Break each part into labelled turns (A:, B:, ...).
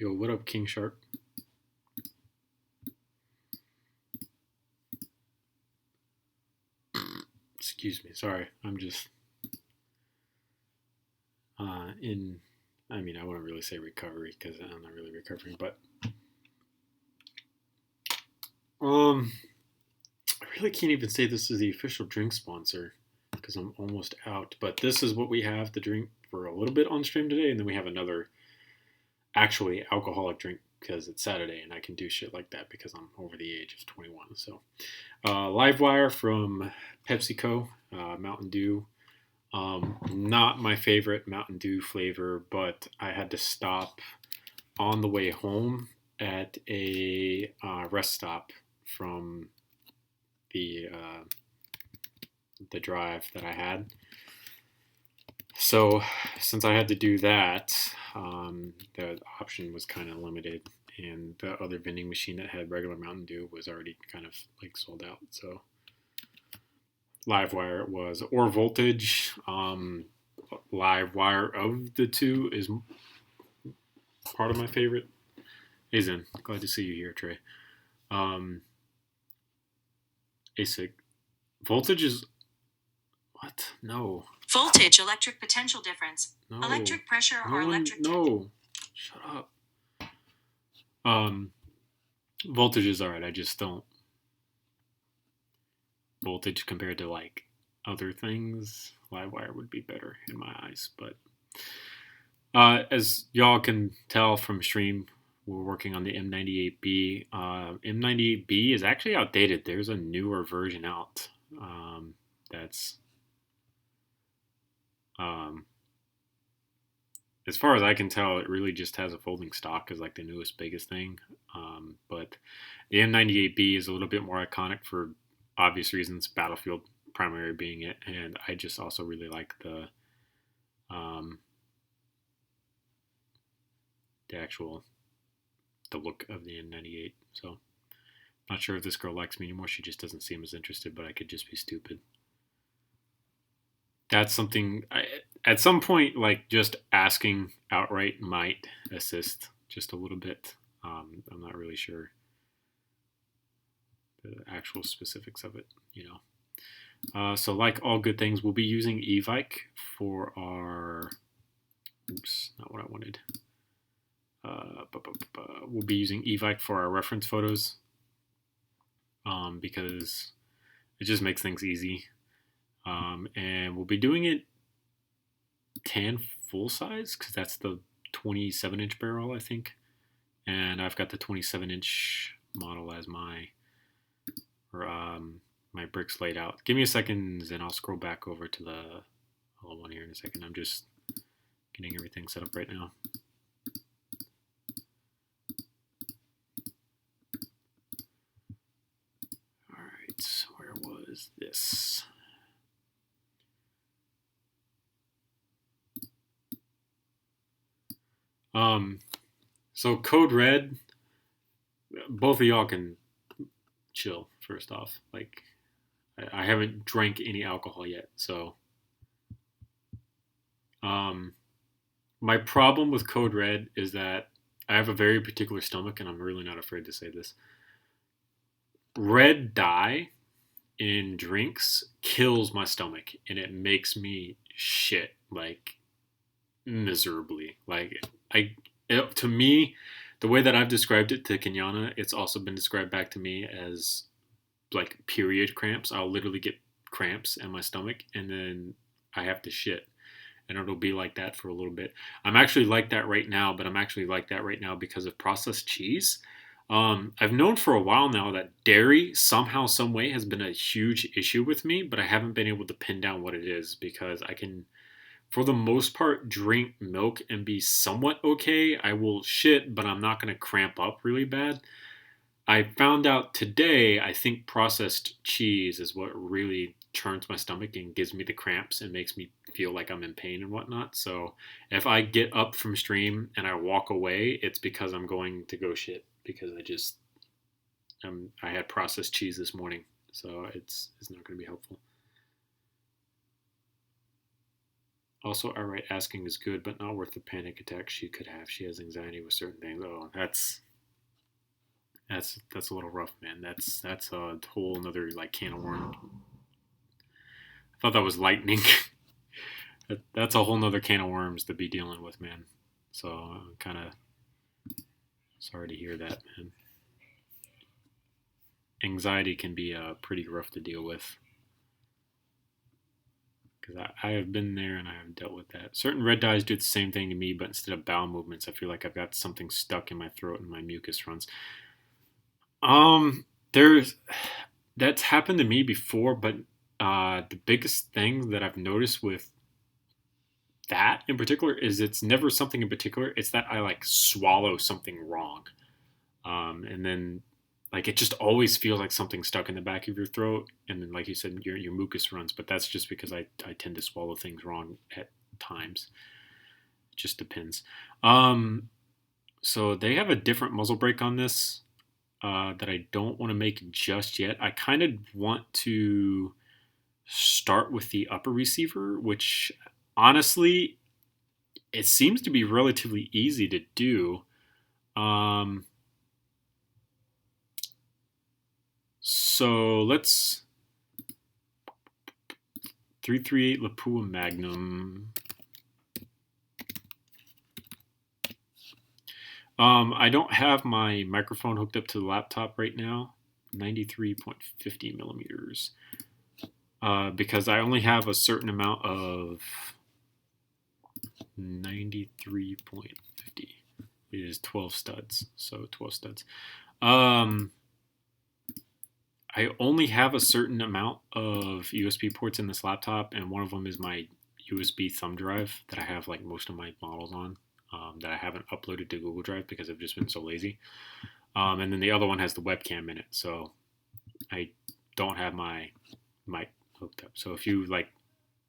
A: Yo, what up, King Shark? Excuse me, sorry. I'm just I mean, I wouldn't really say recovery because I'm not really recovering, but I really can't even say this is the official drink sponsor because I'm almost out. But this is what we have to drink for a little bit on stream today, and then we have another actually alcoholic drink because it's Saturday and I can do shit like that because I'm over the age of 21. So, Livewire from PepsiCo, Mountain Dew. Not my favorite Mountain Dew flavor, but I had to stop on the way home at a rest stop from the drive that I had. So since I had to do that, the option was kind of limited, and the other vending machine that had regular Mountain Dew was already kind of like sold out. So Livewire it was, or Voltage. Livewire of the two is part of my favorite. Hazen, glad to see you here, Trey. ASIC. Voltage is what? No.
B: Voltage, electric potential difference.
A: No.
B: Electric pressure or electric.
A: No. Shut up. Voltage is alright. I just don't. Voltage compared to like other things, Livewire would be better in my eyes. But as y'all can tell from stream, we're working on the M98B. M98B is actually outdated. There's a newer version out that's, as far as I can tell, it really just has a folding stock as like the newest, biggest thing. But the M98B is a little bit more iconic for obvious reasons, Battlefield primary being it, and I just also really like the look of the M98. So not sure if this girl likes me anymore. She just doesn't seem as interested, but I could just be stupid. That's something at some point, like just asking outright might assist just a little bit. I'm not really sure the actual specifics of it, you know. So like all good things, we'll be using Evike for our, oops, not what I wanted. We'll be using Evike for our reference photos because it just makes things easy. And we'll be doing it tan full size because that's the 27-inch barrel, I think. And I've got the 27-inch model as my bricks laid out. Give me a second and I'll scroll back over to the other one here in a second. I'm just getting everything set up right now. Alright, where was this? So Code Red, both of y'all can chill first off. Like, I haven't drank any alcohol yet, so my problem with Code Red is that I have a very particular stomach, and I'm really not afraid to say this. Red dye in drinks kills my stomach, and it makes me shit like miserably. Like to me, the way that I've described it to Kenyana, it's also been described back to me as like period cramps. I'll literally get cramps in my stomach and then I have to shit. And it'll be like that for a little bit. I'm actually like that right now, but I'm actually like that right now because of processed cheese. I've known for a while now that dairy somehow, some way has been a huge issue with me, but I haven't been able to pin down what it is because I can, for the most part, drink milk and be somewhat okay. I will shit, but I'm not going to cramp up really bad. I found out today, I think processed cheese is what really turns my stomach and gives me the cramps and makes me feel like I'm in pain and whatnot. So if I get up from stream and I walk away, it's because I'm going to go shit because I had processed cheese this morning. So it's not going to be helpful. Also, outright asking is good, but not worth the panic attack she could have. She has anxiety with certain things. Oh, that's a little rough, man. That's a whole another like can of worms. I thought that was lightning. That's a whole nother can of worms to be dealing with, man. So I'm kind of sorry to hear that, man. Anxiety can be pretty rough to deal with. Because I have been there and I have dealt with that. Certain red dyes do the same thing to me, but instead of bowel movements, I feel like I've got something stuck in my throat and my mucus runs. There's that's happened to me before, but the biggest thing that I've noticed with that in particular is it's never something in particular. It's that I like swallow something wrong, and then like it just always feels like something stuck in the back of your throat, and then like you said, your mucus runs. But that's just because I tend to swallow things wrong at times. It just depends. So they have a different muzzle brake on this that I don't want to make just yet. I kind of want to start with the upper receiver, which honestly, it seems to be relatively easy to do. So let's 338 Lapua Magnum. I don't have my microphone hooked up to the laptop right now. 93.50 millimeters. Because I only have a certain amount of 93.50 is 12 studs. So 12 studs. I only have a certain amount of USB ports in this laptop, and one of them is my USB thumb drive that I have like most of my models on, that I haven't uploaded to Google Drive because I've just been so lazy. And then the other one has the webcam in it, so I don't have my mic hooked up. So if you like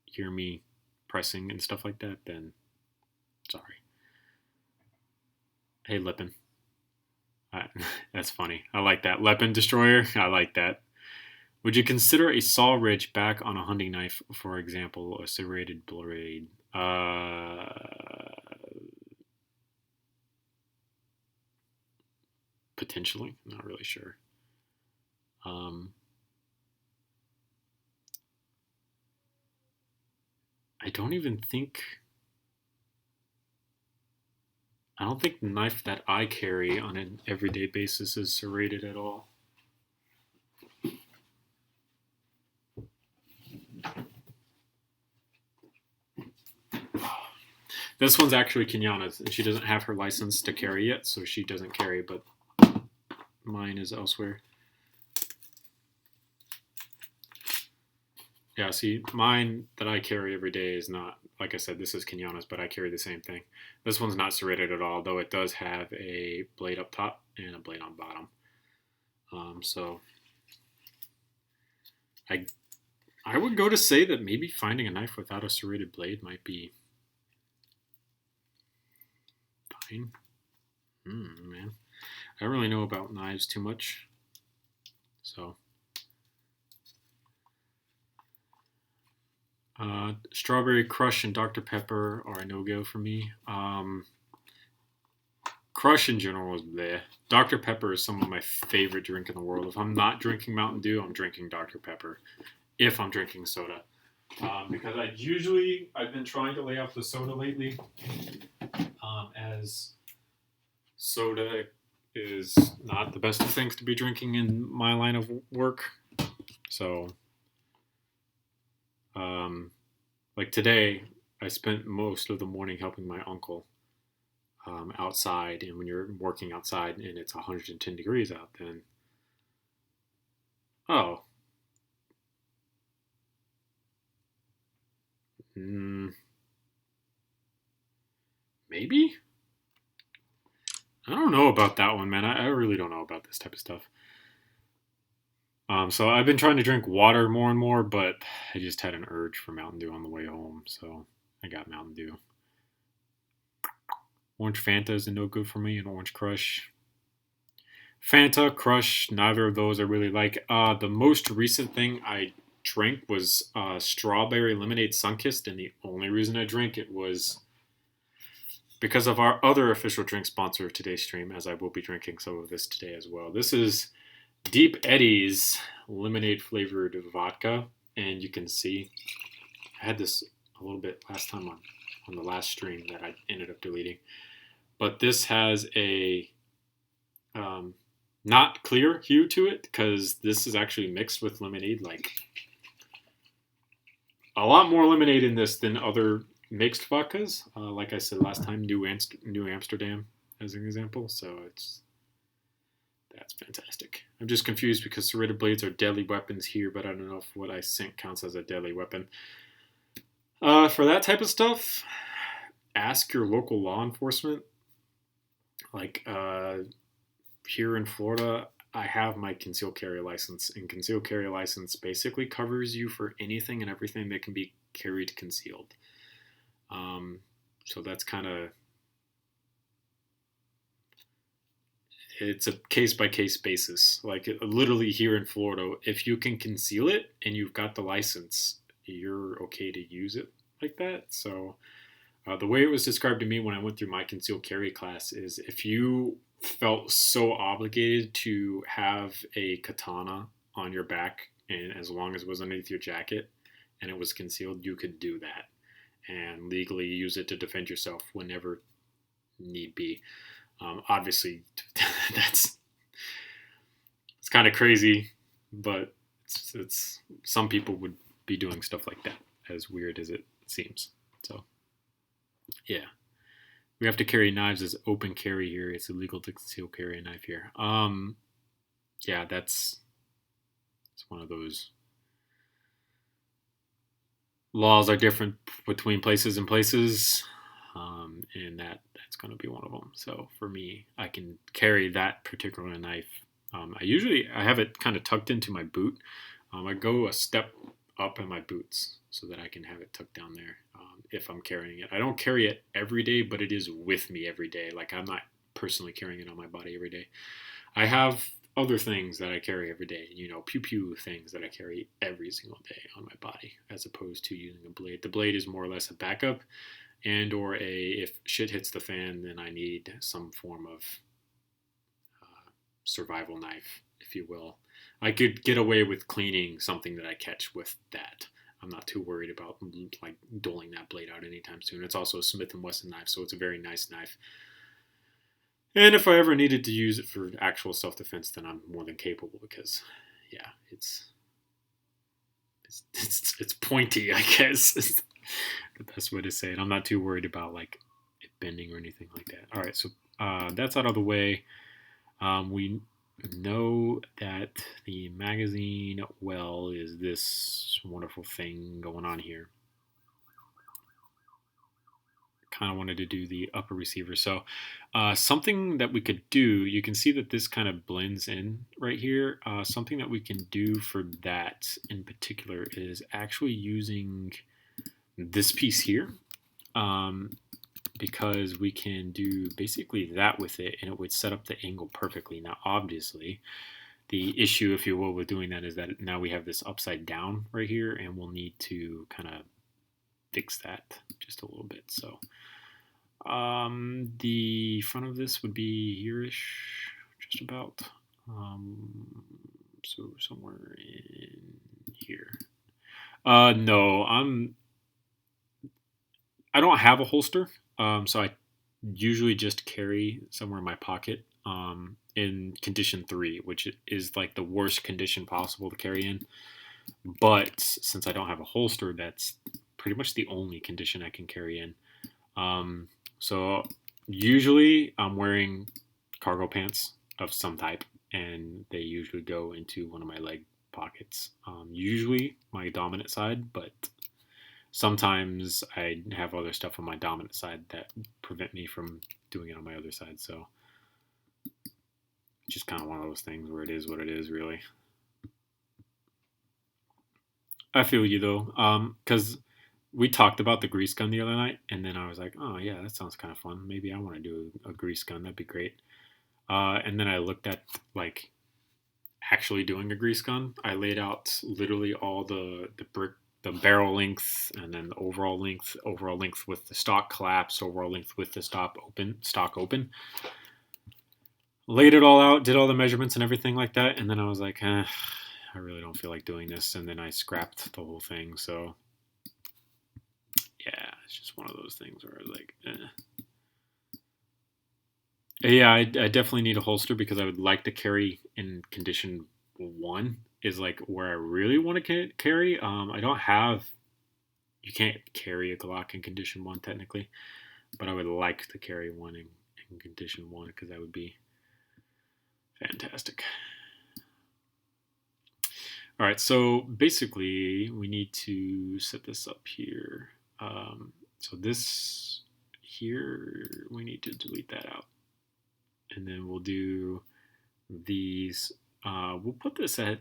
A: hear me pressing and stuff like that, then sorry. Hey, Lippin. That's funny. I like that. Weapon Destroyer. I like that. Would you consider a saw ridge back on a hunting knife, for example, a serrated blade? Potentially. Not really sure. I don't even think... I don't think the knife that I carry on an everyday basis is serrated at all. This one's actually Kenyana's, and she doesn't have her license to carry yet, so she doesn't carry, but mine is elsewhere. Yeah, see, mine that I carry every day is not, like I said, this is Kenyana's, but I carry the same thing. This one's not serrated at all, though it does have a blade up top and a blade on bottom. So I would go to say that maybe finding a knife without a serrated blade might be fine. Man, I don't really know about knives too much, so... Strawberry Crush and Dr. Pepper are a no-go for me. Crush in general is bleh. Dr. Pepper is some of my favorite drink in the world. If I'm not drinking Mountain Dew, I'm drinking Dr. Pepper. If I'm drinking soda. Because I've been trying to lay off the soda lately, as soda is not the best of things to be drinking in my line of work. So... like today, I spent most of the morning helping my uncle outside, and when you're working outside and it's 110 degrees out, then maybe? I don't know about that one, man. I really don't know about this type of stuff. So I've been trying to drink water more and more, but I just had an urge for Mountain Dew on the way home, so I got Mountain Dew. Orange Fanta is a no good for me, and Orange Crush. Fanta, Crush, neither of those I really like. The most recent thing I drank was strawberry lemonade Sunkist, and the only reason I drank it was because of our other official drink sponsor of today's stream, as I will be drinking some of this today as well. This is Deep Eddy's lemonade flavored vodka, and you can see I had this a little bit last time on the last stream that I ended up deleting, but this has a not clear hue to it because this is actually mixed with lemonade, like a lot more lemonade in this than other mixed vodkas. Like I said last time, New Amsterdam as an example, so that's fantastic. I'm just confused because serrated blades are deadly weapons here, but I don't know if what I sink counts as a deadly weapon. For that type of stuff, ask your local law enforcement. Like here in Florida, I have my concealed carry license, and concealed carry license basically covers you for anything and everything that can be carried concealed. So that's kind of, it's a case-by-case basis. Like literally here in Florida, if you can conceal it and you've got the license, you're okay to use it like that. So the way it was described to me when I went through my concealed carry class is if you felt so obligated to have a katana on your back, and as long as it was underneath your jacket and it was concealed, you could do that and legally use it to defend yourself whenever need be. Obviously, it's kind of crazy, but it's some people would be doing stuff like that, as weird as it seems. So, yeah. We have to carry knives as open carry here. It's illegal to conceal carry a knife here. Yeah, it's one of those laws are different between places and places, and that's going to be one of them. So for me, I can carry that particular knife. I have it kind of tucked into my boot. I go a step up in my boots so that I can have it tucked down there if I'm carrying it. I don't carry it every day, but it is with me every day. Like I'm not personally carrying it on my body every day. I have other things that I carry every day, pew-pew things that I carry every single day on my body, as opposed to using a blade. The blade is more or less a backup, and or if shit hits the fan, then I need some form of survival knife, if you will. I could get away with cleaning something that I catch with that. I'm not too worried about like doling that blade out anytime soon. It's also a Smith & Wesson knife, so it's a very nice knife. And if I ever needed to use it for actual self-defense, then I'm more than capable because, yeah, it's pointy, I guess. Is the best way to say it. I'm not too worried about like it bending or anything like that. All right, so that's out of the way. We know that the magazine well is this wonderful thing going on here. Kind of wanted to do the upper receiver. So something that we could do, you can see that this kind of blends in right here. Something that we can do for that in particular is actually using this piece here, because we can do basically that with it and it would set up the angle perfectly. Now obviously the issue, if you will, with doing that is that now we have this upside down right here and we'll need to kind of fix that just a little bit. So the front of this would be here-ish, just about. So somewhere in here. No, I don't have a holster, so I usually just carry somewhere in my pocket in condition 3, which is like the worst condition possible to carry in. But since I don't have a holster, that's pretty much the only condition I can carry in. So usually I'm wearing cargo pants of some type, and they usually go into one of my leg pockets. Usually my dominant side, but sometimes I have other stuff on my dominant side that prevent me from doing it on my other side. So just kind of one of those things where it is what it is, really. I feel you though, because we talked about the grease gun the other night, and then I was like, oh yeah, that sounds kind of fun. Maybe I want to do a grease gun. That'd be great. And then I looked at like actually doing a grease gun. I laid out literally all the barrel length, and then the overall length with the stock collapse, overall length with the stock open. Laid it all out, did all the measurements and everything like that, and then I was like, I really don't feel like doing this, and then I scrapped the whole thing. So yeah, it's just one of those things where I was like, Yeah, I definitely need a holster because I would like to carry in condition 1 is like where I really want to carry. I don't have, you can't carry a Glock in condition 1 technically, but I would like to carry one in condition 1 because that would be fantastic. All right, so basically we need to set this up here. So this here, we need to delete that out. And then we'll do these. We'll put this at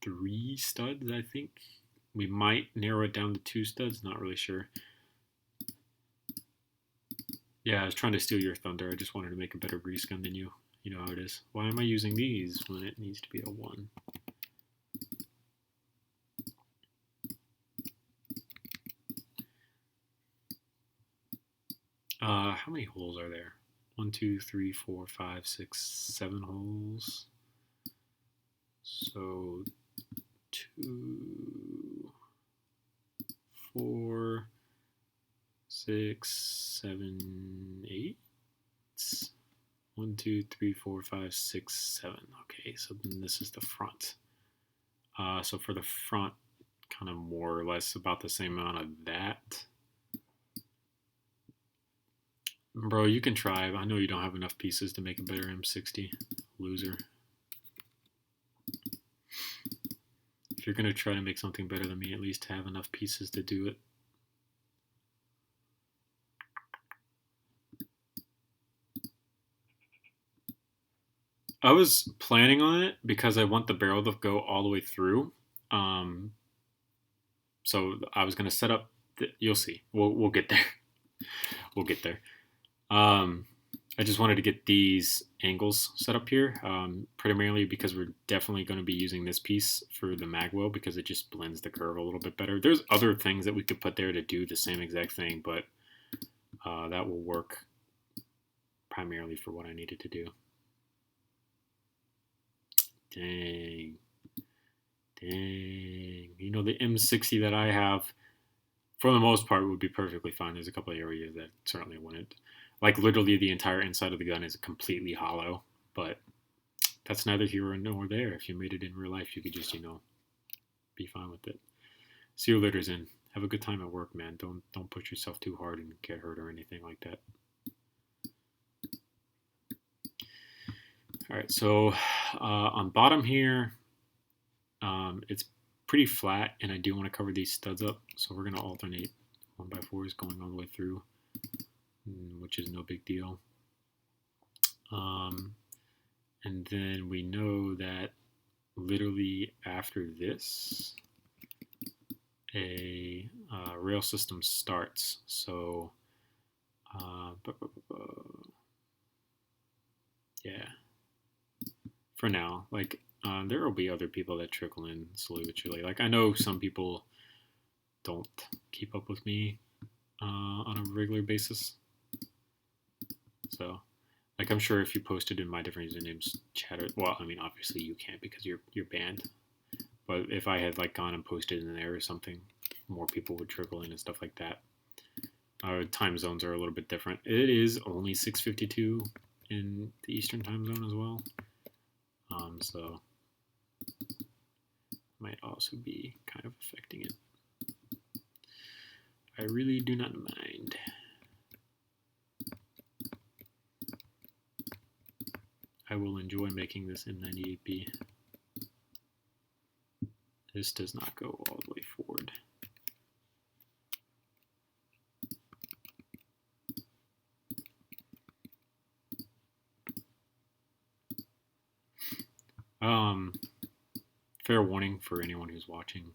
A: 3 studs, I think. We might narrow it down to 2 studs, not really sure. Yeah, I was trying to steal your thunder. I just wanted to make a better grease gun than you. You know how it is. Why am I using these when it needs to be a 1? How many holes are there? 1, 2, 3, 4, 5, 6, 7 holes. So 2, 4, 6, 7, 8. 1, 2, 3, 4, 5, 6, 7. Okay, so then this is the front. So for the front, kind of more or less about the same amount of that. Bro, you can try. I know you don't have enough pieces to make a better M60. Loser. If you're going to try to make something better than me, at least have enough pieces to do it. I was planning on it because I want the barrel to go all the way through. So I was going to set up, you'll see. We'll get there. We'll get there. I just wanted to get these angles set up here, primarily because we're definitely going to be using this piece for the magwell because it just blends the curve a little bit better. There's other things that we could put there to do the same exact thing, but that will work primarily for what I needed to do. Dang. You know, the M60 that I have, for the most part, would be perfectly fine. There's a couple of areas that certainly wouldn't. Like, literally the entire inside of the gun is completely hollow, but that's neither here nor there. If you made it in real life, you could just, you know, be fine with it. See you later, Zen. Have a good time at work, man. Don't push yourself too hard and get hurt or anything like that. All right, so on bottom here, it's pretty flat, and I do want to cover these studs up, so we're going to alternate 1x4s going all the way through, which is no big deal. And then we know that literally after this, a rail system starts. So, yeah, for now, like, there will be other people that trickle in slowly but surely. Like, I know some people don't keep up with me on a regular basis. So, like, I'm sure if you posted in my different usernames, chatter. Well, I mean, obviously you can't because you're banned. But if I had like gone and posted in there or something, more people would trickle in and stuff like that. Time zones are a little bit different. It is only 6:52 in the Eastern time zone as well. So might also be kind of affecting it. I really do not mind. I will enjoy making this M98B. This does not go all the way forward. Fair warning for anyone who's watching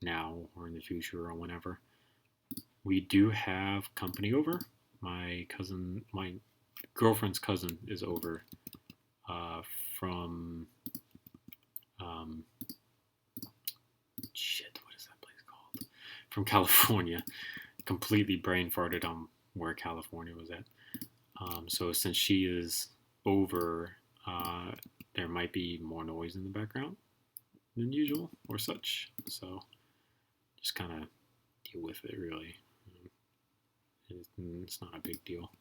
A: now or in the future or whenever. We do have company over. My girlfriend's cousin is over from Shit, what is that place called? From California. Completely brain farted on where California was at. So since she is over, there might be more noise in the background than usual or such. So just kind of deal with it, really. It's not a big deal.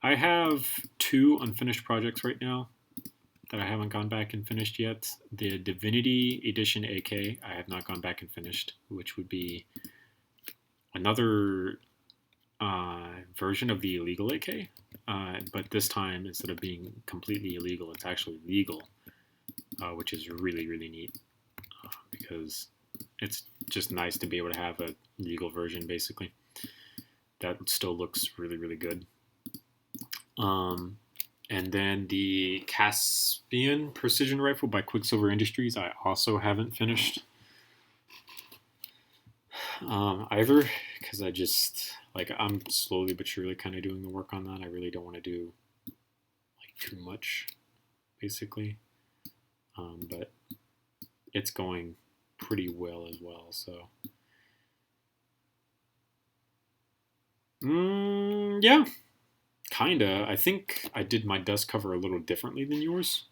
A: I have 2 unfinished projects right now that I haven't gone back and finished yet. The Divinity Edition AK I have not gone back and finished, which would be another version of the illegal AK, but this time instead of being completely illegal, it's actually legal, which is really, really neat, because it's just nice to be able to have a legal version, basically, that still looks really, really good. And then the Caspian Precision Rifle by Quicksilver Industries I also haven't finished either, because I just, like, I'm slowly but surely kind of doing the work on that. I really don't want to do, like, too much, basically, but it's going pretty well as well, so yeah, kinda. I think I did my dust cover a little differently than yours.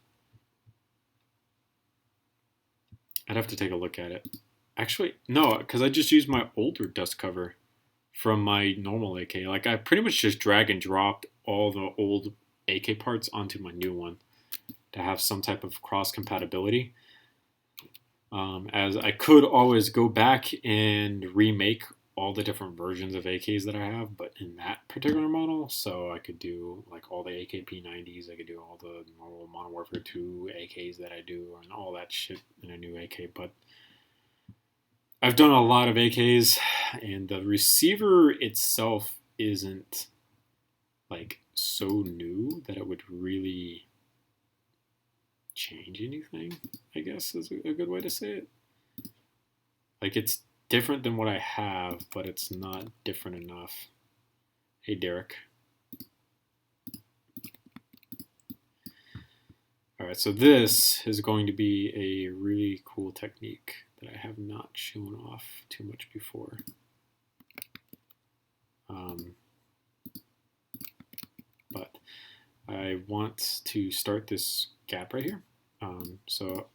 A: I'd have to take a look at it. Actually, no, because I just used my older dust cover from my normal AK. Like, I pretty much just drag and dropped all the old AK parts onto my new one to have some type of cross compatibility. As I could always go back and remake all the different versions of AKs that I have, but in that particular model, so I could do like all the AKP90s, I could do all the normal Modern Warfare 2 AKs that I do, and all that shit in a new AK, but I've done a lot of AKs, and the receiver itself isn't like so new that it would really change anything, I guess is a good way to say it. Like, it's different than what I have, but it's not different enough. Hey, Derek. All right, so this is going to be a really cool technique that I have not shown off too much before. But I want to start this gap right here. So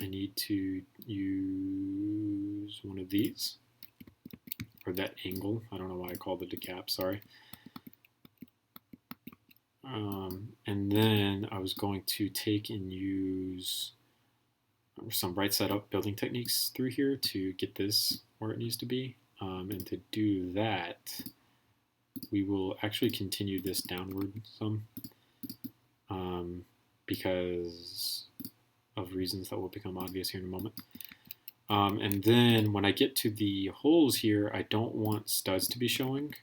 A: I need to use one of these, or that angle. I don't know why I called it a gap, sorry. And then I was going to take and use some right side up building techniques through here to get this where it needs to be. And to do that, we will actually continue this downward some, because of reasons that will become obvious here in a moment. And then when I get to the holes here, I don't want studs to be showing.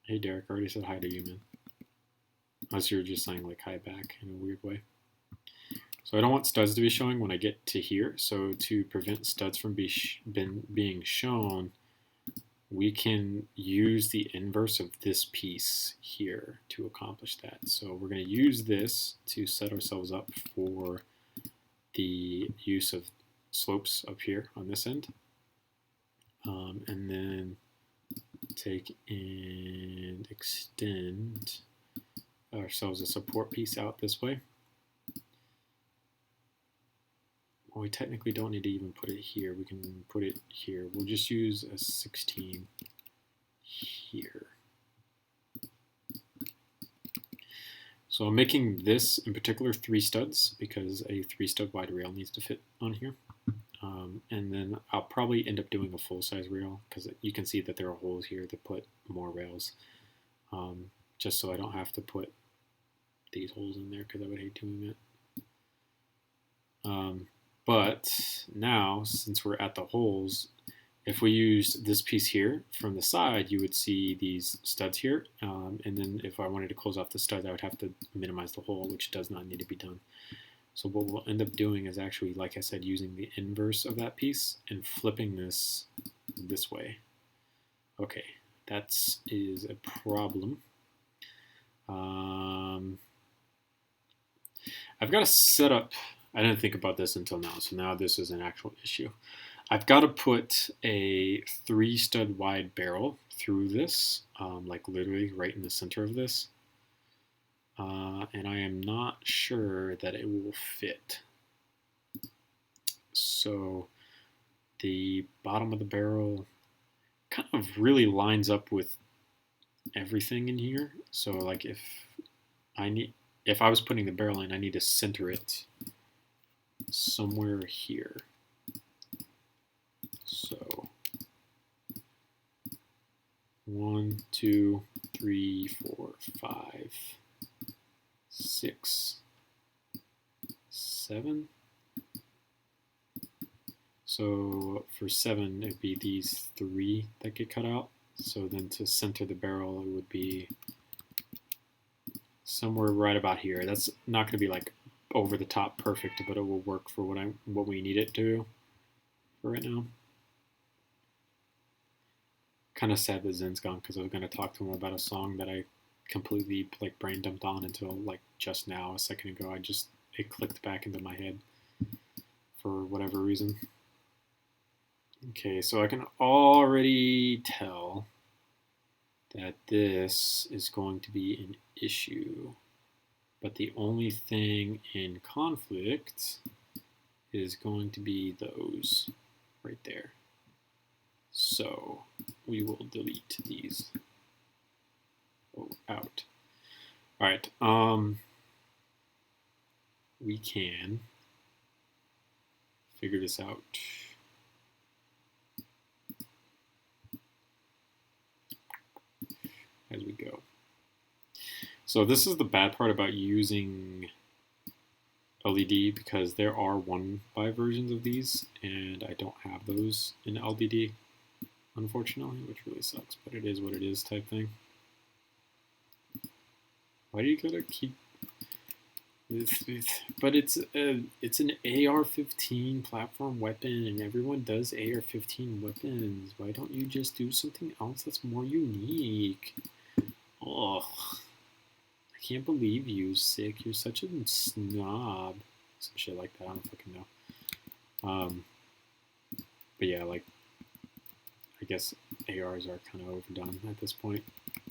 A: Hey Derek, I already said hi to you, man. Unless you're just saying like hi back in a weird way. So I don't want studs to be showing when I get to here. So to prevent studs from being shown, we can use the inverse of this piece here to accomplish that. So we're going to use this to set ourselves up for the use of slopes up here on this end. And then take and extend ourselves a support piece out this way. Well, we technically don't need to even put it here. We can put it here. We'll just use a 16 here. So I'm making this in particular 3 studs because a 3-stud wide rail needs to fit on here. And then I'll probably end up doing a full-size rail because you can see that there are holes here to put more rails, just so I don't have to put these holes in there because I would hate doing that. But now, since we're at the holes, if we use this piece here from the side, you would see these studs here. And then if I wanted to close off the studs, I would have to minimize the hole, which does not need to be done. So what we'll end up doing is actually, like I said, using the inverse of that piece and flipping this way. Okay, that is a problem. I've got to set up, I didn't think about this until now, so now this is an actual issue. I've got to put a 3-stud wide barrel through this, like literally right in the center of this. And I am not sure that it will fit. So the bottom of the barrel kind of really lines up with everything in here. So like if I was putting the barrel in, I need to center it somewhere here. So 1, 2, 3, 4, 5, 6, 7. So for 7, it'd be these 3 that get cut out. So then to center the barrel, it would be somewhere right about here. That's not going to be like over the top perfect, but it will work for what we need it to for right now. Kind of sad that Zen's gone because I was going to talk to him about a song that I completely like brain dumped on until like just now, a second ago. It clicked back into my head for whatever reason. Okay, so I can already tell that this is going to be an issue, but the only thing in conflict is going to be those right there. So we will delete these out. All right, we can figure this out. As we go. So this is the bad part about using LED, because there are 1x versions of these, and I don't have those in LBD, unfortunately, which really sucks, but it is what it is type thing. Why do you gotta keep this? But it's an AR-15 platform weapon, and everyone does AR-15 weapons. Why don't you just do something else that's more unique? Ugh. I can't believe you, Sick. You're such a snob. Some shit like that. I don't fucking know. But yeah, like, I guess ARs are kind of overdone at this point.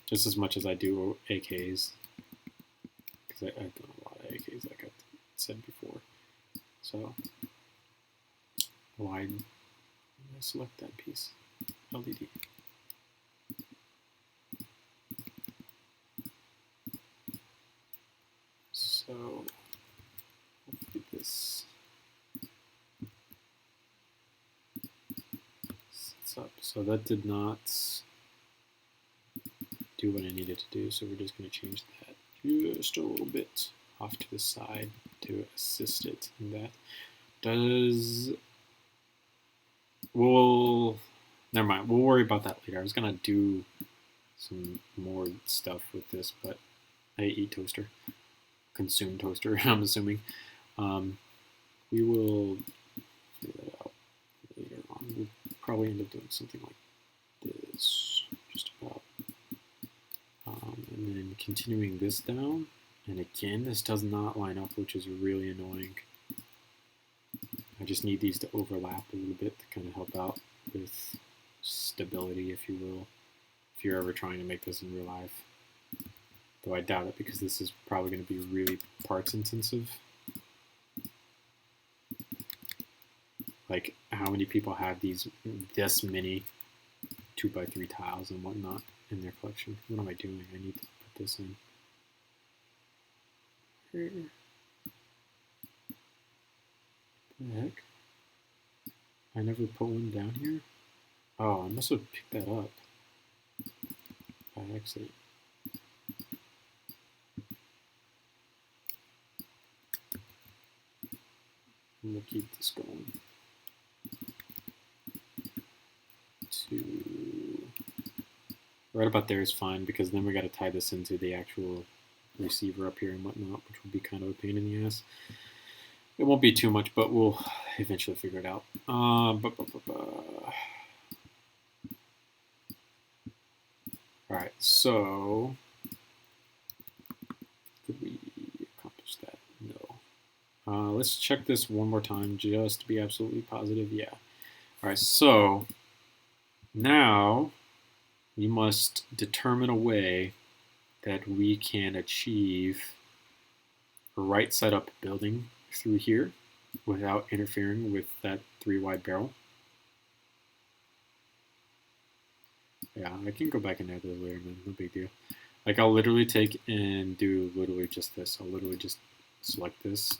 A: Just as much as I do AKs. Because I've done a lot of AKs, like I said before. So, why select that piece? LDD. So hopefully this sets up. So that did not do what I needed to do, so we're just going to change that just a little bit off to the side to assist it in that. Never mind, we'll worry about that later. I was going to do some more stuff with this, but I eat toaster. Consume toaster, I'm assuming. We will figure that out later on. We'll probably end up doing something like this, just about. And then continuing this down. And again, this does not line up, which is really annoying. I just need these to overlap a little bit to kind of help out with stability, if you will, if you're ever trying to make this in real life. Though I doubt it, because this is probably going to be really parts intensive. Like, how many people have this many 2x3 tiles and whatnot in their collection? What am I doing? I need to put this in. What the heck? I never put one down here? Oh, I must have picked that up by accident. And we'll keep this going to right about there is fine, because then we got to tie this into the actual receiver up here and whatnot, which will be kind of a pain in the ass. It won't be too much, but we'll eventually figure it out. Alright, so Could we accomplish that? No. Let's check this one more time just to be absolutely positive. Yeah. All right, so now we must determine a way that we can achieve a right side up building through here without interfering with that 3 wide barrel. Yeah, I can go back and add those later, man. No big deal. Like, I'll literally take and do literally just this. I'll literally just select this,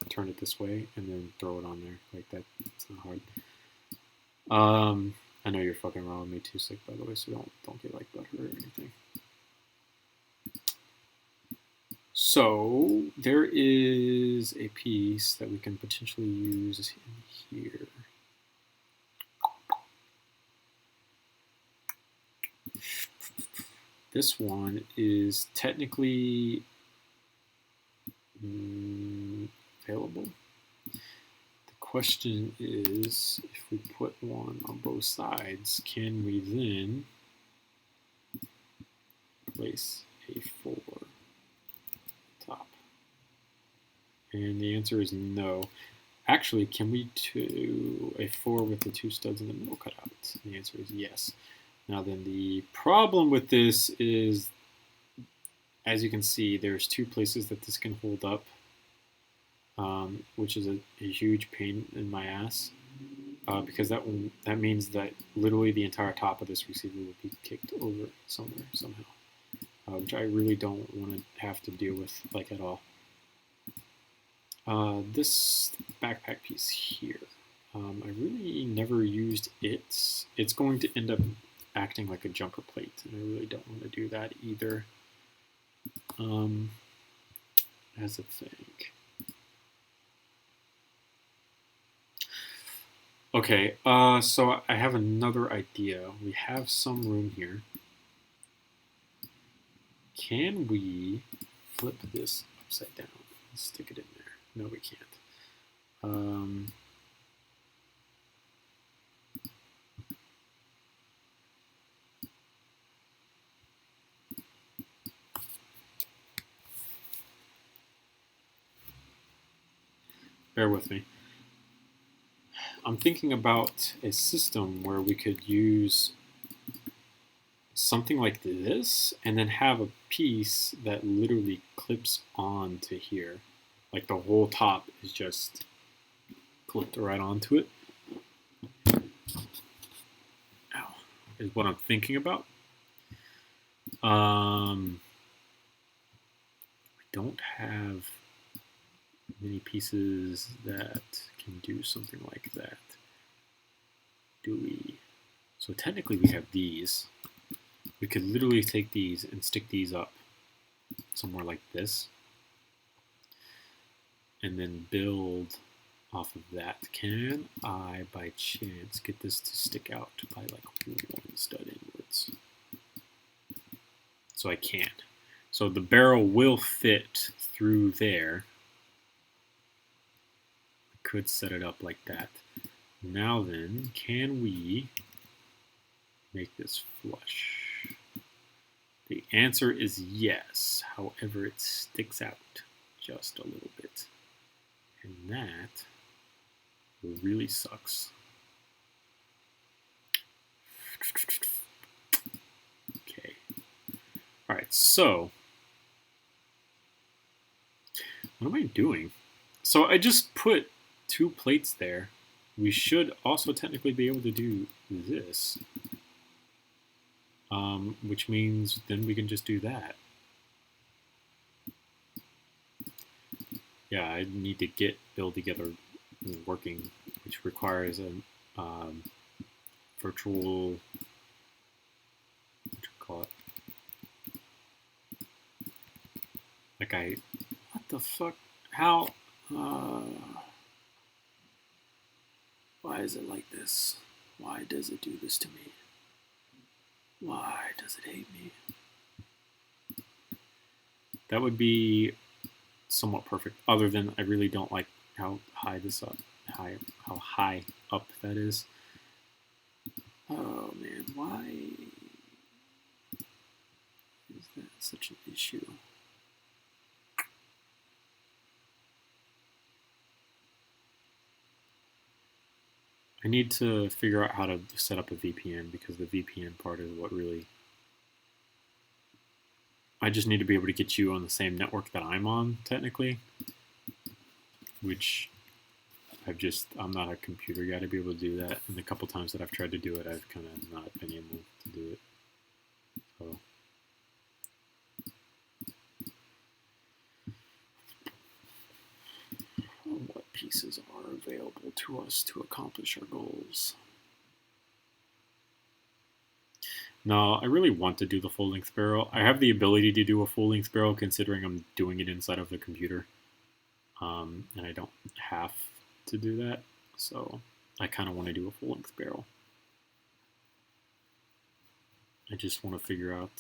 A: turn it this way, and then throw it on there like that. It's not hard. I know you're fucking wrong with me too, sick, by the way, so don't get like butthurt or anything. So there is a piece that we can potentially use in here. This one is technically available. The question is, if we put one on both sides, can we then place a 4 top? And the answer is no. Actually, can we do a 4 with the 2 studs in the middle cut out? The answer is yes. Now then, the problem with this is, as you can see, there's 2 places that this can hold up, which is a huge pain in my ass, because that means that literally the entire top of this receiver will be kicked over somewhere, somehow, which I really don't want to have to deal with, like, at all. This backpack piece here, I really never used it. It's going to end up acting like a jumper plate, and I really don't want to do that either. As a thing. Okay, so I have another idea. We have some room here. Can we flip this upside down and stick it in there? No, we can't. Bear with me. I'm thinking about a system where we could use something like this and then have a piece that literally clips onto here. Like the whole top is just clipped right onto it. Ow, is what I'm thinking about. We don't have many pieces that can do something like that, do we? So technically we have these. We could literally take these and stick these up somewhere like this and then build off of that. Can I, by chance, get this to stick out by like 1 stud inwards? So I can. So the barrel will fit through there. I could set it up like that. Now then, can we make this flush? The answer is yes. However, it sticks out just a little bit. And that really sucks. Okay. All right, so what am I doing? So I just put 2 plates there. We should also technically be able to do this, which means then we can just do that. Yeah, I need to get build together working, which requires a virtual, what you call it? Like what the fuck? How? Why is it like this? Why does it do this to me? Why does it hate me? That would be somewhat perfect, other than I really don't like how high this up, how high up that is. Oh man, why is that such an issue? I need to figure out how to set up a VPN, because the VPN part is what really... I just need to be able to get you on the same network that I'm on, technically. Which I'm not a computer guy to be able to do that. And the couple times that I've tried to do it, I've kind of not been able to do it. So... what pieces are available to us to accomplish our goals? No, I really want to do the full-length barrel. I have the ability to do a full-length barrel considering I'm doing it inside of the computer. And I don't have to do that, so I kind of want to do a full-length barrel. I just want to figure out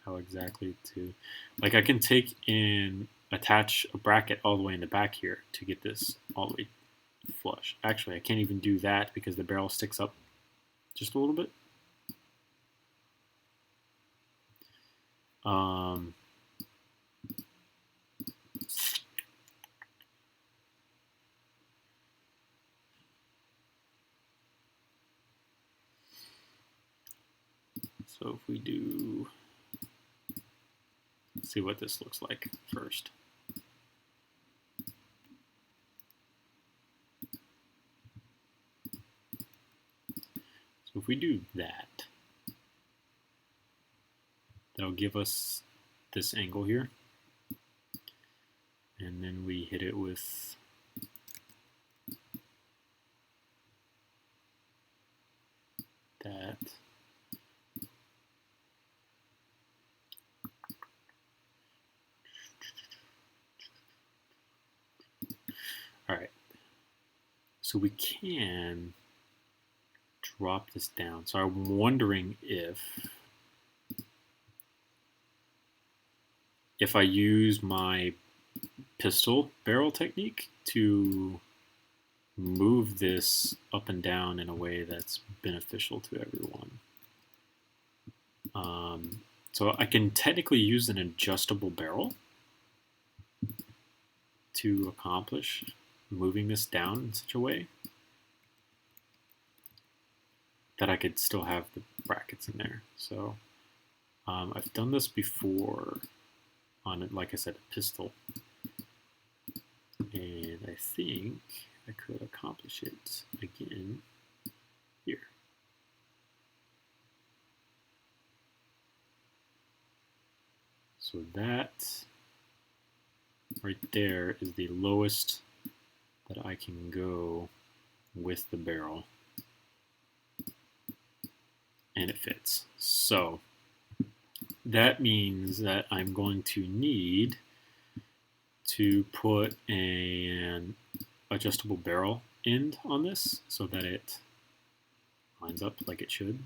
A: how exactly to... Like, I can take in... attach a bracket all the way in the back here to get this all the way flush. Actually, I can't even do that because the barrel sticks up just a little bit. So if we do... let's see what this looks like first. So if we do that, that'll give us this angle here. And then we hit it with that. All right, so we can drop this down. So I'm wondering if I use my pistol barrel technique to move this up and down in a way that's beneficial to everyone. So I can technically use an adjustable barrel to accomplish moving this down in such a way that I could still have the brackets in there. So I've done this before on, like I said, a pistol. And I think I could accomplish it again here. So that right there is the lowest that I can go with the barrel. And it fits. So that means that I'm going to need to put an adjustable barrel end on this so that it lines up like it should.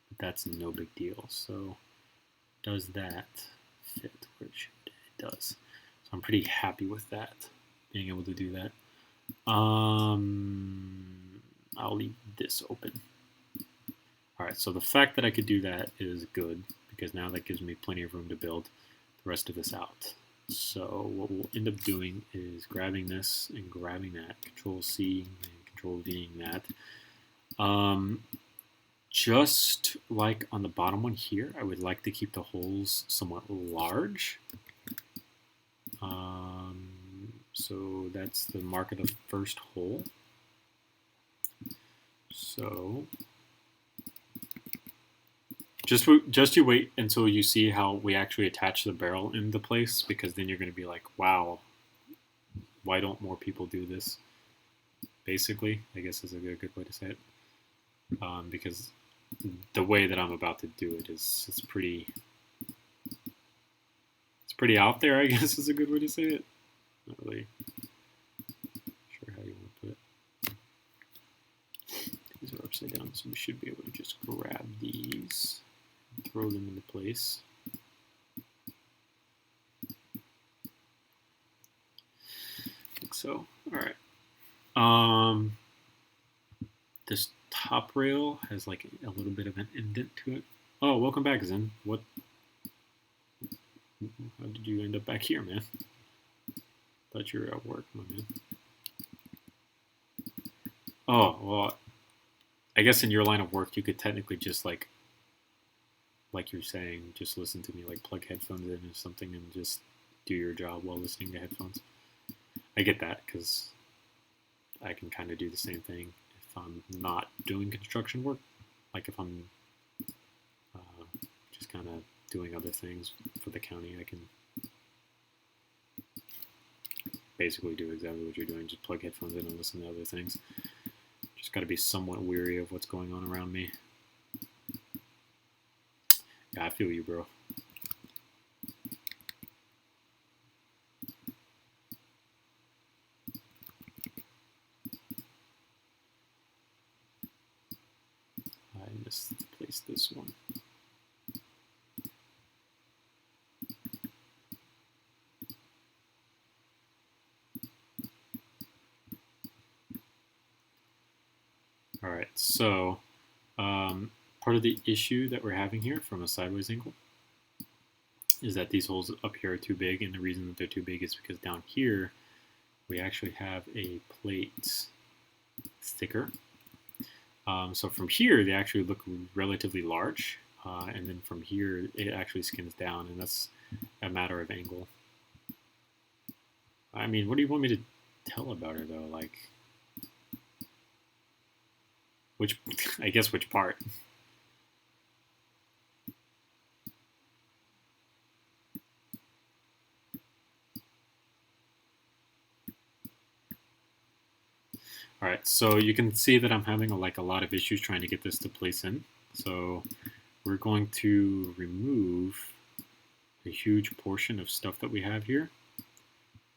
A: But that's no big deal. So does that fit where it should? It does. So I'm pretty happy with that, being able to do that. I'll leave this open. All right, so the fact that I could do that is good, because now that gives me plenty of room to build the rest of this out. So what we'll end up doing is grabbing this and grabbing that, Control-C and Control-Ving that. Just like on the bottom one here, I would like to keep the holes somewhat large. So that's the mark of the first hole. So just you wait until you see how we actually attach the barrel into place, because then you're going to be like, wow, why don't more people do this? Basically, I guess is a good way to say it. Because the way that I'm about to do it is it's pretty out there, I guess is a good way to say it. Not really sure how you want to put it. These are upside down, so we should be able to just grab these and throw them into place. Like so. All right. This top rail has like a little bit of an indent to it. Oh, welcome back, Zen. What? How did you end up back here, man? Thought you were at work, my man. Oh, well, I guess in your line of work, you could technically just like you're saying, just listen to me, like plug headphones in or something and just do your job while listening to headphones. I get that because I can kind of do the same thing if I'm not doing construction work. Like if I'm just kind of doing other things for the county, I can basically do exactly what you're doing. Just plug headphones in and listen to other things. Just got to be somewhat weary of what's going on around me. Yeah, I feel you, bro. I misplaced this one. All right, so part of the issue that we're having here from a sideways angle is that these holes up here are too big, and the reason that they're too big is because down here we actually have a plate thicker. So from here they actually look relatively large, and then from here it actually skins down, and that's a matter of angle. I mean, what do you want me to tell about her though? Like, which, I guess which part? All right, so you can see that I'm having a lot of issues trying to get this to place in. So we're going to remove a huge portion of stuff that we have here.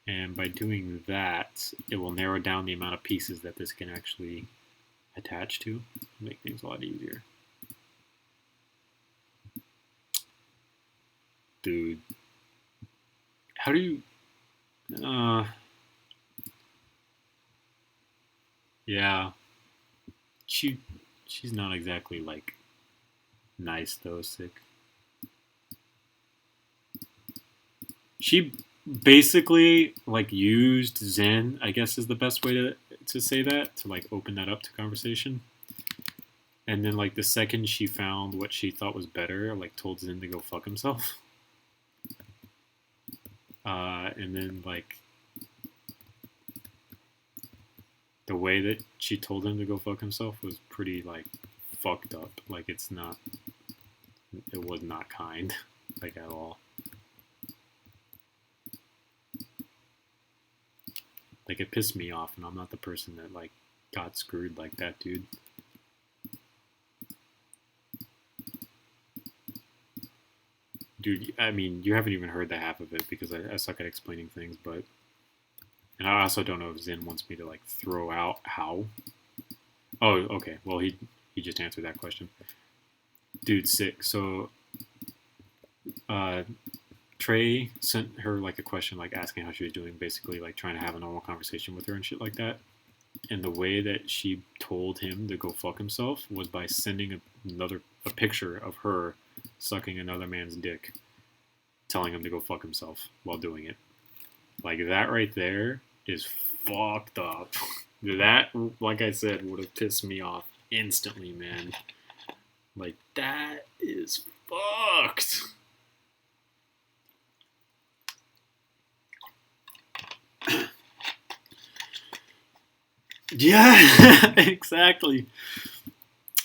A: And by doing that, it will narrow down the amount of pieces that this can actually attach to, make things a lot easier. Dude, how do you... yeah, she's not exactly like nice though, sick. She basically like used Zen, I guess is the best way to say that, to like open that up to conversation. And then like the second she found what she thought was better, like told Zen to go fuck himself. And then like the way that she told him to go fuck himself was pretty like fucked up. Like it was not kind, like at all. Like it pissed me off, and I'm not the person that like got screwed like that, dude. Dude, I mean, you haven't even heard the half of it because I suck at explaining things, but... And I also don't know if Zen wants me to, like, throw out how. Oh, okay. Well, he just answered that question. Dude, sick. So, Trey sent her, like, a question, like, asking how she was doing, basically, like, trying to have a normal conversation with her and shit like that. And the way that she told him to go fuck himself was by sending a picture of her sucking another man's dick, telling him to go fuck himself while doing it. Like, that right there is fucked up. That, like I said, would have pissed me off instantly, man. Like, that is fucked. Yeah, exactly.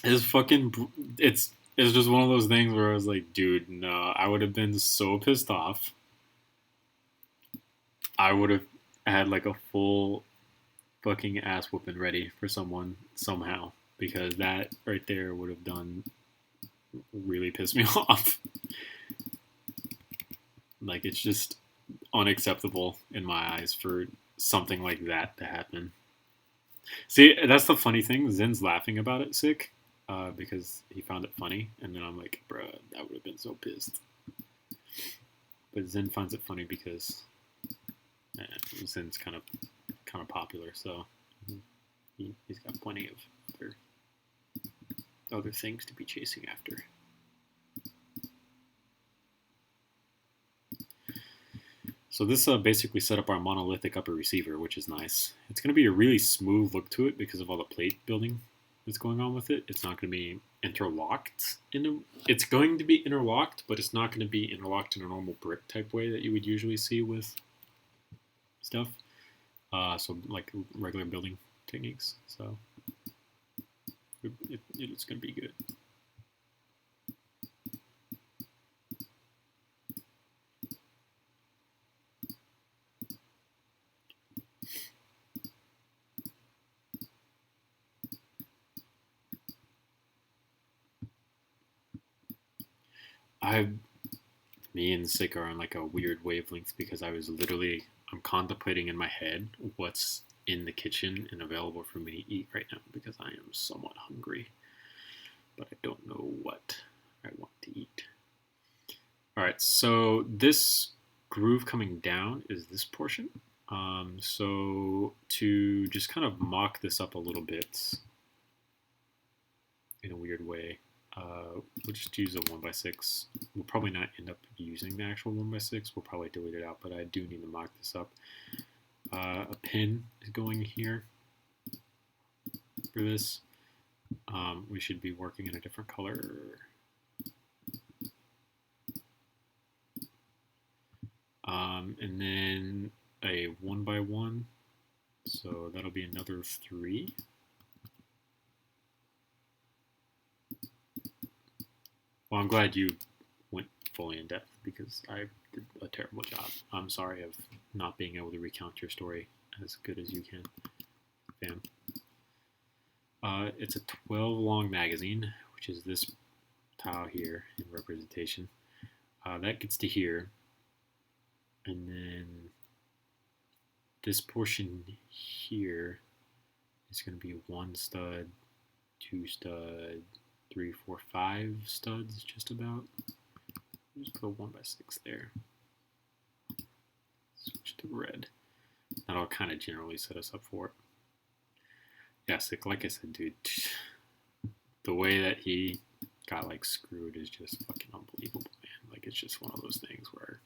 A: It's just one of those things where I was like, dude, no, I would have been so pissed off. I would have had like a full fucking ass whooping ready for someone somehow, because that right there would have done really pissed me off. Like, it's just unacceptable in my eyes for something like that to happen. See, that's the funny thing. Zen's laughing about it, sick, because he found it funny, and then I'm like, bruh, I would have been so pissed. But Zen finds it funny because Zen's kind of popular, so he's got plenty of other things to be chasing after. So this basically set up our monolithic upper receiver, which is nice. It's going to be a really smooth look to it because of all the plate building that's going on with it. It's not going to be interlocked. It's going to be interlocked, but it's not going to be interlocked in a normal brick type way that you would usually see with stuff. So like regular building techniques. So it's going to be good. Me and Sick are on like a weird wavelength because I'm contemplating in my head what's in the kitchen and available for me to eat right now because I am somewhat hungry, but I don't know what I want to eat. All right, so this groove coming down is this portion. So to just kind of mock this up a little bit in a weird way, we'll just use a 1x6. We'll probably not end up using the actual 1x6. We'll probably delete it out, but I do need to mock this up. A pin is going here for this. We should be working in a different color. And then a 1x1. So that'll be another 3. Well, I'm glad you went fully in depth because I did a terrible job. I'm sorry of not being able to recount your story as good as you can, fam. It's a 12 long magazine, which is this tile here in representation. That gets to here. And then this portion here is going to be 1 stud, 2 stud, 3, 4, 5 studs, just about. Just put a 1x6 there. Switch to red. That'll kind of generally set us up for it. Yeah, Sick, like I said, dude, the way that he got like screwed is just fucking unbelievable, man. Like it's just one of those things where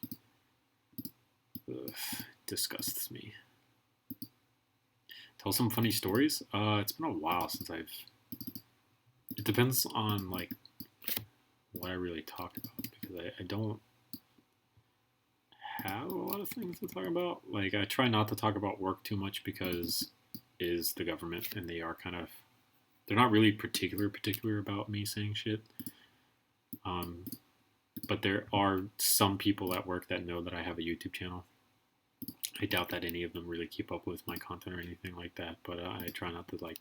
A: disgusts me. Tell some funny stories. It's been a while since I've. It depends on like what I really talk about because I don't have a lot of things to talk about. Like I try not to talk about work too much because it is the government and they are kind of they're not really particular about me saying shit. But there are some people at work that know that I have a YouTube channel. I doubt that any of them really keep up with my content or anything like that, but I try not to like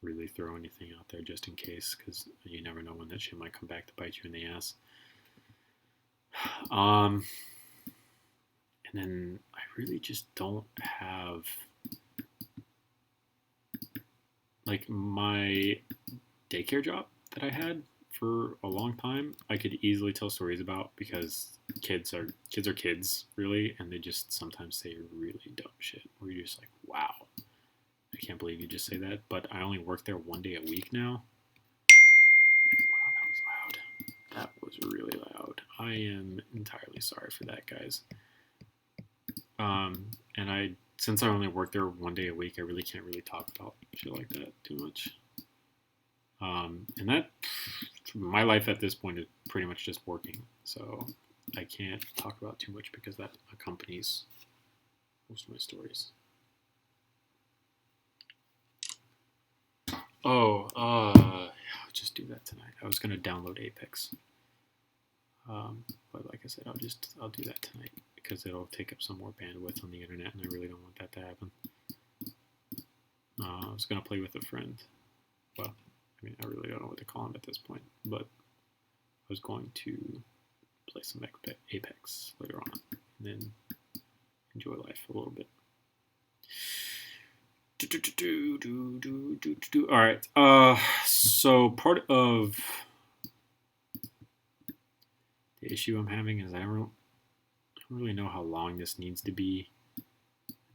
A: really throw anything out there just in case, because you never know when that shit might come back to bite you in the ass. And then I really just don't have like my daycare job that I had for a long time. I could easily tell stories about because kids are kids really, and they just sometimes say really dumb shit where you're just like, wow, I can't believe you just say that. But I only work there 1 day a week now. Wow, that was loud. That was really loud. I am entirely sorry for that, guys. And since I only work there 1 day a week, I really can't really talk about shit like that too much. And that my life at this point is pretty much just working, so I can't talk about too much because that accompanies most of my stories. I'll just do that tonight. I was gonna download Apex, but like I said, I'll do that tonight because it'll take up some more bandwidth on the internet, and I really don't want that to happen. I was gonna play with a friend. Well, I mean, I really don't know what to call him at this point, but I was going to play some Apex later on, and then enjoy life a little bit. All right. So part of the issue I'm having is I don't really know how long this needs to be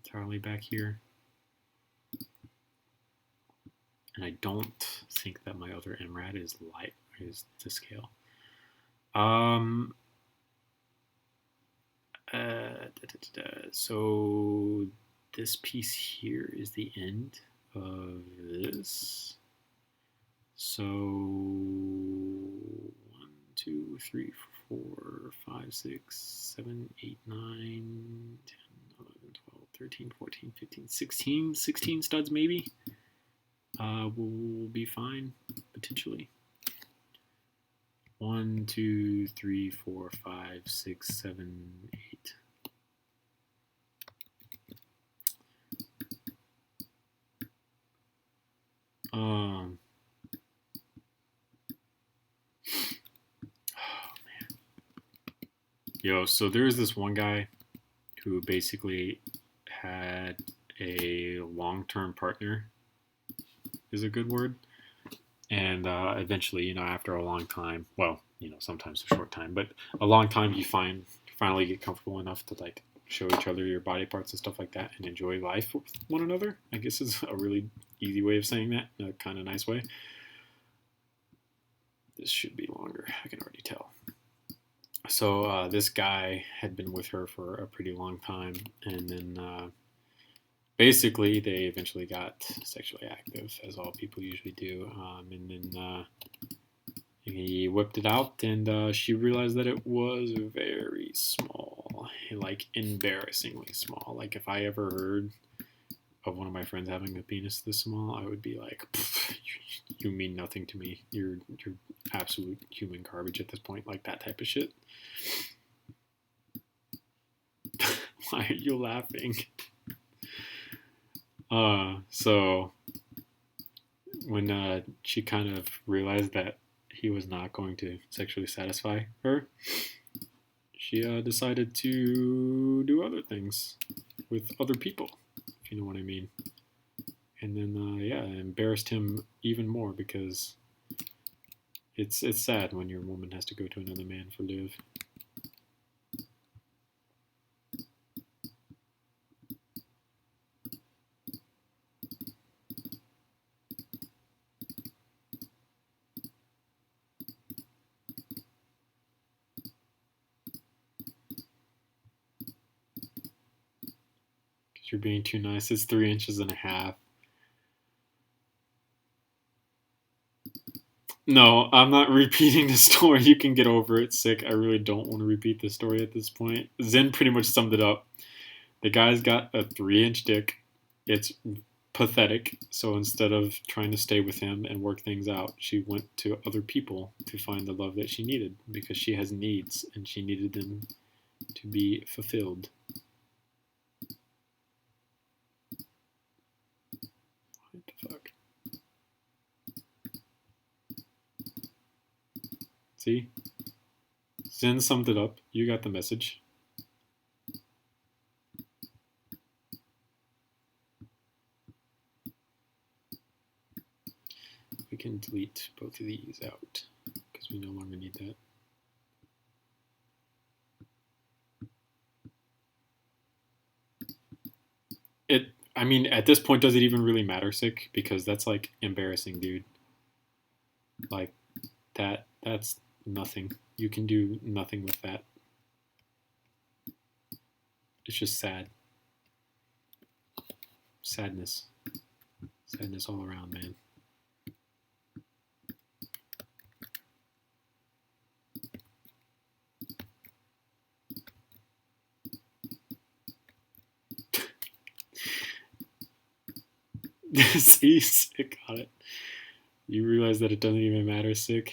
A: entirely back here. And I don't think that my other MRAD is to scale. So this piece here is the end of this. So 1, 2, 3, 4, 5, 6, 7, 8, 9, 10, 11, 12, 13, 14, 15, 16 studs maybe. Will be fine potentially. 1, 2, 3, 4, 5, 6, 7, 8. Oh man. Yo, so there's this one guy who basically had a long-term partner, is a good word. And eventually, you know, after a long time, well, you know, sometimes a short time, but a long time, you finally get comfortable enough to like show each other your body parts and stuff like that and enjoy life with one another. I guess is a really easy way of saying that, in a kind of nice way. This should be longer, I can already tell. So this guy had been with her for a pretty long time, and then basically they eventually got sexually active, as all people usually do, and then he whipped it out, and she realized that it was very small, like embarrassingly small. Like if I ever heard of one of my friends having a penis this small, I would be like, you mean nothing to me. You're absolute human garbage at this point, like that type of shit. Why are you laughing? So when she kind of realized that he was not going to sexually satisfy her, she decided to do other things with other people, if you know what I mean. And then, yeah, it embarrassed him even more because it's sad when your woman has to go to another man for live. Because you're being too nice. It's 3.5 inches. No, I'm not repeating the story. You can get over it, sick. I really don't want to repeat the story at this point. Zen pretty much summed it up. The guy's got a 3-inch dick. It's pathetic. So instead of trying to stay with him and work things out, she went to other people to find the love that she needed because she has needs and she needed them to be fulfilled. What the fuck? See? Zen summed it up. You got the message. We can delete both of these out because we no longer need that. I mean, at this point, does it even really matter, sick? Because that's like embarrassing, dude. Like that's nothing. You can do nothing with that. It's just sad. Sadness. Sadness all around, man. See, sick, got it. You realize that it doesn't even matter, sick.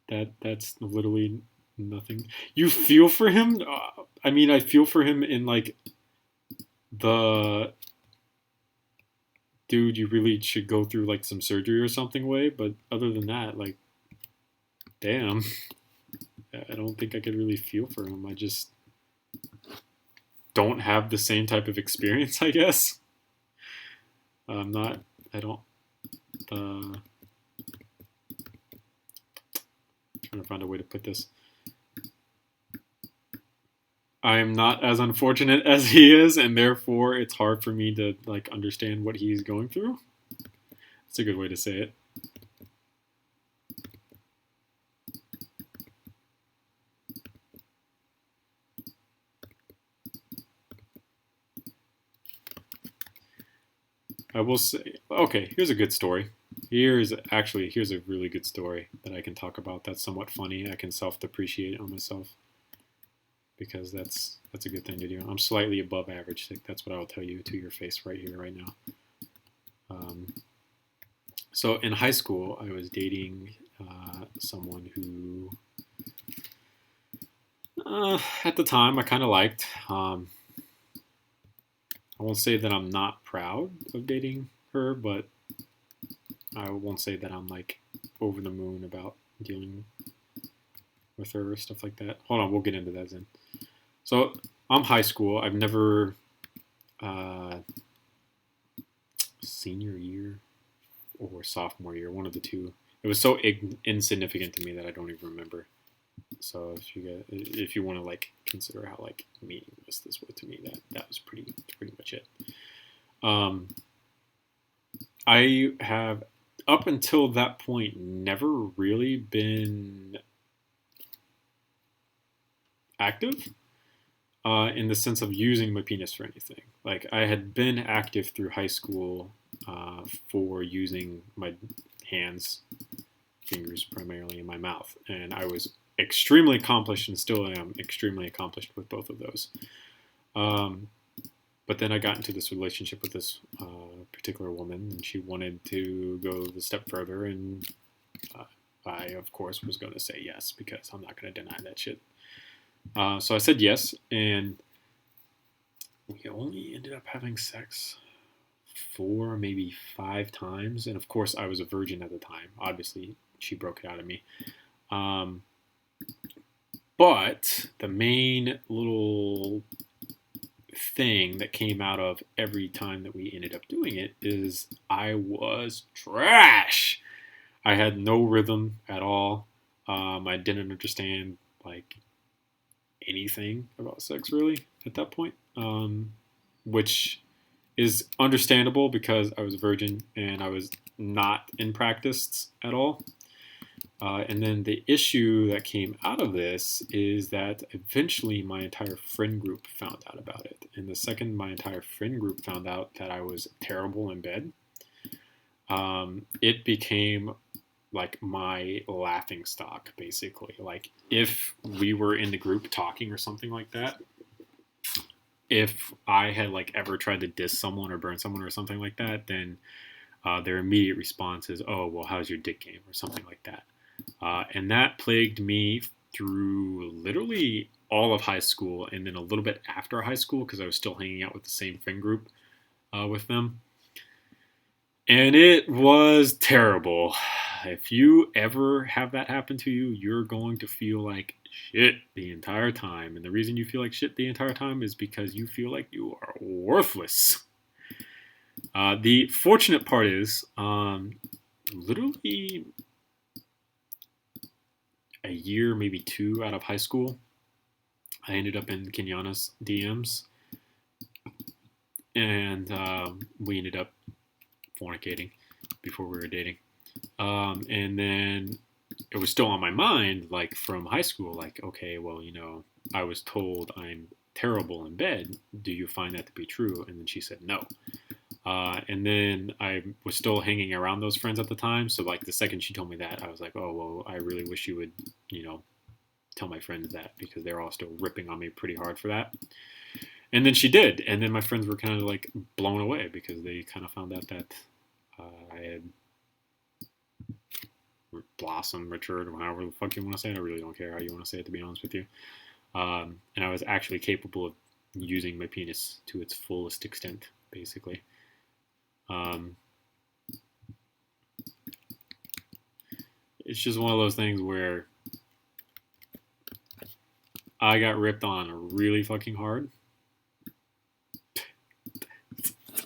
A: That's literally nothing. You feel for him? I mean, I feel for him in like the dude, you really should go through like some surgery or something way, but other than that, like, damn. I don't think I could really feel for him. I just don't have the same type of experience, I guess. I'm not, I don't, trying to find a way to put this. I'm not as unfortunate as he is, and therefore it's hard for me to like understand what he's going through. It's a good way to say it. I will say, okay, here's a good story. Here's a really good story that I can talk about. That's somewhat funny. I can self-depreciate on myself because that's a good thing to do. I'm slightly above average. That's what I will tell you to your face right here, right now. So in high school, I was dating someone who, at the time, I kind of liked. I won't say that I'm not proud of dating her, but I won't say that I'm like over the moon about dealing with her or stuff like that. Hold on, we'll get into that then. So I'm high school. I've never senior year or sophomore year, one of the two. It was so insignificant to me that I don't even remember. So if you want to like consider how like meaningless this was to me, that was pretty much it. I have up until that point never really been active in the sense of using my penis for anything. Like I had been active through high school for using my hands, fingers primarily, in my mouth, and I was extremely accomplished and still am extremely accomplished with both of those. But then I got into this relationship with this particular woman, and she wanted to go the step further, and I, of course, was going to say yes because I'm not going to deny that shit. So I said yes, and we only ended up having sex 4, maybe 5 times, and of course I was a virgin at the time. Obviously, she broke it out of me. But the main little thing that came out of every time that we ended up doing it is I was trash. I had no rhythm at all. I didn't understand like anything about sex really at that point, which is understandable because I was a virgin and I was not in practice at all. And then the issue that came out of this is that eventually my entire friend group found out about it. And the second my entire friend group found out that I was terrible in bed, it became like my laughing stock, basically. Like if we were in the group talking or something like that, if I had like ever tried to diss someone or burn someone or something like that, then their immediate response is, "Oh, well, how's your dick game?" or something like that. And that plagued me through literally all of high school and then a little bit after high school because I was still hanging out with the same friend group with them. And it was terrible. If you ever have that happen to you, you're going to feel like shit the entire time. And the reason you feel like shit the entire time is because you feel like you are worthless. The fortunate part is, literally a year, maybe 2 out of high school, I ended up in Kenyana's DMs, and we ended up fornicating before we were dating. And then it was still on my mind, like from high school, like, okay, well, I was told I'm terrible in bed. Do you find that to be true? And then she said no. And then I was still hanging around those friends at the time. So like the second she told me that, I was like, oh, well, I really wish you would, tell my friends that because they're all still ripping on me pretty hard for that. And then she did. And then my friends were kind of like blown away because they kind of found out that I had blossomed, matured, or however the fuck you want to say it. I really don't care how you want to say it, to be honest with you. And I was actually capable of using my penis to its fullest extent, basically. It's just one of those things where I got ripped on really fucking hard.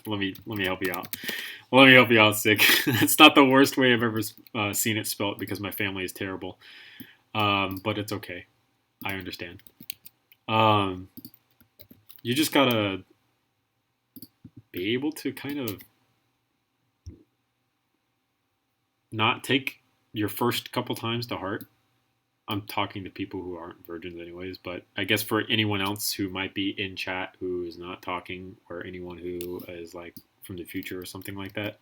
A: Let me help you out. Let me help you out, Sick. It's not the worst way I've ever seen it spelt because my family is terrible. But it's okay. I understand. You just gotta be able to kind of not take your first couple times to heart. I'm talking to people who aren't virgins anyways, but I guess for anyone else who might be in chat who is not talking, or anyone who is like from the future or something like that.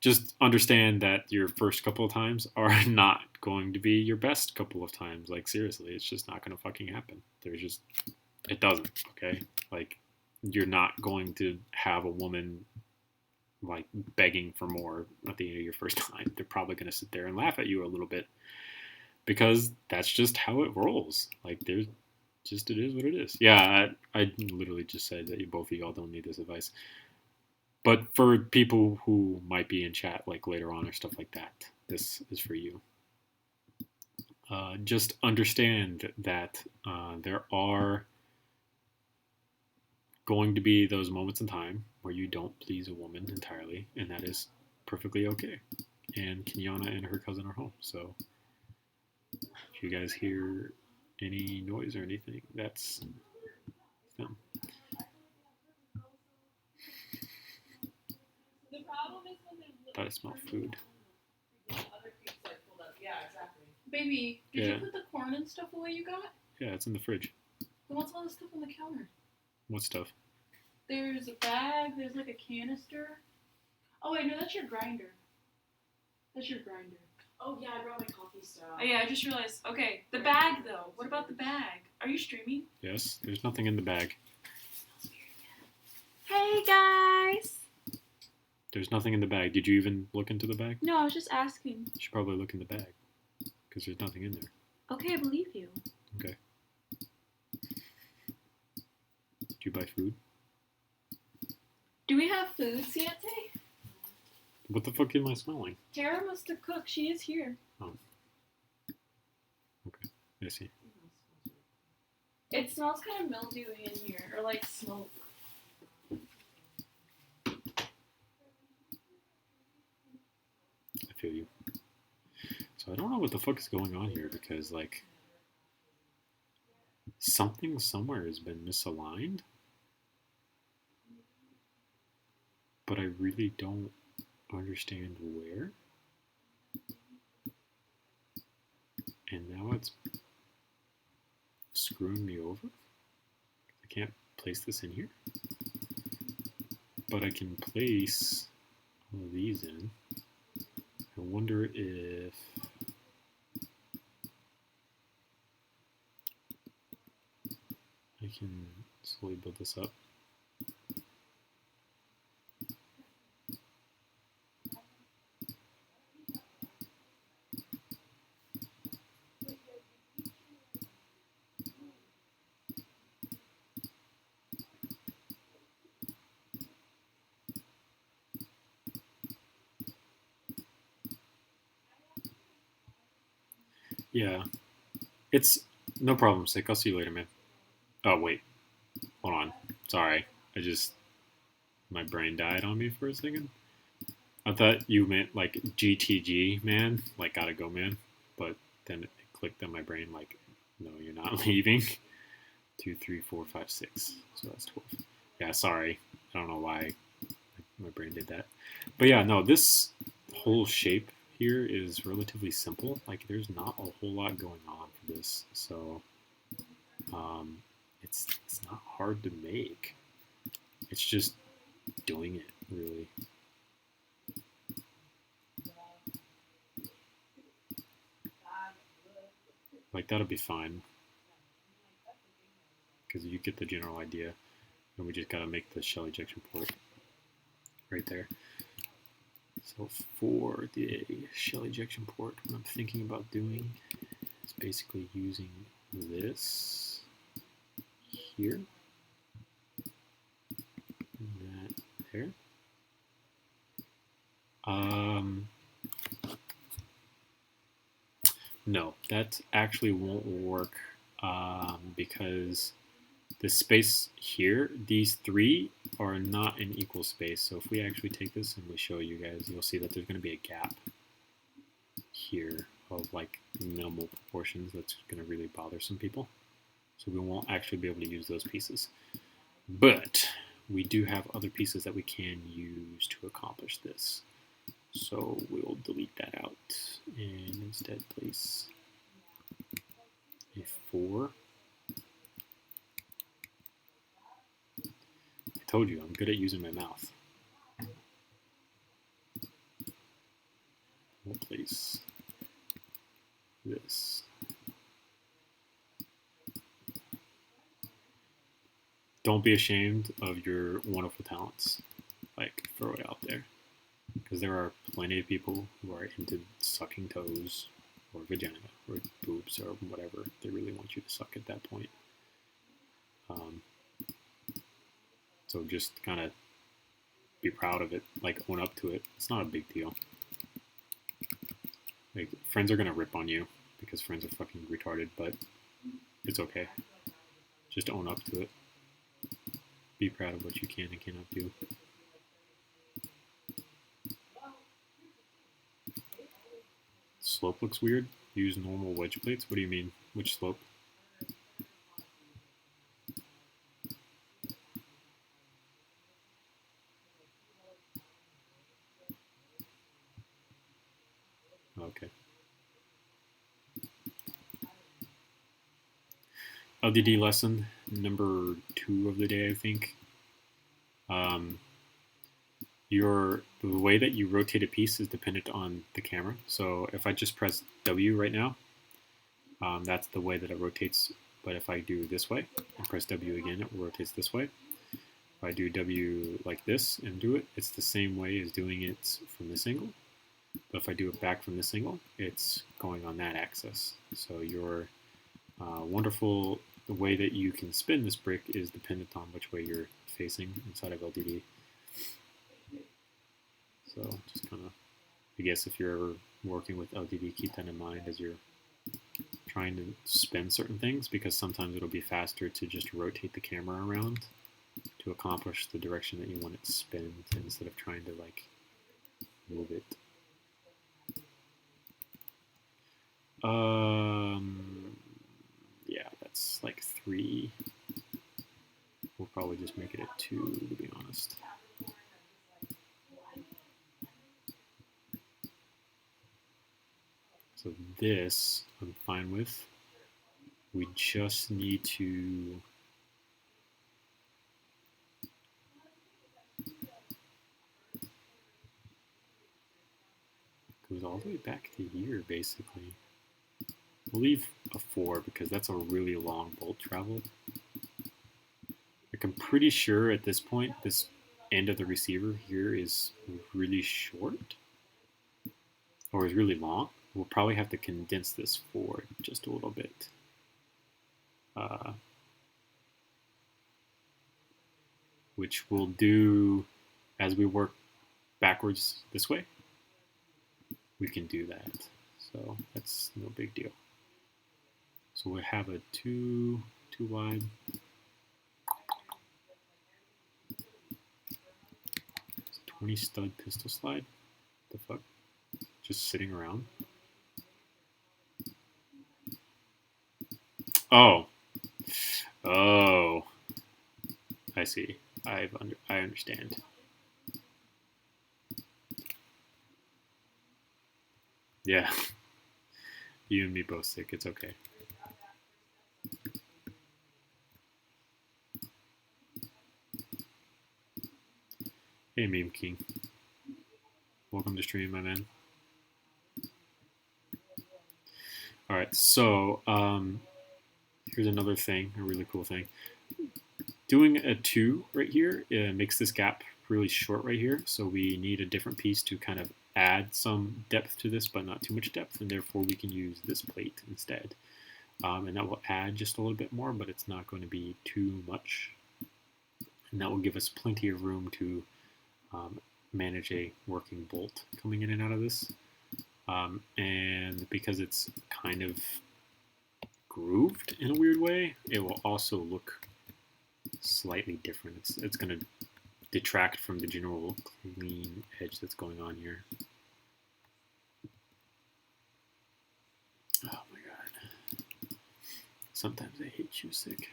A: Just understand that your first couple of times are not going to be your best couple of times. Like, seriously, it's just not going to fucking happen. It doesn't, okay? Like, you're not going to have a woman, like, begging for more at the end of your first time. They're probably going to sit there and laugh at you a little bit because that's just how it rolls. Like, it is what it is. Yeah, I literally just said that both of y'all don't need this advice. But for people who might be in chat like later on or stuff like that, this is for you. Just understand that there are going to be those moments in time where you don't please a woman entirely, and that is perfectly okay. And Kenyana and her cousin are home, so if you guys hear any noise or anything, that's them. Thought I smelled food.
C: Yeah, exactly. Baby, did you put the corn and stuff away you got?
A: Yeah, it's in the fridge.
C: Then what's all this stuff on the counter?
A: What stuff?
C: There's a bag, there's like a canister. Oh wait, no, that's your grinder. That's your grinder.
D: Oh yeah, I brought my coffee stuff.
C: Oh yeah, I just realized. Okay, the bag though. What about the bag? Are you streaming?
A: Yes, there's nothing in the bag.
C: Hey guys!
A: There's nothing in the bag. Did you even look into the bag?
C: No, I was just asking.
A: You should probably look in the bag because there's nothing in there.
C: Okay, I believe you.
A: Okay. Did you buy food?
C: Do we have food, Siete?
A: What the fuck am I smelling?
C: Tara must have cooked. She is here.
A: Oh. Okay, I see.
C: It smells kind of mildewy in here, or like smoke.
A: I feel you. So I don't know what the fuck is going on here because, like, something somewhere has been misaligned. But I really don't understand where. And now it's screwing me over. I can't place this in here. But I can place all of these in. I wonder if I can slowly build this up. Yeah, it's no problem, Sick. I'll see you later, man. Oh, wait. Hold on. Sorry. My brain died on me for a second. I thought you meant like GTG, man. Like, gotta go, man. But then it clicked on my brain like, no, you're not leaving. 2, 3, 4, 5, 6. So that's 12. Yeah, sorry. I don't know why my brain did that. But yeah, no, this whole shape here is relatively simple. Like, there's not a whole lot going on for this, so it's not hard to make. It's just doing it, really. Like, that'll be fine because you get the general idea, and we just gotta make the shell ejection port right there. So for the shell ejection port, what I'm thinking about doing is basically using this here, and that there. No, that actually won't work because the space here, these three are not in equal space. So if we actually take this and we show you guys, you'll see that there's going to be a gap here of like minimal proportions that's going to really bother some people. So we won't actually be able to use those pieces. But we do have other pieces that we can use to accomplish this. So we'll delete that out and instead place a 4. I told you, I'm good at using my mouth. don't be ashamed of your wonderful talents. Like, throw it out there. Because there are plenty of people who are into sucking toes or vagina or boobs or whatever they really want you to suck at that point. So just kind of be proud of it, like own up to it. It's not a big deal. Like, friends are gonna rip on you because friends are fucking retarded, but it's okay. Just own up to it. Be proud of what you can and cannot do. Slope looks weird. Use normal wedge plates. What do you mean? Which slope? Okay. LDD lesson number 2 of the day, I think. The way that you rotate a piece is dependent on the camera. So if I just press W right now, that's the way that it rotates. But if I do this way and press W again, it rotates this way. If I do W like this and do it, it's the same way as doing it from this angle. But if I do it back from this angle, it's going on that axis. So your the way that you can spin this brick is dependent on which way you're facing inside of LDD. So just kind of, I guess if you're ever working with LDD, keep that in mind as you're trying to spin certain things, because sometimes it'll be faster to just rotate the camera around to accomplish the direction that you want it to spin instead of trying to like move it. Yeah, that's like 3. We'll probably just make it a 2, to be honest. So this I'm fine with. We just need to goes all the way back to here, basically. We'll leave a 4 because that's a really long bolt travel. Like, I'm pretty sure at this point, this end of the receiver here is really short or is really long. We'll probably have to condense this forward just a little bit. Which we'll do as we work backwards this way. We can do that. So that's no big deal. So we have a 2 wide. It's a 20 stud pistol slide. The fuck? Just sitting around. Oh. Oh. I see. I understand. Yeah. You and me both sick. It's okay. Hey, Meme King. Welcome to stream, my man. All right, so here's another thing, a really cool thing. Doing a 2 right here makes this gap really short right here, so we need a different piece to kind of add some depth to this, but not too much depth, and therefore we can use this plate instead. And that will add just a little bit more, but it's not going to be too much. And that will give us plenty of room to manage a working bolt coming in and out of this. And because it's kind of grooved in a weird way, it will also look slightly different. It's going to detract from the general clean edge that's going on here. Oh my god. Sometimes I hate you, sick.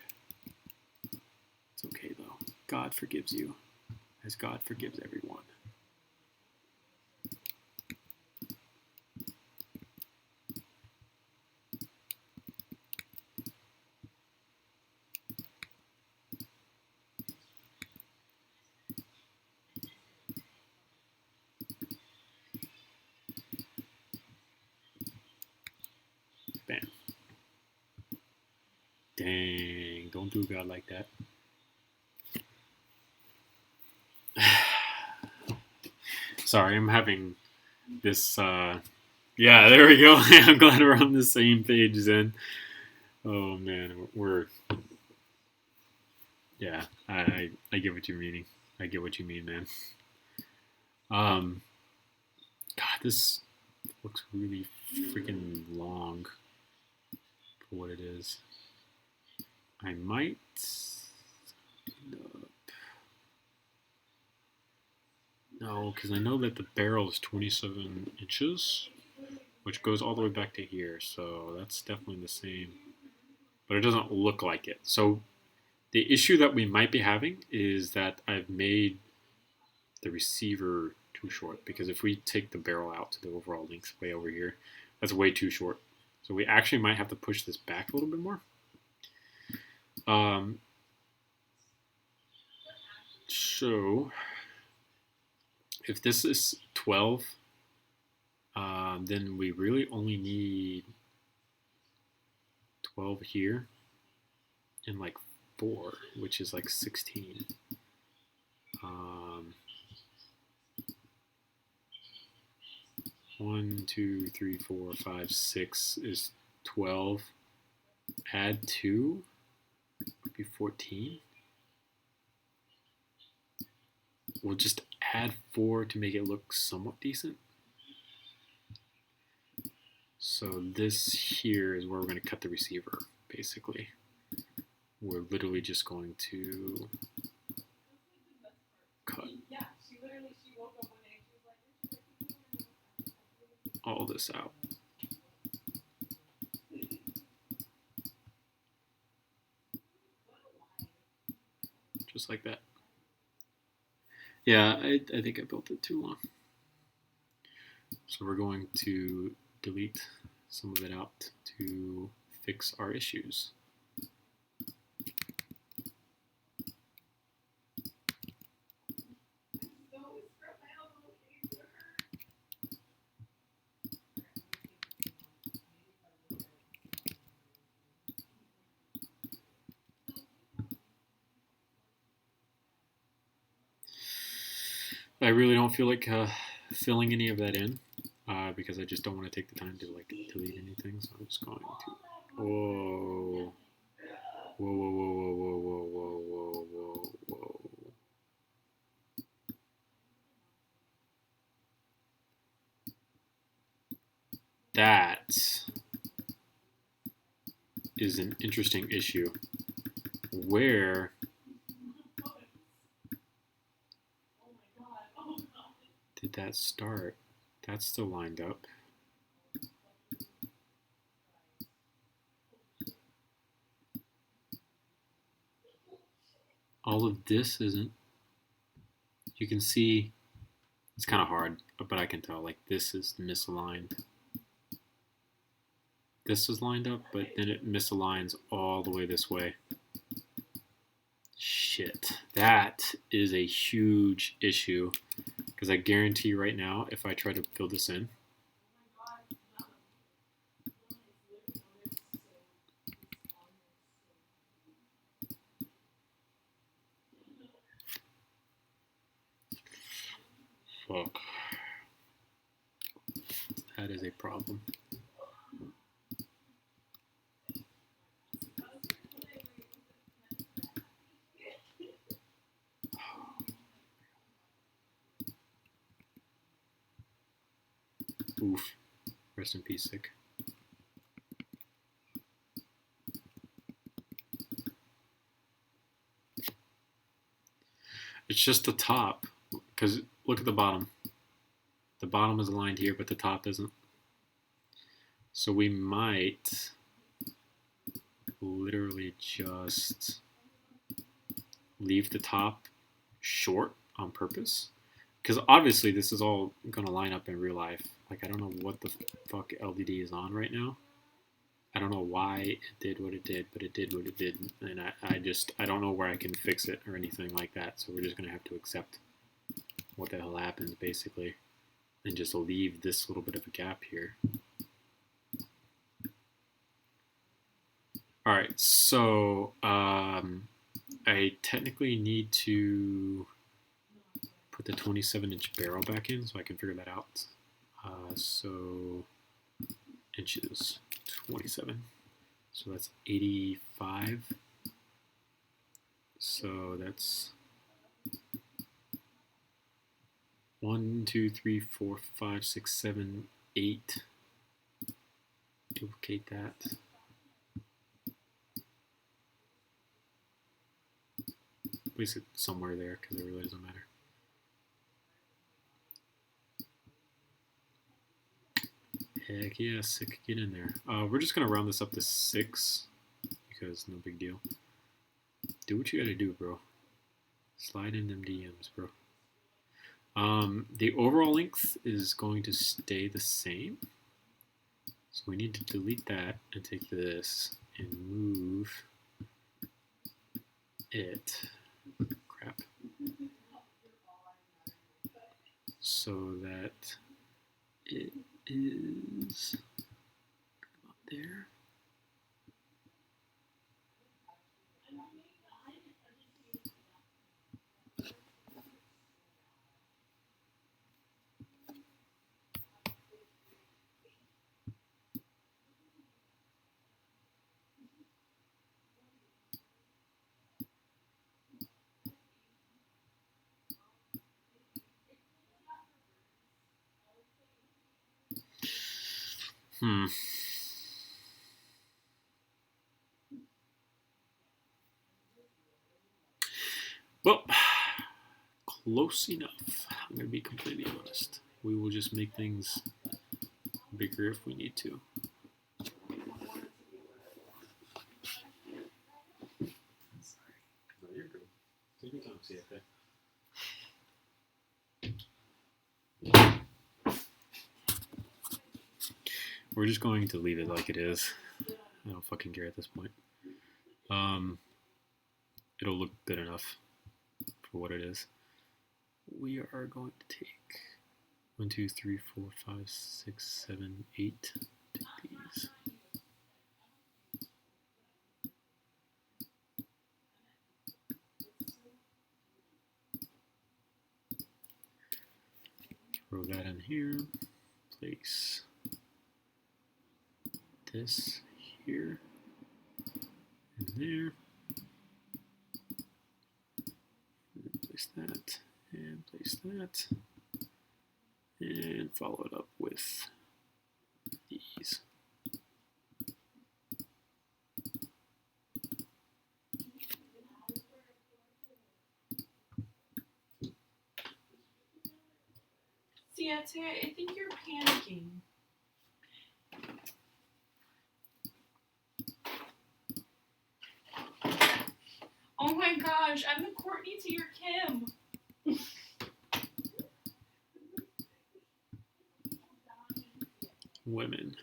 A: It's okay though. God forgives you, as God forgives everyone. Bam. Dang, don't do God like that. Sorry, I'm having this. Yeah, there we go. I'm glad we're on the same page then. Oh man, yeah. I get what you're meaning. I get what you mean, man. God, this looks really freaking long for what it is. I might. No, because I know that the barrel is 27 inches, which goes all the way back to here, so that's definitely the same. But it doesn't look like it. So the issue that we might be having is that I've made the receiver too short, because if we take the barrel out to the overall length way over here, that's way too short. So we actually might have to push this back a little bit more. So if this is 12, then we really only need 12 here and like 4, which is like 16. 1, 2, 3, 4, 5, 6 is 12. Add 2 would be 14. We'll just add 4 to make it look somewhat decent. So this here is where we're going to cut the receiver, basically. We're literally just going to cut all this out. Just like that. Yeah, I think I built it too long. So we're going to delete some of it out to fix our issues. I really don't feel like filling any of that in because I just don't want to take the time to like delete anything. So I'm just going to. Whoa. Whoa, whoa, whoa, whoa, whoa, whoa, whoa, whoa, whoa. That is an interesting issue. Where did that start? That's still lined up. All of this isn't. You can see it's kind of hard, but I can tell like this is misaligned. This is lined up, but then it misaligns all the way this way. Shit, that is a huge issue because I guarantee right now if I try to fill this in, fuck, that is a problem. Oof. Rest in peace, sick. It's just the top, because look at the bottom. The bottom is aligned here, but the top isn't. So we might literally just leave the top short on purpose. Because obviously this is all going to line up in real life. Like, I don't know what the fuck LDD is on right now. I don't know why it did what it did, but it did what it did. And I don't know where I can fix it or anything like that. So we're just going to have to accept what the hell happens, basically. And just leave this little bit of a gap here. Alright, so I technically need to put the 27-inch barrel back in so I can figure that out. So inches, 27. So that's 85. So that's 1, 2, 3, 4, 5, 6, 7, 8. Duplicate that. Place it somewhere there because it really doesn't matter. Heck yeah, sick, get in there. We're just gonna round this up to 6 because no big deal. Do what you gotta do, bro. Slide in them DMs, bro. The overall length is going to stay the same. So we need to delete that and take this and move it. Crap. So that it is about there. Well, close enough. I'm going to be completely honest. We will just make things bigger if we need to. No, you're good. Take your time, CFA. We're just going to leave it like it is. I don't fucking care at this point. It'll look good enough for what it is. We are going to take 1, 2, 3, 4, 5, 6, 7, 8. Take these. Throw that in here. Place this here and there. And place that and place that. And follow it up with these.
D: See, I think you're panicking. Oh my gosh, I'm the Courtney to your Kim.
A: Women.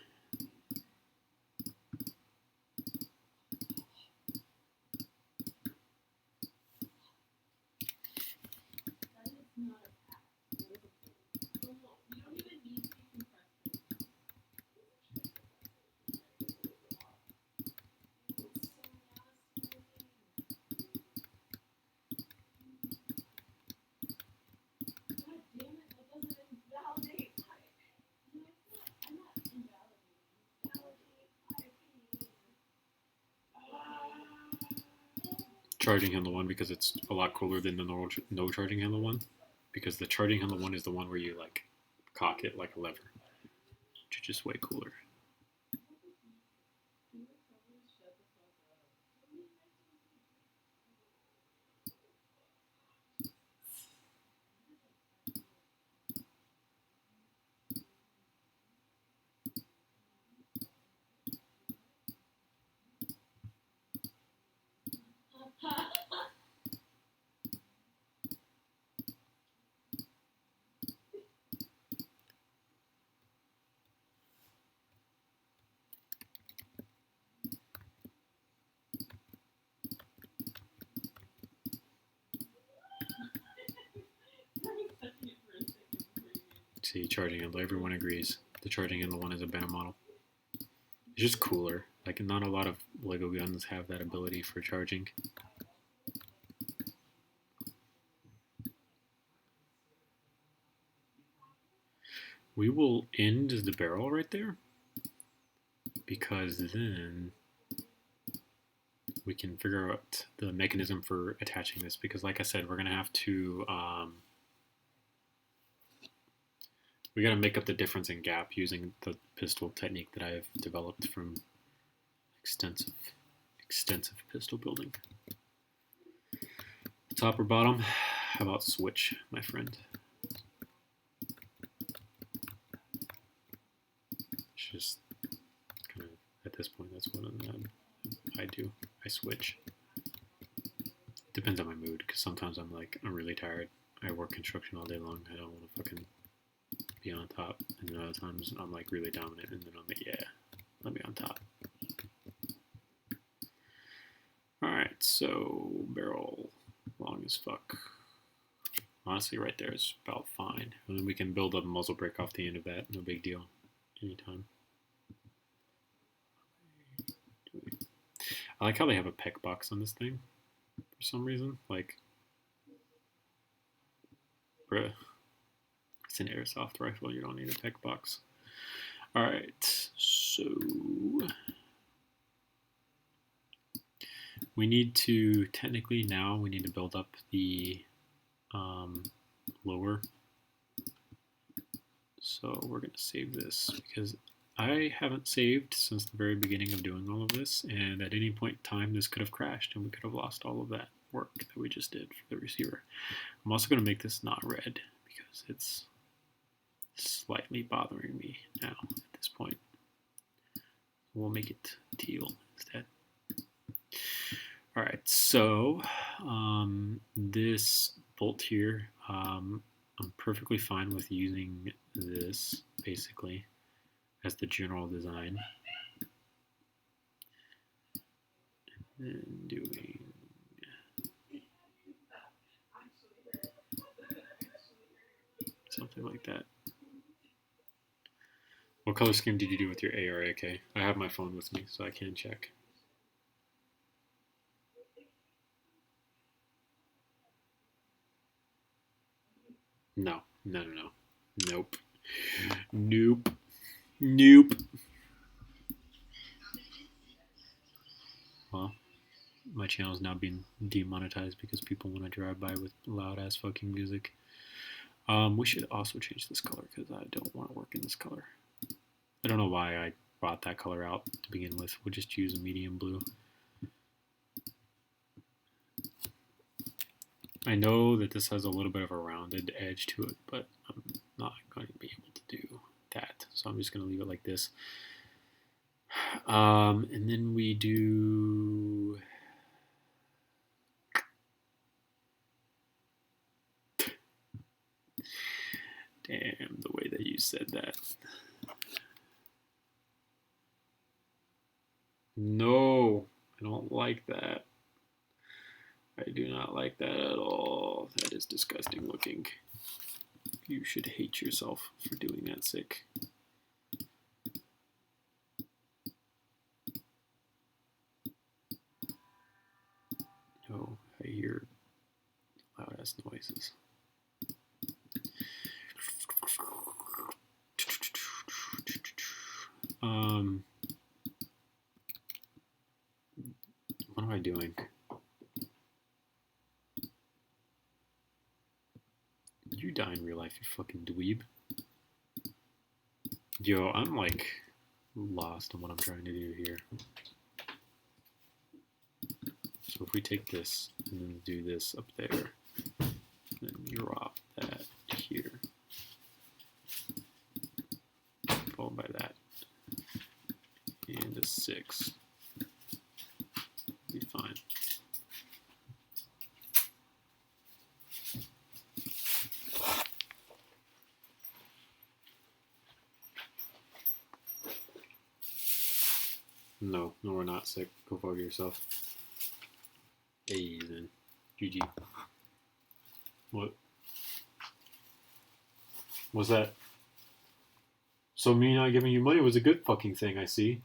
A: Charging handle one because it's a lot cooler than the no charging handle one, because the charging handle one is the one where you like cock it like a lever, which is just way cooler. See, charging handle, everyone agrees. The charging handle one is a better model. It's just cooler. Like, not a lot of Lego guns have that ability for charging. we will end the barrel right there, because then we can figure out the mechanism for attaching this, because like I said, we're going to have to, we got to make up the difference in gap using the pistol technique that I've developed from extensive pistol building. Top or bottom? How about switch, my friend? It's just kind of, at this point, that's what I do. I switch. Depends on my mood, because sometimes I'm really tired. I work construction all day long. I don't want to fucking be on top. And then other times I'm like really dominant, and then I'm like, yeah, let me on top. Alright, so barrel long as fuck. Honestly, right there is about fine. And then we can build a muzzle brake off the end of that. No big deal. Anytime. I like how they have a peck box on this thing for some reason. Like, bruh, it's an airsoft rifle. You don't need a peck box. Alright, so we need to, technically now, we need to build up the lower. So we're going to save this, because I haven't saved since the very beginning of doing all of this, and at any point in time this could have crashed and we could have lost all of that work that we just did for the receiver. I'm also going to make this not red, because it's slightly bothering me now at this point. We'll make it teal instead. Alright, so this bolt here, I'm perfectly fine with using this basically as the general design. And then doing something like that. What color scheme did you do with your ARAK? I have my phone with me, so I can check. No. Nope. Well, my channel is now being demonetized because people want to drive by with loud ass fucking music. We should also change this color, because I don't want to work in this color. I don't know why I brought that color out to begin with. We'll just use a medium blue. I know that this has a little bit of a rounded edge to it, but I'm not going to be able to do that. So I'm just going to leave it like this. And then we do... Damn, the way that you said that. No, I don't like that. I do not like that at all. That is disgusting looking. You should hate yourself for doing that, sick. No, I hear loud ass noises. What am I doing? You die in real life, you fucking dweeb. Yo, I'm like lost on what I'm trying to do here. So if we take this and then do this up there, then drop that here, followed by that, and a 6, be fine. No, we're not sick. Go fuck yourself. Hey, then. GG. What? What's that? So me not giving you money was a good fucking thing, I see.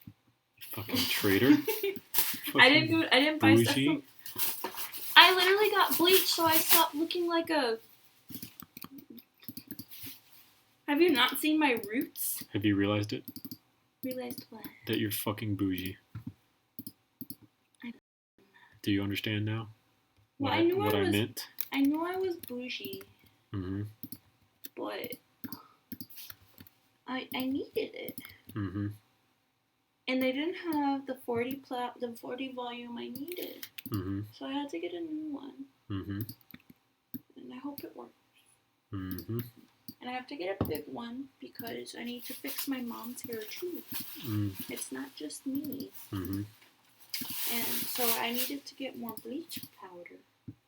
A: You fucking traitor.
D: I didn't buy stuff
A: bougie.
D: from... I literally got bleached, so I stopped looking like a...
C: Have you not seen my roots?
A: Have you realized it?
C: Realized what?
A: That you're fucking bougie. Do you understand now?
C: Well,
A: What
C: I knew
A: what
C: I
A: I
C: was.
A: meant?
C: I knew I was bougie,
A: Mm-hmm.
C: but I needed it,
A: Mm-hmm.
C: and they didn't have the 40 volume I needed,
A: Mm-hmm.
C: so I had to get a new one,
A: Mm-hmm.
C: and I hope it works.
A: Mm-hmm.
C: And I have to get a big one because I need to fix my mom's hair too.
A: Mm.
C: It's not just me.
A: Mm-hmm.
C: And so I needed to get more bleach powder.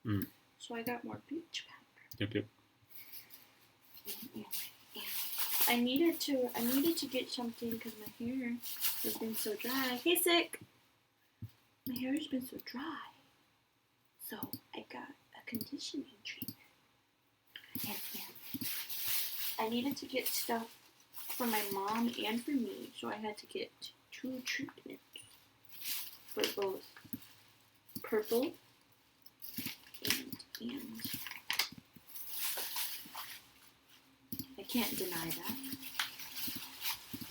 A: Mm.
C: So I got more bleach powder.
A: Yep, yep.
C: And I needed to get something because my hair has been so dry. Hey, sick. My hair has been so dry. So I got a conditioning treatment. And I needed to get stuff for my mom and for me. So I had to get 2 treatments for both purple and I can't deny that.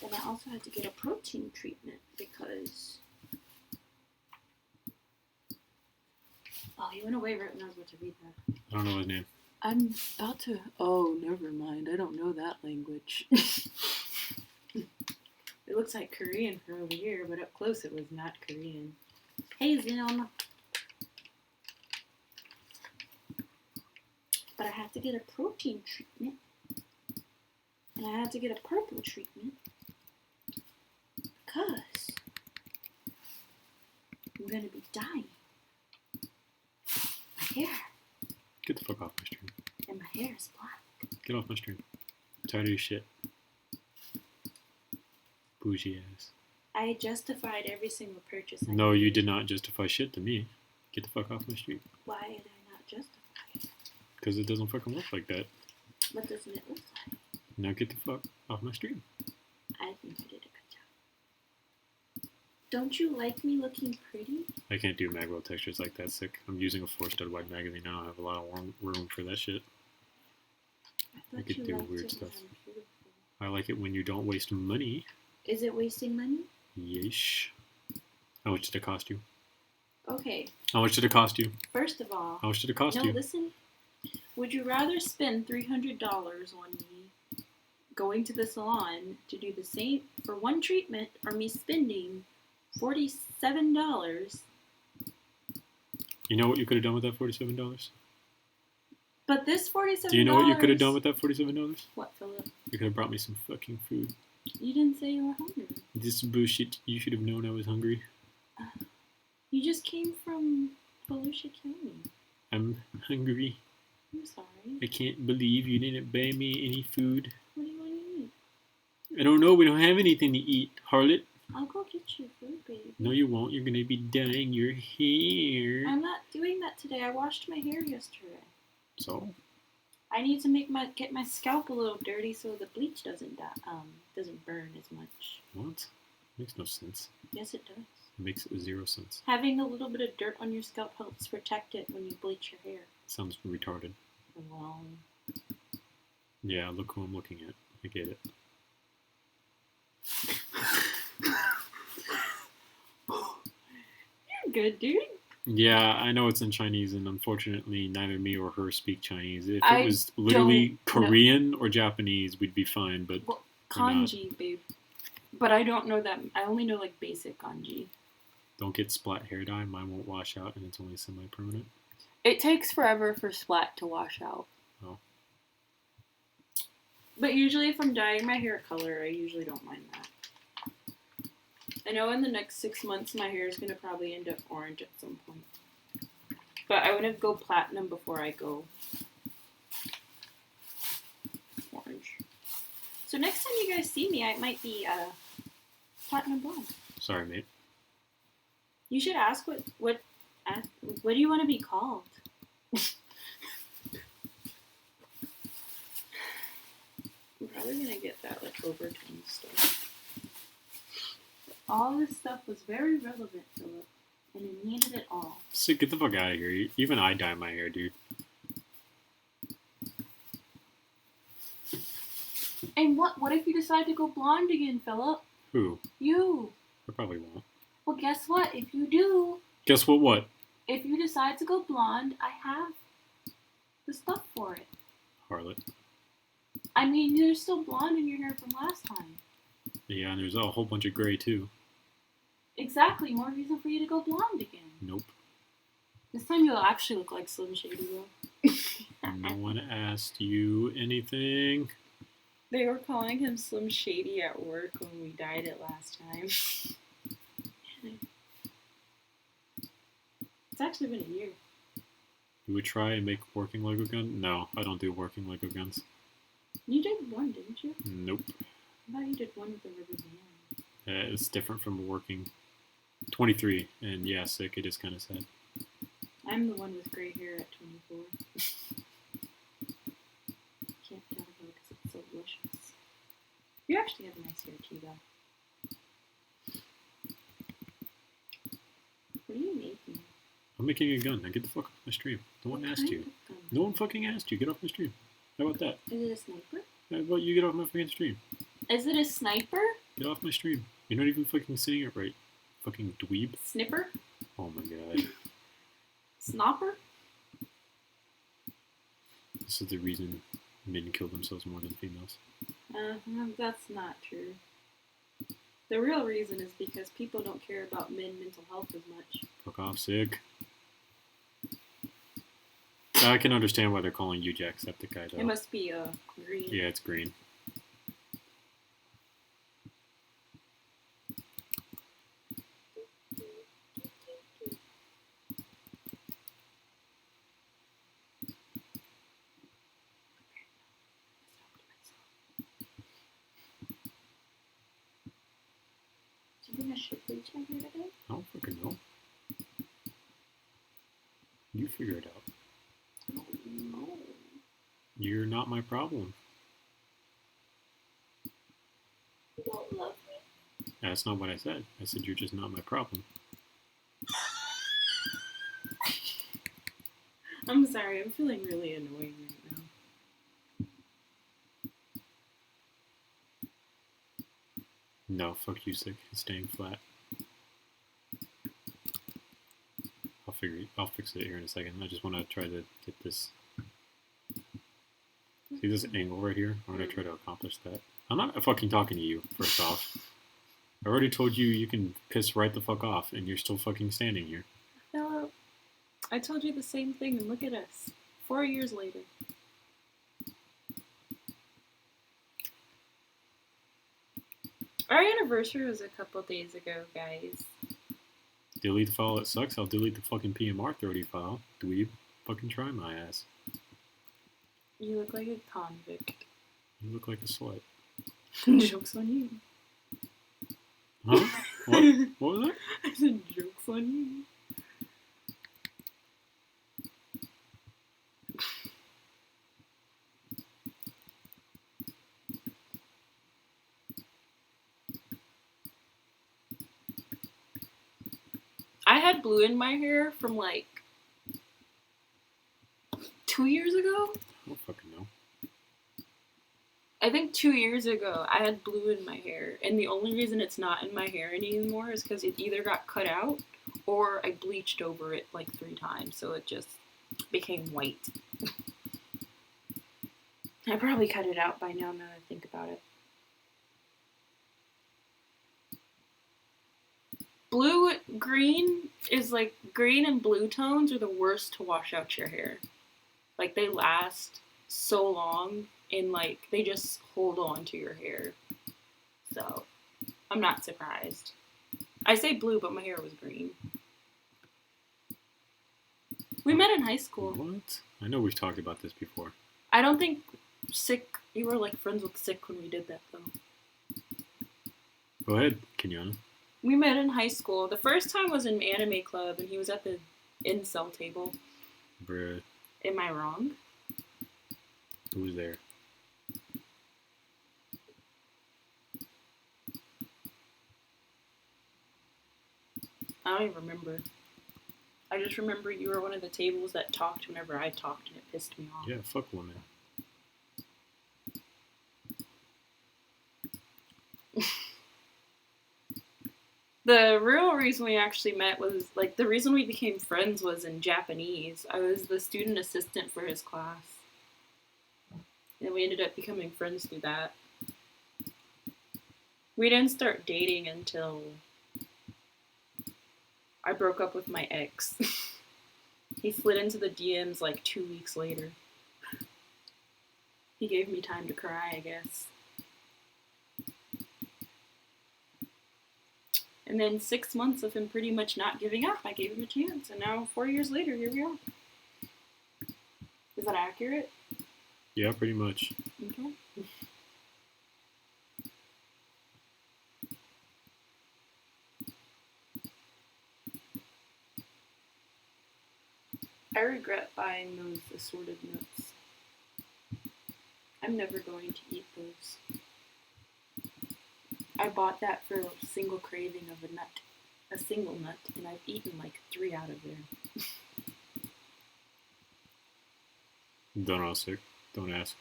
C: And I also had to get a protein treatment because you went away right when I was about to read that.
A: I don't know his name.
C: I'm about to. Oh, never mind. I don't know that language. It looks like Korean from over here, but up close it was not Korean. Hey, Zim. But I had to get a protein treatment. And I had to get a purple treatment. Because I'm going to be dyeing my hair.
A: Get the fuck off my stream.
C: And my hair is black.
A: Get off my stream. I'm tired of your shit. Bougie ass.
C: I justified every single purchase I
A: No,
C: made.
A: you did not justify shit to me. Get the fuck off my stream.
C: Why did I not justify it?
A: Because it doesn't fucking look like that.
C: What doesn't it look like?
A: Now get the fuck off my stream.
C: I think I did a good job. Don't you like me looking pretty?
A: I can't do magwell textures like that, sick. I'm using a 4-stud wide magazine now. I have a lot of room for that shit.
C: I
A: could
C: you
A: do
C: liked
A: weird
C: it
A: stuff.
C: when I'm beautiful.
A: I like it when you don't waste money.
C: Is it wasting money?
A: Yeesh. How much did it cost you?
C: Okay,
A: How much did it cost you?
C: first of all,
A: How much did it cost
C: no,
A: you?
C: listen. Would you rather spend $300 on me going to the salon to do the same for one treatment, or me spending $47?
A: You know what you could have done with that $47?
C: But this $47.
A: Do you know what you could have done with that $47?
C: What, Philip?
A: You could have brought me some fucking food.
C: You didn't say you were hungry.
A: This bullshit. You should have known I was hungry.
C: You just came from Volusia County.
A: I'm hungry.
C: I'm sorry.
A: I can't believe you didn't buy me any food.
C: What do you want to eat?
A: I don't know. We don't have anything to eat, harlot.
C: I'll go get you food, baby.
A: No, you won't. You're gonna be dyeing your hair.
C: I'm not doing that today. I washed my hair yesterday.
A: So?
C: I need to get my scalp a little dirty so the bleach doesn't burn as much.
A: What? Makes no sense.
C: Yes, it does.
A: It makes 0 sense.
C: Having a little bit of dirt on your scalp helps protect it when you bleach your hair.
A: Sounds retarded.
C: Well,
A: Yeah, look who I'm looking at. I get it.
C: you're good, dude.
A: Yeah, I know it's in Chinese, and unfortunately, neither me or her speak Chinese. If
C: I
A: it was literally
C: don't know.
A: Korean or Japanese, we'd be fine, but
C: Well,
A: We're not.
C: kanji, babe. But I don't know that. I only know like basic kanji.
A: don't get splat hair dye. Mine won't wash out, and it's only semi-permanent.
C: It takes forever for splat to wash out.
A: Oh.
C: But usually if I'm dyeing my hair color, I usually don't mind that. I know in the next 6 months my hair is going to probably end up orange at some point. But I want to go platinum before I go orange. So next time you guys see me, I might be platinum blonde.
A: Sorry, mate.
C: You should ask what do you want to be called? I'm probably gonna get that like overtone stuff. All this stuff was very relevant, Philip, and it needed it all.
A: So get the fuck out of here. Even I dye my hair, dude.
C: And what if you decide to go blonde again, Philip?
A: Who?
C: You.
A: I probably won't.
C: Well, guess what? If you do,
A: Guess what?
C: if you decide to go blonde, I have the stuff for it.
A: Harlot.
C: I mean, there's still blonde in your hair from last time.
A: Yeah, and there's a whole bunch of gray too.
C: Exactly. More reason for you to go blonde again.
A: Nope.
C: This time you'll actually look like Slim Shady, though.
A: No one asked you anything.
D: They were calling him Slim Shady at work when we dyed it last time.
C: It's actually been a year.
A: You would try and make working Lego gun? No, I don't do working Lego guns.
C: You did one, didn't you?
A: Nope.
C: I thought you did one with the rubber band.
A: It's different from working 23, and yeah, sick. It is kind of sad.
C: I'm the one with gray hair at 24. Can't get out of it because it's so luscious. You actually have nice hair too, though. What are you making?
A: I'm making a gun. Now get the fuck off my stream. No one asked you. No one fucking asked you. Get off my stream. How about that?
C: Is it a sniper?
A: How about you get off my fucking stream?
C: Is it a sniper?
A: Get off my stream. You're not even fucking saying it right. Fucking dweeb.
C: Snipper?
A: Oh my god.
C: Snopper?
A: This is the reason men kill themselves more than females.
C: That's not true. The real reason is because people don't care about men's mental health as much.
A: Fuck off, sick. I can understand why they're calling you Jacksepticeye, though.
C: It must be green.
A: Yeah, it's green.
C: Do you think I should bleach my hair today?
A: I don't fucking know. You figure it out.
C: Oh, no.
A: You're not my problem.
C: You don't love me?
A: That's not what I said. I said you're just not my problem.
C: I'm sorry, I'm feeling really annoying right now.
A: No, fuck you, sick. It's staying flat. I'll fix it here in a second. I just want to try to get this. See this angle right here? I'm going to try to accomplish that. I'm not fucking talking to you, first off. I already told you you can piss right the fuck off, and you're still fucking standing here.
C: Philip, I told you the same thing, and look at us. 4 years later. Our anniversary was a couple days ago, guys.
A: Delete the file that sucks, I'll delete the fucking PMR30 file. Dweeb. Fucking try my ass.
C: You look like a convict.
A: You look like a slut.
C: Joke's on you.
A: Huh? What? What was that?
C: I said joke's on you. I had blue in my hair from like 2 years ago.
A: I don't fucking know.
C: I think 2 years ago I had blue in my hair, and the only reason it's not in my hair anymore is because it either got cut out or I bleached over it like 3 times, so it just became white. I probably cut it out by now that I think about it. Blue-green is like, green and blue tones are the worst to wash out your hair. Like, they last so long, and like, they just hold on to your hair. So, I'm not surprised. I say blue, but my hair was green. We met in high school.
A: What? I know we've talked about this before.
C: I don't think you were like friends with Sick when we did that, though.
A: Go ahead, Kenyatta.
C: We met in high school. The first time was in anime club, and he was at the incel table.
A: Bruh.
C: Am I wrong?
A: Who was there?
C: I don't even remember. I just remember you were one of the tables that talked whenever I talked, and it pissed me off.
A: Yeah, fuck women.
D: The real reason we actually met was, like, the reason we became friends was in Japanese. I was the student assistant for his class. And we ended up becoming friends through that. We didn't start dating until I broke up with my ex. He slid into the DMs like 2 weeks later. He gave me time to cry, I guess. And then 6 months of him pretty much not giving up, I gave him a chance. And now 4 years later, here we are. Is that accurate?
A: Yeah, pretty much.
D: Okay. I regret buying those assorted nuts. I'm never going to eat those. I bought that for a single craving of a nut. A single nut, and I've eaten like 3 out of there.
A: Don't ask. Don't ask.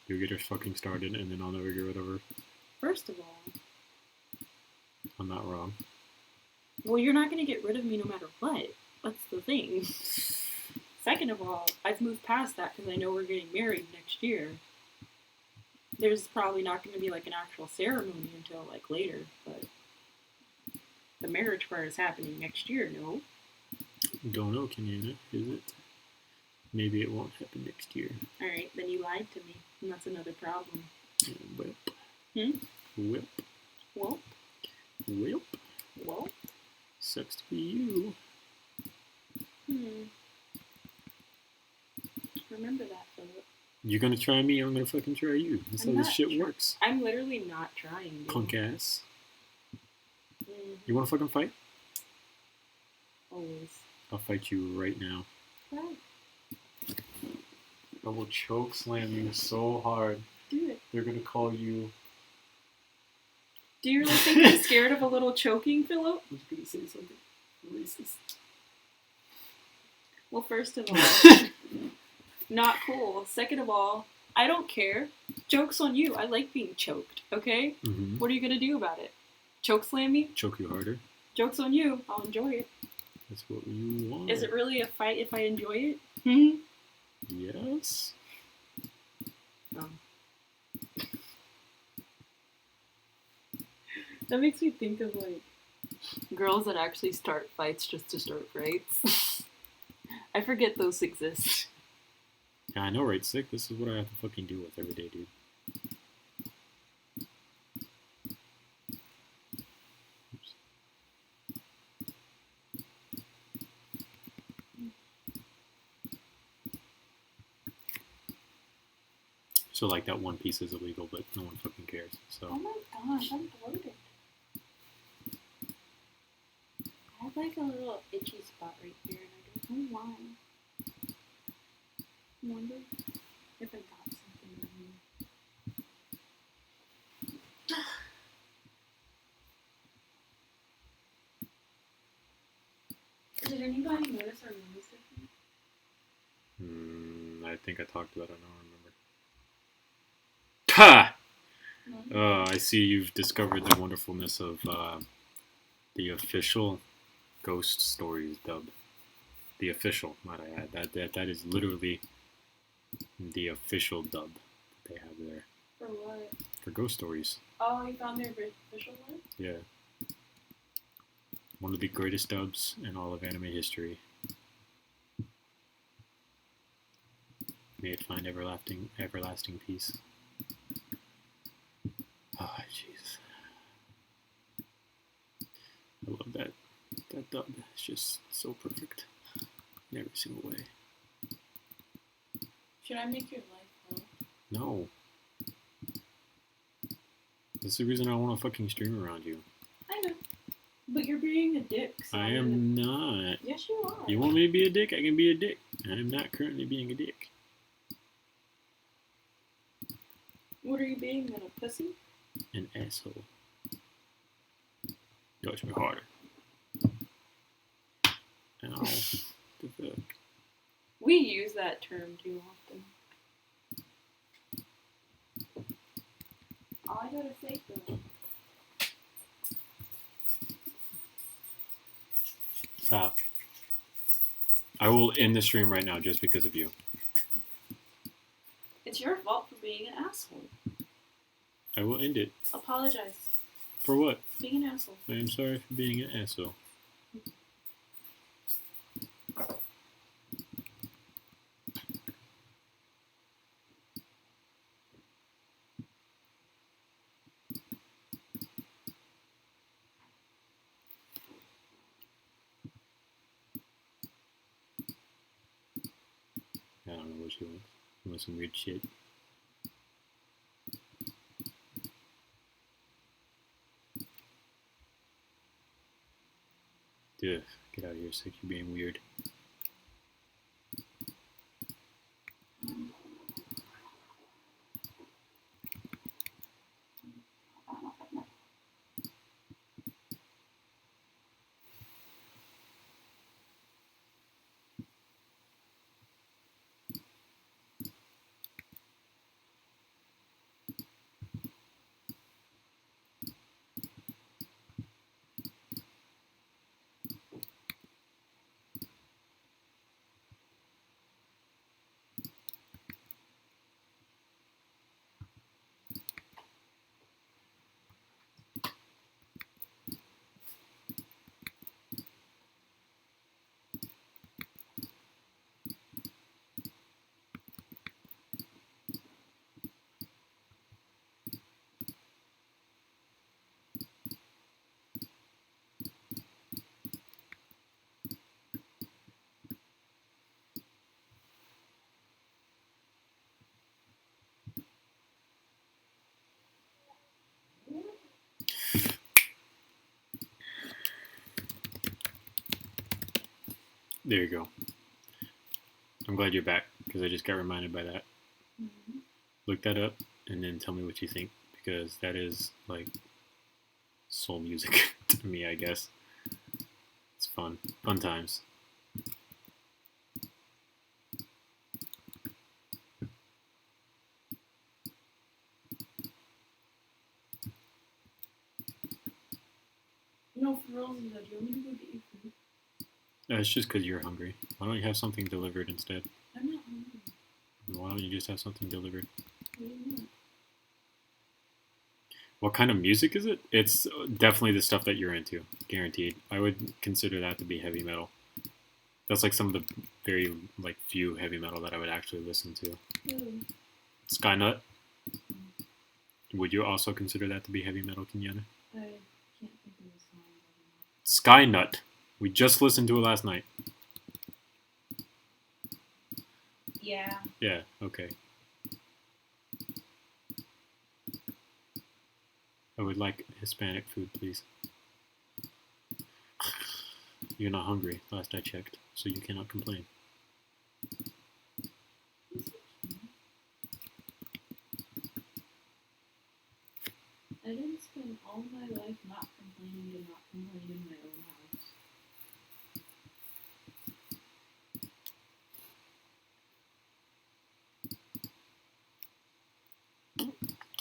A: You get her fucking started, and then I'll never get rid of her.
D: First of all,
A: I'm not wrong.
D: well, you're not going to get rid of me no matter what. That's the thing. Second of all, I've moved past that because I know we're getting married next year. There's probably not going to be like an actual ceremony until like later, but the marriage part is happening next year, no?
A: Don't know, Kenyatta. Is it? Maybe it won't happen next year.
D: Alright, then you lied to me, and that's another problem.
A: Whip.
D: Hmm?
A: Whip.
D: Well,
A: Whip.
D: well,
A: Sucks to be you.
D: remember that, Philip.
A: You're gonna try me, I'm gonna fucking try you. That's
D: I'm
A: how this
D: not
A: shit works.
D: I'm literally not trying, dude.
A: Punk ass.
D: Mhm.
A: You wanna fucking fight?
D: Always.
A: I'll fight you right now.
D: Right.
A: I will choke slam you so hard.
D: Do it.
A: They're gonna call you.
D: Do you really think I'm scared of a little choking, Philip?
A: I was gonna say something racist.
D: Well, first of all, not cool. Second of all, I don't care. Joke's on you. I like being choked, okay?
A: Mm-hmm.
D: What are you gonna do about it? Choke slam me?
A: Choke you harder.
D: Joke's on you. I'll enjoy it.
A: That's what you want.
D: Is it really a fight if I enjoy it? Hmm?
A: Yes.
D: That makes me think of like girls that actually start fights just to start fights. I forget those exist.
A: Yeah, I know, right? Sick. This is what I have to fucking deal with every day, dude. Oops. So, like, that one piece is illegal, but no one fucking cares. So.
C: Oh my gosh, I'm bloated. I have like a little itchy spot right here, and I don't know why. I wonder if I got something in here. Did anybody notice our nose different?
A: I think I talked about it. I don't remember. Ha! I see you've discovered the wonderfulness of the official Ghost Stories dub. The official, might I add. That is literally the official dub that they have there.
C: For what?
A: For Ghost Stories.
C: Oh, you found their official one?
A: Yeah. One of the greatest dubs in all of anime history. May it find everlasting peace. Oh, jeez. I love that. That dub is just so perfect in every single way.
C: Should I make your life hell?
A: No. That's the reason I want to fucking stream around you.
C: I know. But you're being a dick. So
A: I am not.
C: Yes, you are.
A: You want me to be a dick? I can be a dick. I am not currently being a dick.
C: What are you being, then, a pussy?
A: An asshole. Touch me harder. Ow. The fuck?
D: We use that term too often.
C: All I gotta say, though.
A: Stop. I will end the stream right now just because of you.
C: It's your fault for being an asshole.
A: I will end it.
C: Apologize.
A: For what?
C: Being an asshole.
A: I am sorry for being an asshole. I don't know what she wants. She wants some weird shit. Dude, get out of here, Sick. You're being weird. There you go. I'm glad you're back because I just got reminded by that.
C: Mm-hmm.
A: Look that up and then tell me what you think because that is like soul music to me, I guess. It's fun. Fun times.
C: No, for real, do you want me to go get you food?
A: It's just because you're hungry. Why don't you have something delivered instead?
C: I'm not hungry.
A: Why don't you just have something delivered?
C: What do you want?
A: What kind of music is it? It's definitely the stuff that you're into, guaranteed. I would consider that to be heavy metal. That's like some of the very like few heavy metal that I would actually listen to.
C: Ooh.
A: Skynut. Would you also consider that to be heavy metal, Kenyana?
C: I can't think of a song.
A: Skynut. We just listened to it last night.
C: Yeah.
A: Yeah, okay. I would like Hispanic food, please. You're not hungry, last I checked, so you cannot complain.
C: I didn't spend all my life not complaining and not complaining in my own house.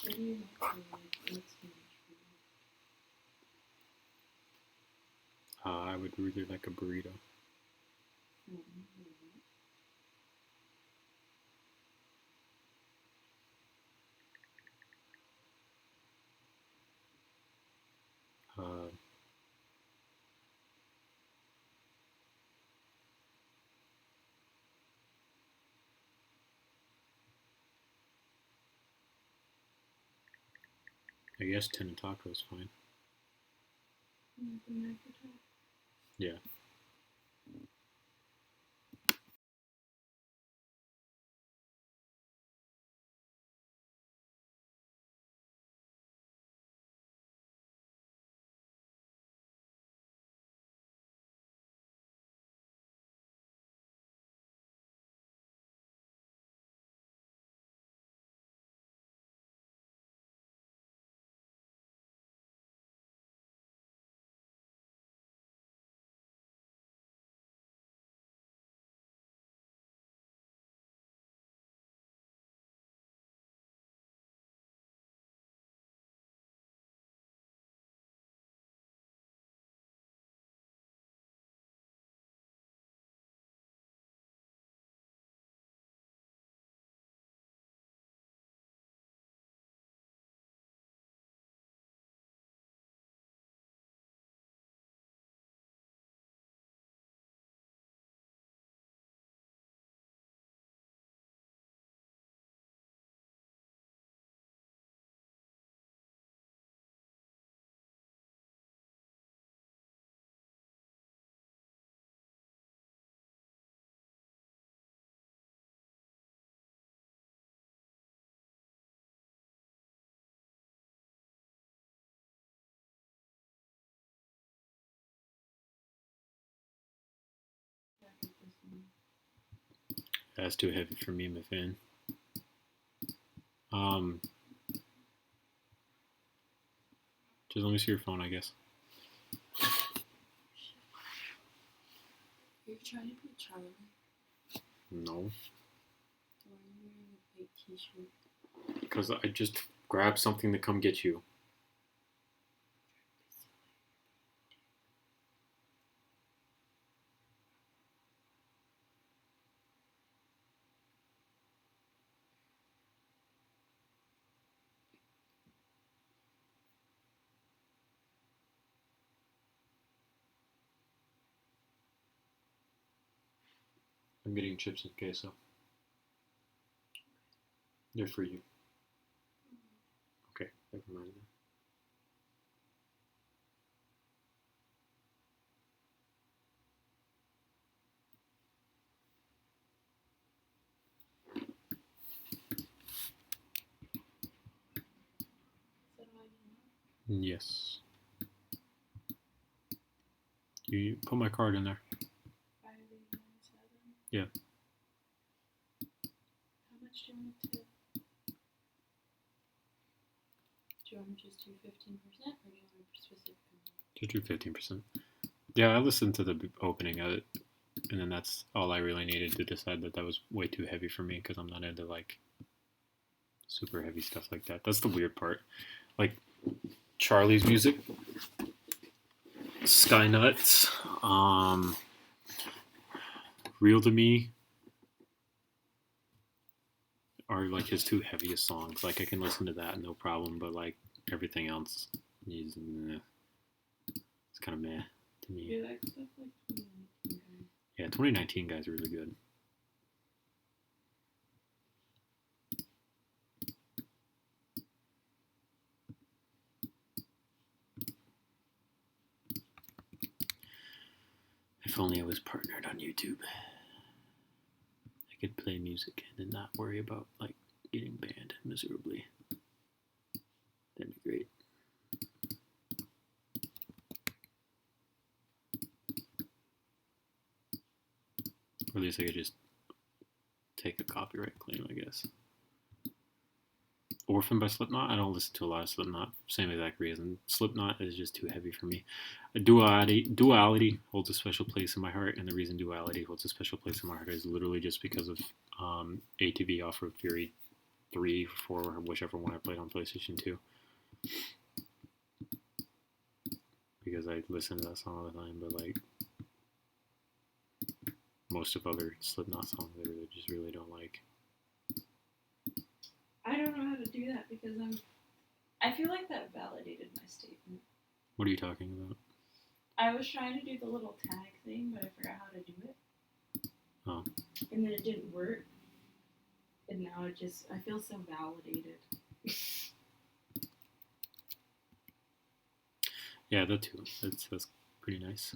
C: What do you like for like what's too much for you?
A: I would really like a burrito. Uh, I guess 10 taco is fine. Yeah. That's too heavy for me, my fan. Just let me see your phone, I guess.
D: You're trying to be Charlie.
A: No.
D: Why are you wearing a white t-shirt?
A: Because I just grabbed something to come get you. I'm getting chips and queso. They're for you. Okay, never mind then. Yes. You put my card in there.
C: 5897.
A: Yeah.
C: How much do you want to?
D: Do you want to just do 15% or do you want a specific amount?
A: Just do 15%. Yeah, I listened to the opening of it, and then that's all I really needed to decide that that was way too heavy for me because I'm not into like super heavy stuff like that. That's the weird part. Like Charlie's music, Skynuts, Real to Me are like his two heaviest songs. Like I can listen to that no problem, but like everything else is it's kind of meh to me.
D: You like stuff like 2019 guys?
A: Yeah, 2019 guys are really good. If only I was partnered on YouTube. I could play music and then not worry about like getting banned miserably. That'd be great. Or at least I could just take a copyright claim, I guess. Orphan by Slipknot. I don't listen to a lot of Slipknot. Same exact reason. Slipknot is just too heavy for me. Duality holds a special place in my heart, and the reason Duality holds a special place in my heart is literally just because of ATV Off-Road Fury 3, 4, or whichever one I played on PlayStation 2. Because I listen to that song all the time, but like most of other Slipknot songs I just really don't like.
C: I don't know how to do that because I feel like that validated my statement.
A: What are you talking about?
C: I was trying to do the little tag thing, but I forgot how to do it.
A: Oh.
C: And then it didn't work. And now I feel so validated.
A: Yeah, that too. That's pretty nice.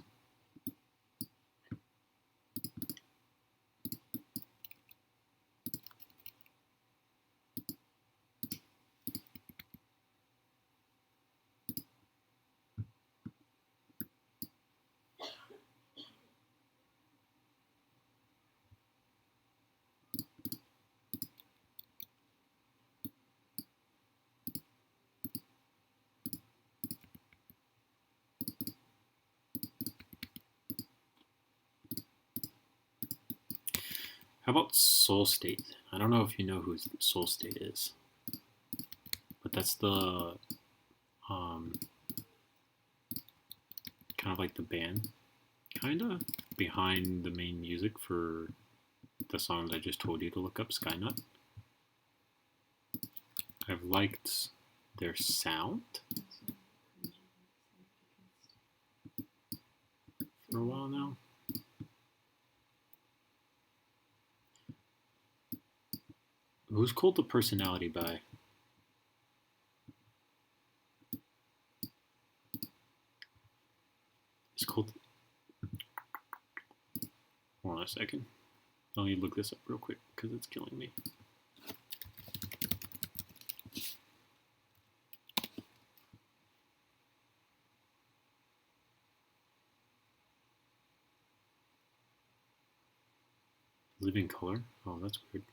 A: How about Soul State? I don't know if you know who Soul State is, but that's the kind of like the band, kind of behind the main music for the songs I just told you to look up, Skynut. I've liked their sound for a while now. Who's Called the Personality by? It's called. Hold on a second. Let me look this up real quick because it's killing me. living color? Oh, that's weird.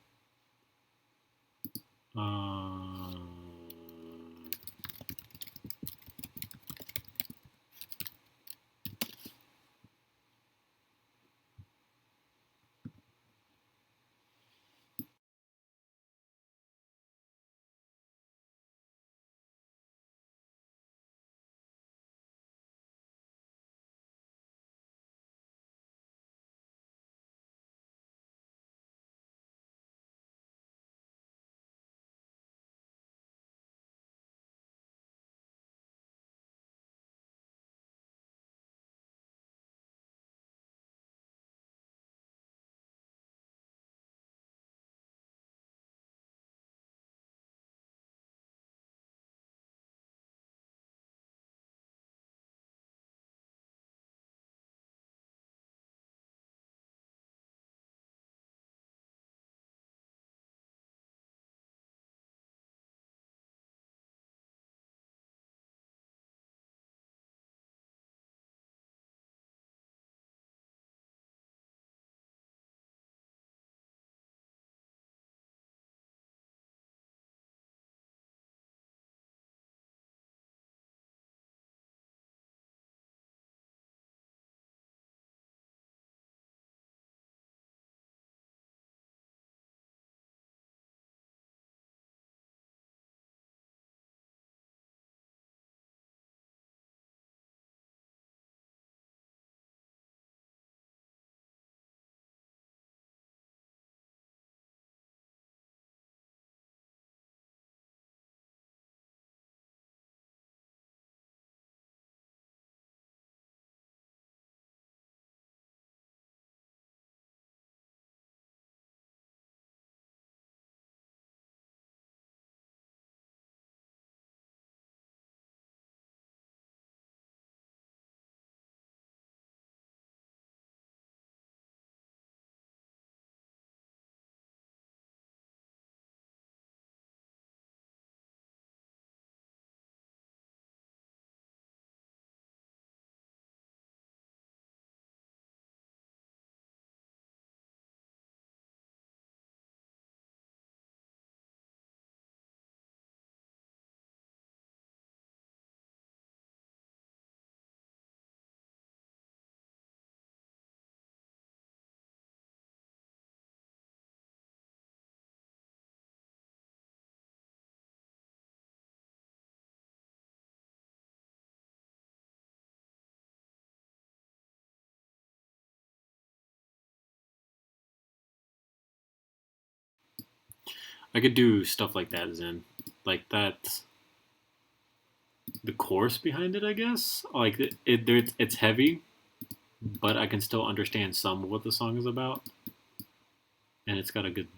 A: I could do stuff like that, Zen. Like that, the chorus behind it, I guess. Like it's heavy, but I can still understand some of what the song is about, and it's got a good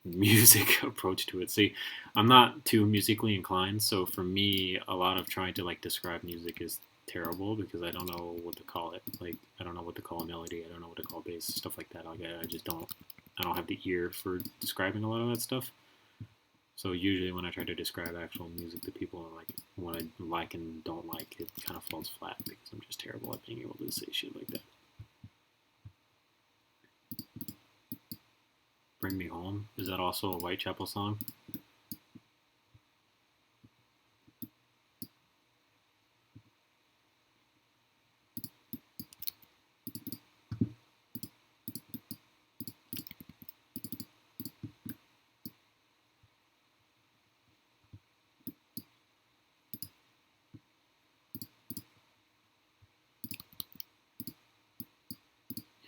A: music approach to it. See, I'm not too musically inclined, so for me, a lot of trying to like describe music is terrible because I don't know what to call it. Like I don't know what to call a melody. I don't know what to call bass, stuff like that. Like I just don't. I don't have the ear for describing a lot of that stuff. So usually when I try to describe actual music to people, like what I like and don't like, it kind of falls flat because I'm just terrible at being able to say shit like that. Bring Me Home, is that also a Whitechapel song?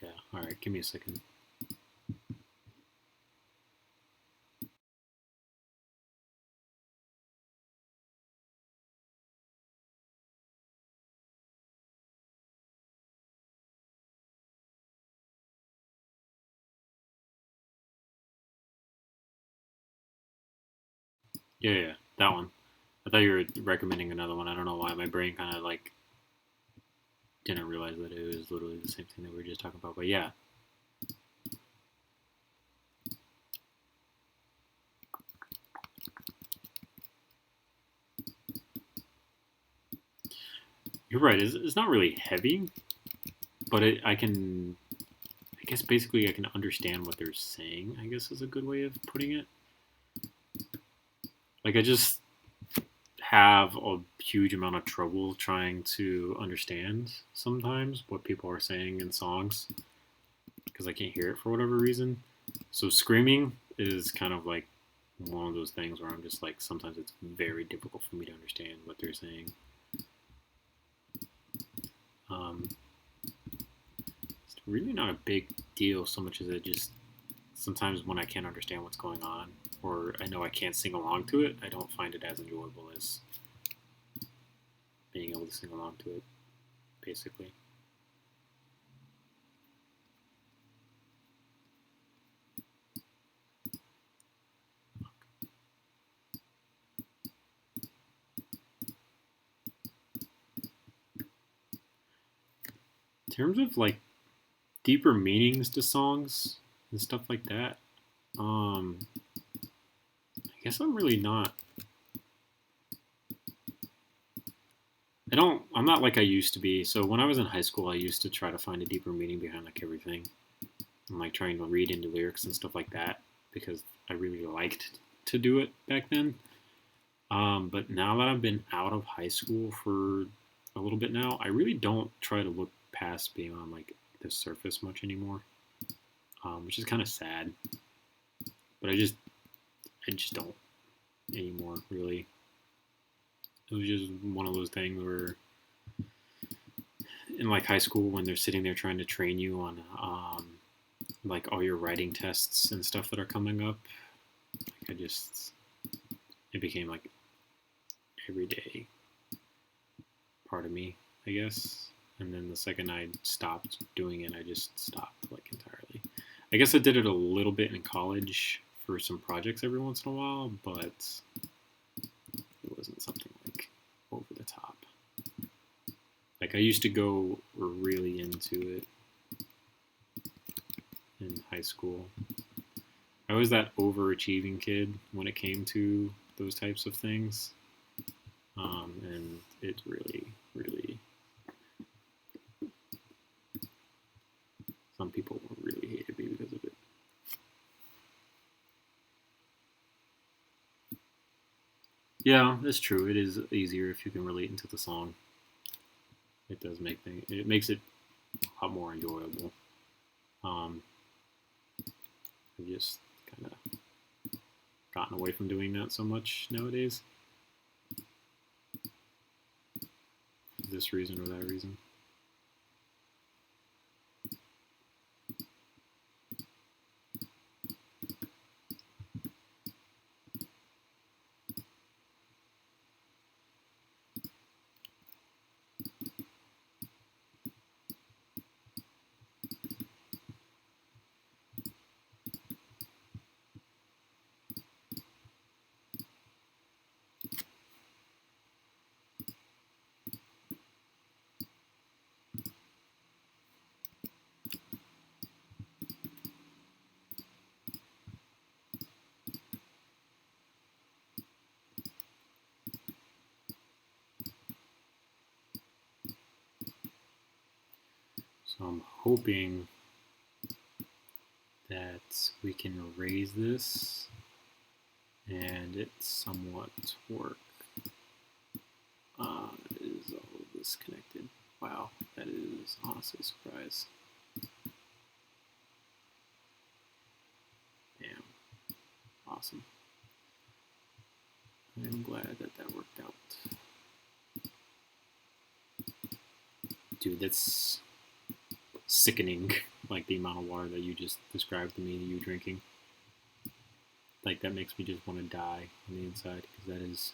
A: Yeah, alright, give me a second. Yeah, that one. I thought you were recommending another one. I don't know why my brain kind of like didn't realize that it was literally the same thing that we were just talking about. But yeah. You're right. It's not really heavy, but I can I guess basically I can understand what they're saying, I guess is a good way of putting it. Like I just have a huge amount of trouble trying to understand sometimes what people are saying in songs because I can't hear it for whatever reason. So screaming is kind of like one of those things where I'm just like, sometimes it's very difficult for me to understand what they're saying. It's really not a big deal so much as it just sometimes when I can't understand what's going on or I know I can't sing along to it, I don't find it as enjoyable as being able to sing along to it, basically. In terms of like deeper meanings to songs and stuff like that, I guess I'm really not. I'm not like I used to be. So when I was in high school, I used to try to find a deeper meaning behind like everything. And like trying to read into lyrics and stuff like that because I really liked to do it back then. But now that I've been out of high school for a little bit now, I really don't try to look past beyond like the surface much anymore, which is kind of sad. But I just don't anymore, really. It was just one of those things where in like high school when they're sitting there trying to train you on like all your writing tests and stuff that are coming up, like it became like everyday part of me, I guess. And then the second I stopped doing it, I just stopped like entirely. I guess I did it a little bit in college for some projects every once in a while, but it wasn't something like over the top. Like I used to go really into it in high school. I was that overachieving kid when it came to those types of things. And it really, really, some people really hated me because of it. Yeah, it's true. It is easier if you can relate into the song. It does make things, it makes it a lot more enjoyable. I've just kind of gotten away from doing that so much nowadays. For this reason or that reason. So I'm hoping that we can raise this and it somewhat work. Is all of this connected? Wow, that is honestly a surprise. Damn, awesome. I'm glad that worked out. Dude, that's sickening, like the amount of water that you just described to me, you drinking. Like that makes me just want to die on the inside, because that is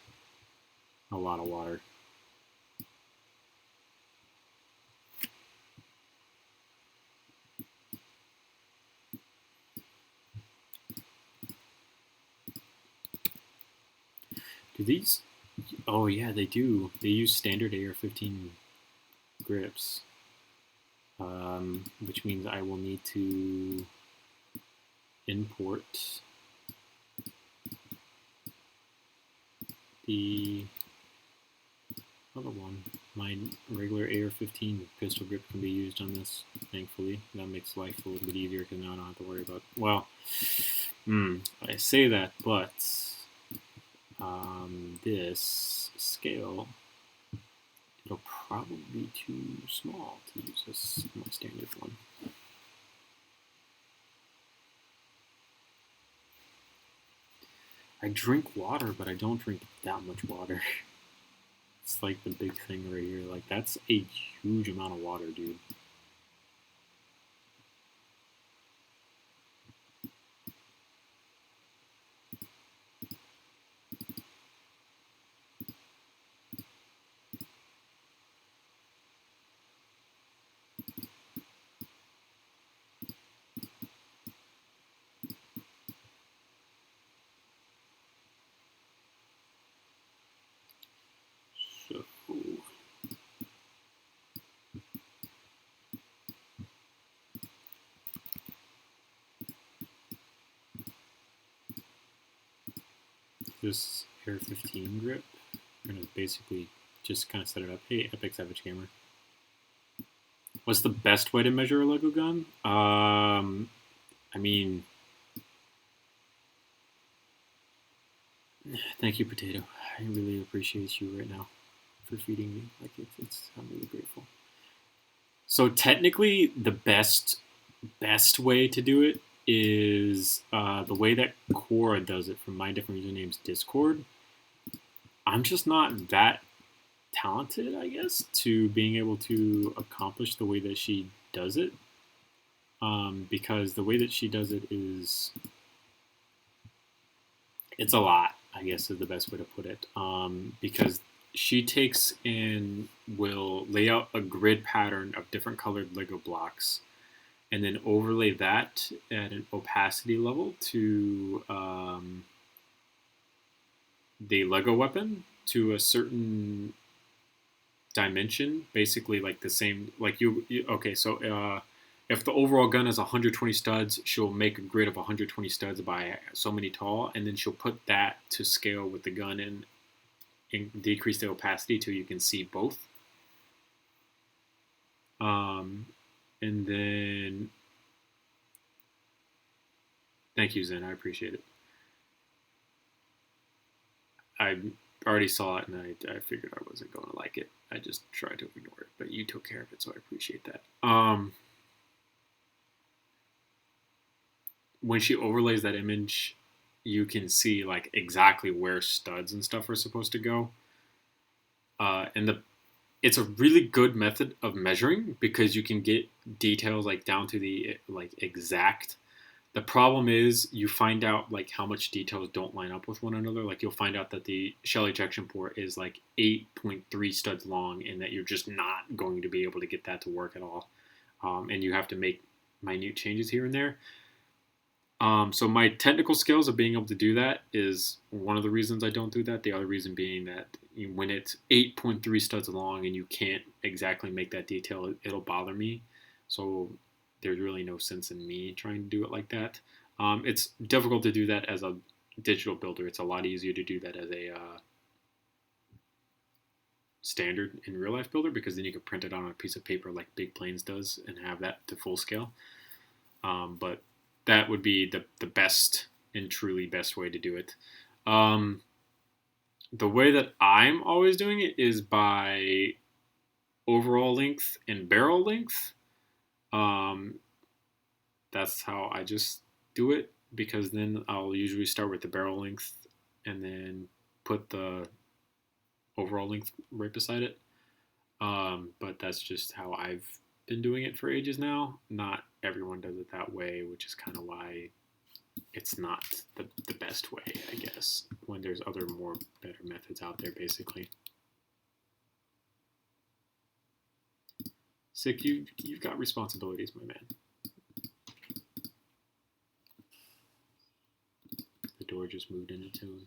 A: a lot of water. Do these, oh yeah, they do. They use standard AR-15 grips. Which means I will need to import the other one. My regular AR-15 pistol grip can be used on this, thankfully. That makes life a little bit easier because now I don't have to worry about, well, I say that, but this scale, it'll probably be too small to use this my standard one. I drink water, but I don't drink that much water. It's like the big thing right here. Like, that's a huge amount of water, dude. So this AR-15 grip, I'm gonna basically just kind of set it up. Hey, Epic Savage Gamer. What's the best way to measure a Lego gun? I mean, thank you, Potato. I really appreciate you right now for feeding me. Like, I'm really grateful. So technically, the best way to do it is the way that Cora does it from My Different Usernames Discord. I'm just not that talented, I guess, to being able to accomplish the way that she does it. Because the way that she does it is, it's a lot, I guess is the best way to put it. Because she takes and will lay out a grid pattern of different colored Lego blocks and then overlay that at an opacity level to the Lego weapon to a certain dimension, basically like the same, like okay, so if the overall gun is 120 studs, she'll make a grid of 120 studs by so many tall, and then she'll put that to scale with the gun and decrease the opacity till you can see both. And then, thank you, Zen, I appreciate it. I already saw it, and I figured I wasn't going to like it. I just tried to ignore it, but you took care of it, so I appreciate that. When she overlays that image, you can see like exactly where studs and stuff are supposed to go. And it's a really good method of measuring because you can get details like down to the like exact. The problem is you find out like how much details don't line up with one another. Like you'll find out that the shell ejection port is like 8.3 studs long, and that you're just not going to be able to get that to work at all. And you have to make minute changes here and there. So my technical skills of being able to do that is one of the reasons I don't do that. The other reason being that when it's 8.3 studs long and you can't exactly make that detail, it'll bother me. So there's really no sense in me trying to do it like that. It's difficult to do that as a digital builder. It's a lot easier to do that as a standard in real life builder, because then you can print it on a piece of paper like Big Planes does and have that to full scale. But that would be the best and truly best way to do it. The way that I'm always doing it is by overall length and barrel length. That's how I just do it, because then I'll usually start with the barrel length and then put the overall length right beside it. But that's just how I've been doing it for ages now. Not everyone does it that way, which is kind of why it's not the best way, I guess, when there's other more better methods out there, basically. Sick, you've got responsibilities, my man. The door just moved in its own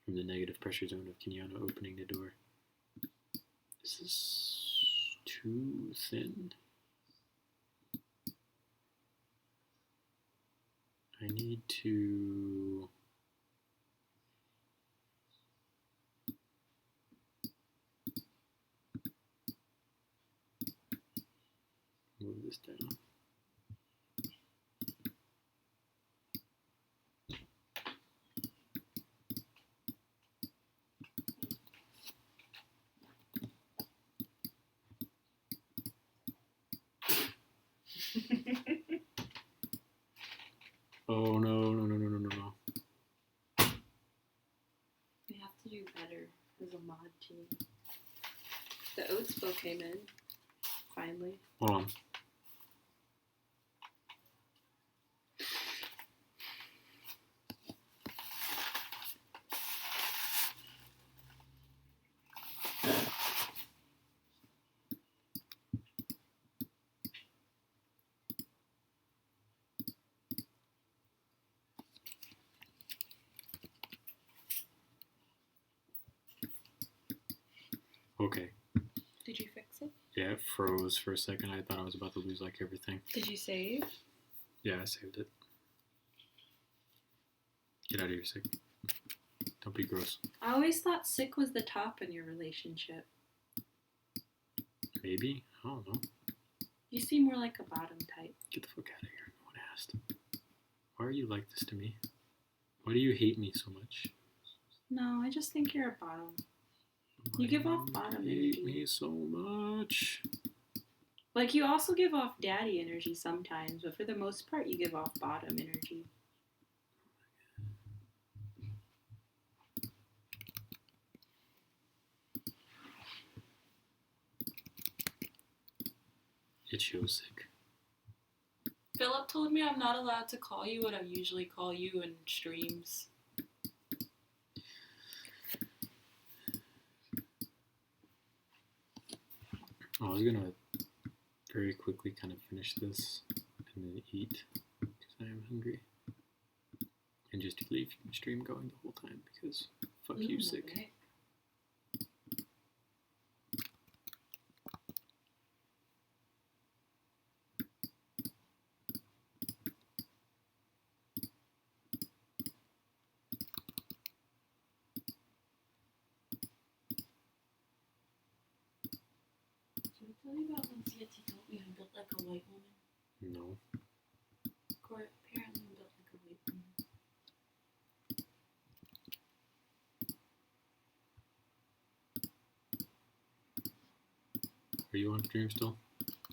A: from the negative pressure zone of Kenyana opening the door. Is this too thin? I need to... Oh no.
D: We have to do better as a mod team. The oats bow came in. Finally.
A: Hold on. Okay.
D: Did you fix it?
A: Yeah, it froze for a second. I thought I was about to lose like everything.
D: Did you save?
A: Yeah, I saved it. Get out of here, Sick. Don't be gross.
D: I always thought Sick was the top in your relationship.
A: Maybe? I don't know.
D: You seem more like a bottom type.
A: Get the fuck out of here. No one asked. Why are you like this to me? Why do you hate me so much?
D: No, I just think you're a bottom. You give off bottom
A: hate
D: energy.
A: me so much.
D: Like, you also give off daddy energy sometimes, but for the most part, you give off bottom energy.
A: It shows Sick.
D: Philip told me I'm not allowed to call you what I usually call you in streams.
A: I was gonna very quickly kind of finish this and then eat because I am hungry. And just leave the stream going the whole time because fuck you, Sick.
D: Okay. Did I tell you about when CNC told me I built like a white woman?
A: No.
D: Or apparently I built like a white woman.
A: Are you on stream still?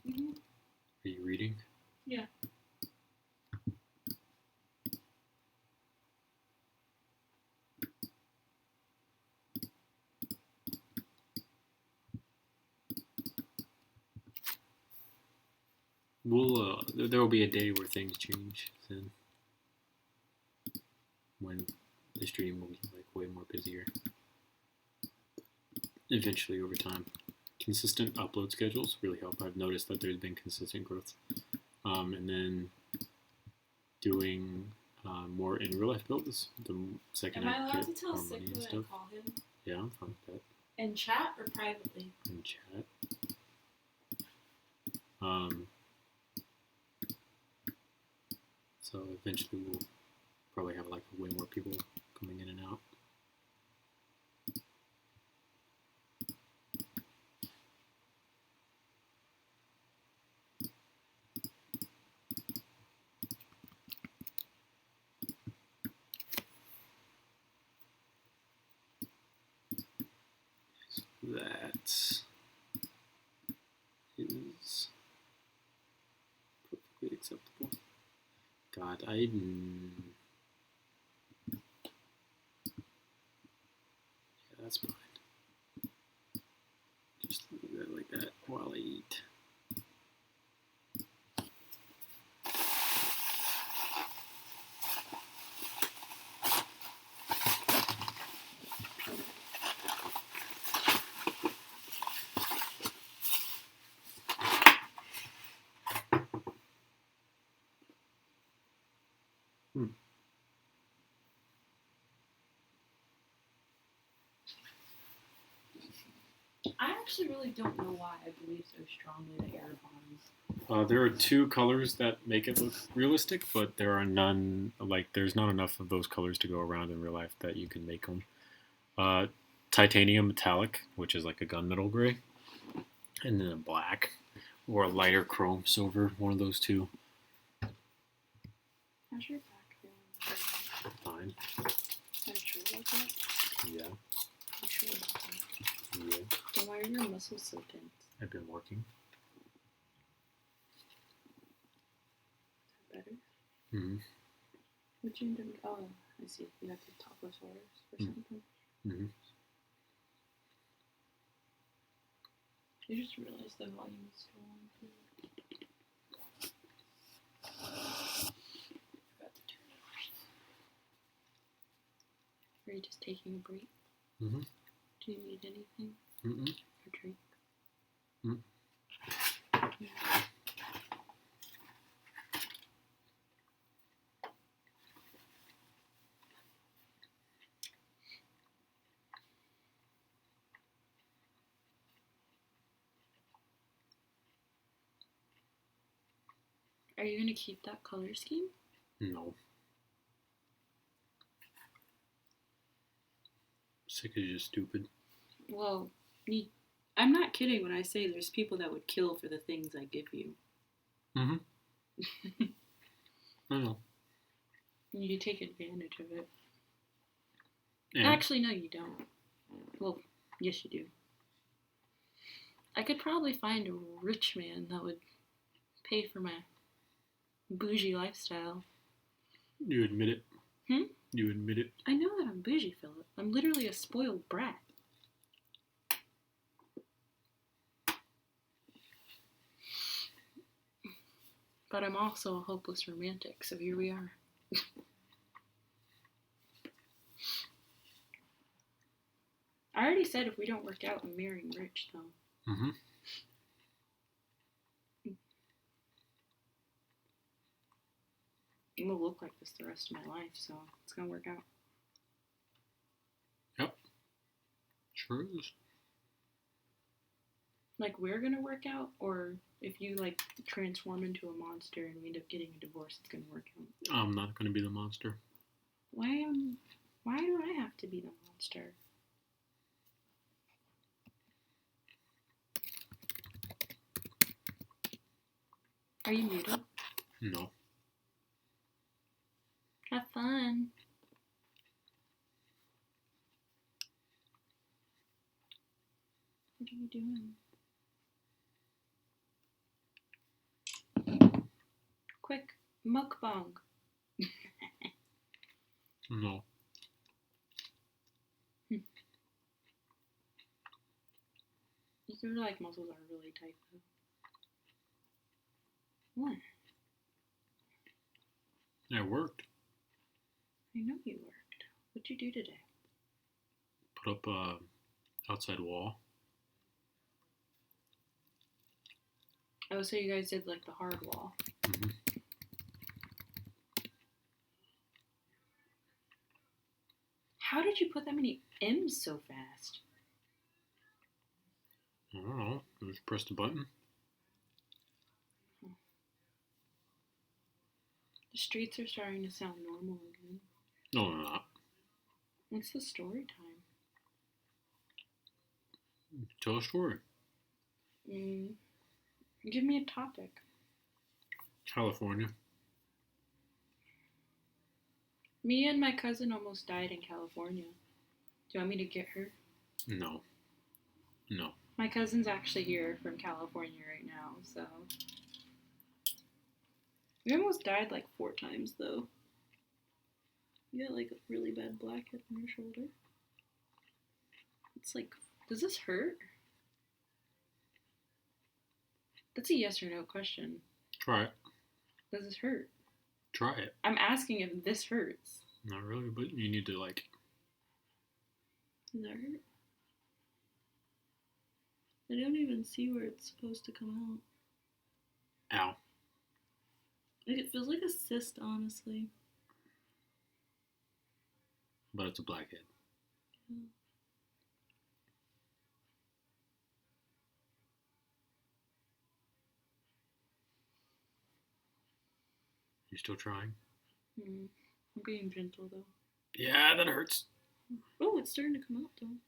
D: Mm-hmm.
A: Are you reading?
D: Yeah.
A: We'll there will be a day where things change then. When the stream will be like way more busier. Eventually over time. Consistent upload schedules really help. I've noticed that there's been consistent growth. And then doing more in real life builds. The second
D: Am I allowed
A: get
D: to tell
A: more
D: Sick
A: money and
D: what I
A: stuff.
D: call him?
A: Yeah, I'm fine with that.
D: In chat or privately?
A: In chat. So eventually we'll probably have like way more people coming in and out. That is perfectly acceptable. God, yeah, that's fine. Just leave that like that while I eat.
D: I actually really don't know why I believe so strongly that you're a bottom.
A: There are two colors that make it look realistic, but there are none, like, there's not enough of those colors to go around in real life that you can make them. Titanium metallic, which is like a gunmetal gray, and then a black, or a lighter chrome silver, one of those two.
D: How's your back feeling?
A: Fine.
D: Are you sure about that?
A: Yeah.
D: I'm sure about that.
A: Yeah.
D: Then why are your muscles so tense?
A: I've been working.
D: Better?
A: Mm-hmm.
D: Which end? Oh, I see. You have the topless orders or something.
A: Mm-hmm.
D: I just realized the volume is still on. Forgot to turn it off. Are you just taking a break?
A: Mm-hmm.
D: Do you need anything?
A: Mm-mm.
D: Or drink?
A: Mm.
D: Are you gonna keep that color scheme?
A: No. Sick is just stupid.
D: Well, I'm not kidding when I say there's people that would kill for the things I give you.
A: Mm-hmm. I know.
D: You take advantage of it.
A: And
D: Actually, no, you don't. Well, yes, you do. I could probably find a rich man that would pay for my bougie lifestyle.
A: you admit it.
D: Hmm?
A: You admit it.
D: I know that I'm bougie, Philip. I'm literally a spoiled brat. But I'm also a hopeless romantic, so here we are. I already said if we don't work out, I'm marrying rich, though.
A: Mm-hmm.
D: I'm gonna look like this the rest of my life, so it's gonna work out.
A: Yep. Sure is.
D: Like, we're gonna work out, or if you, like, transform into a monster and we end up getting a divorce, it's gonna work out.
A: I'm not going to be the monster.
D: Why do I have to be the monster? Are you muted?
A: No.
D: Have fun. What are you doing? Quick, mukbang.
A: No.
D: Your like muscles are really tight though. What?
A: It worked.
D: I know you worked. What'd you do today?
A: Put up a outside wall.
D: Oh, so you guys did like the hard wall.
A: Mm-hmm.
D: How did you put that many M's so fast?
A: I don't know. Just press the button.
D: The streets are starting to sound normal again.
A: No, they're not.
D: It's the story time.
A: Tell a story.
D: Give me a topic.
A: California.
D: Me and my cousin almost died in California. Do you want me to get her?
A: No. No.
D: My cousin's actually here from California right now, so. We almost died like 4 times, though. You got like a really bad blackhead on your shoulder. It's like, does this hurt? That's a yes or no question.
A: Try it.
D: Does this hurt?
A: Try it.
D: I'm asking if this hurts.
A: Not really, but you need to like.
D: Does that hurt? I don't even see where it's supposed to come out.
A: Ow.
D: Like, it feels like a cyst, honestly.
A: But it's a blackhead.
D: Yeah.
A: You still trying?
D: I'm being gentle, though.
A: Yeah, that hurts.
D: Oh, it's starting to come out, though.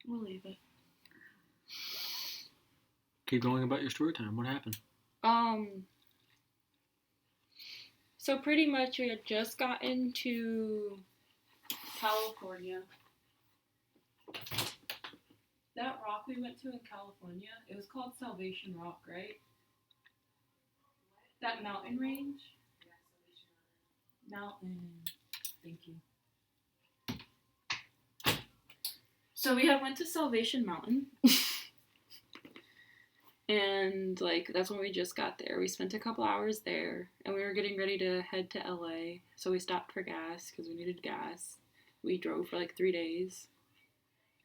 D: We'll leave it.
A: Keep going about your story time. What happened?
D: So pretty much we had just gotten to California. That rock we went to in California, it was called Salvation Rock, right? That mountain range? Mountain. Thank you. So we went to Salvation Mountain. And, like, that's when we just got there. We spent a couple hours there, and we were getting ready to head to LA. So we stopped for gas, because we needed gas. We drove for, like, 3 days.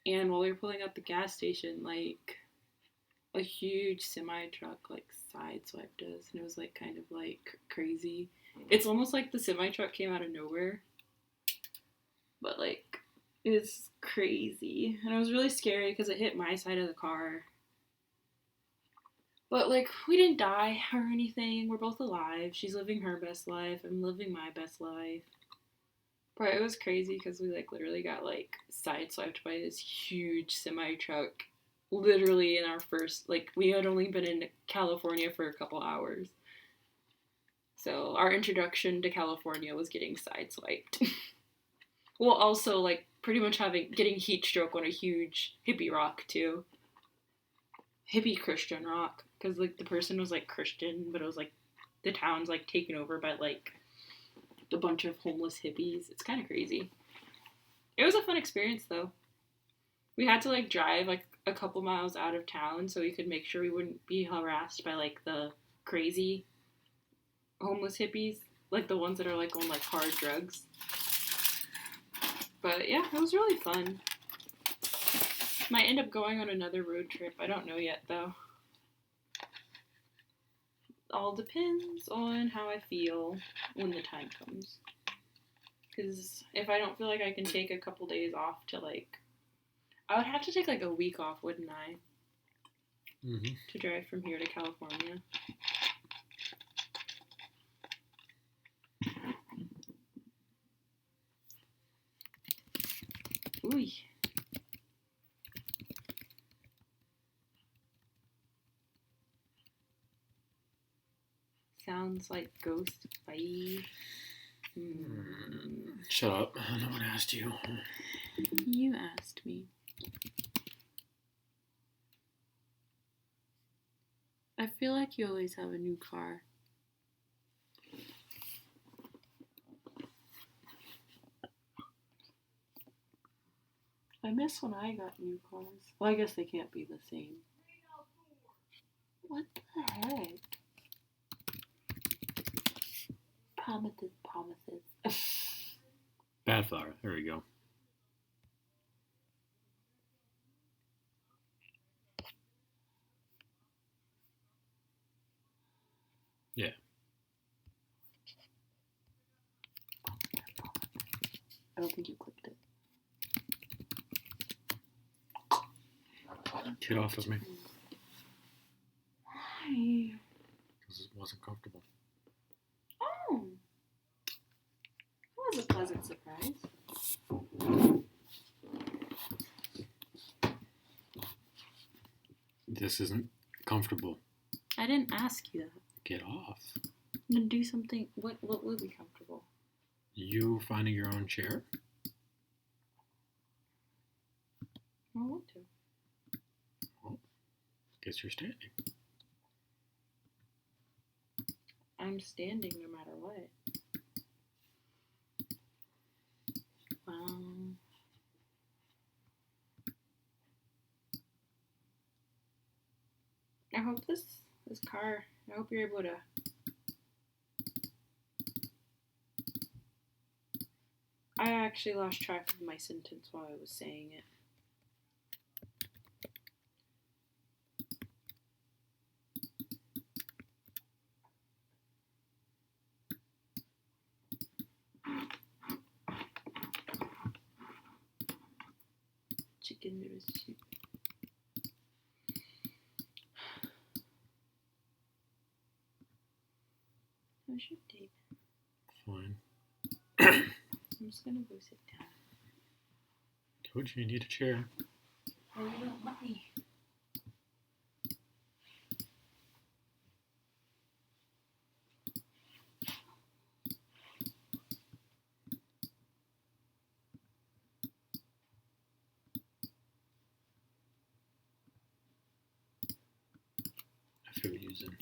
D: And while we were pulling up the gas station, like, a huge semi-truck, like, sideswiped us. And it was, like, kind of, like, crazy. It's almost like the semi-truck came out of nowhere. But, like, it's crazy. And it was really scary because it hit my side of the car. But, like, we didn't die or anything. We're both alive. She's living her best life. I'm living my best life. But it was crazy because we, like, literally got, like, sideswiped by this huge semi-truck. Literally in our first, like, we had only been in California for a couple hours. So our introduction to California was getting sideswiped. Well, also, like, pretty much getting heat stroke on a huge hippie rock, too. Hippie Christian rock. Because, like, the person was, like, Christian, but it was, like, the town's, like, taken over by, like, a bunch of homeless hippies. It's kind of crazy. It was a fun experience, though. We had to, like, drive, like, a couple miles out of town so we could make sure we wouldn't be harassed by, like, the crazy homeless hippies. Like, the ones that are, like, on, like, hard drugs. But, yeah, it was really fun. Might end up going on another road trip. I don't know yet, though. All depends on how I feel when the time comes. Because if I don't feel like I can take a couple days off to, like... I would have to take, like, a week off, wouldn't I?
A: Mm-hmm.
D: To drive from here to California. Ooh. Sounds like ghost bye.
A: Shut up. No one asked you.
D: You asked me. I feel like you always have a new car. I miss when I got new cars. Well, I guess they can't be the same. What the heck? Promises.
A: Bad flower. There we go. Yeah.
D: I don't think you clicked it.
A: Get off of me.
D: Why?
A: Because it wasn't comfortable.
D: Oh. That was a pleasant surprise.
A: This isn't comfortable.
D: I didn't ask you that.
A: Get off.
D: Then do something. What would be comfortable?
A: You finding your own chair?
D: I want to.
A: Well, guess you're standing.
D: I'm standing no matter what. I hope this car, I hope you're able to... I actually lost track of my sentence while I was saying it. Chicken noodle soup. How's your day?
A: Fine.
D: I'm just gonna go sit down.
A: Told you need a chair.
D: Oh, you don't let me.
A: I feel using.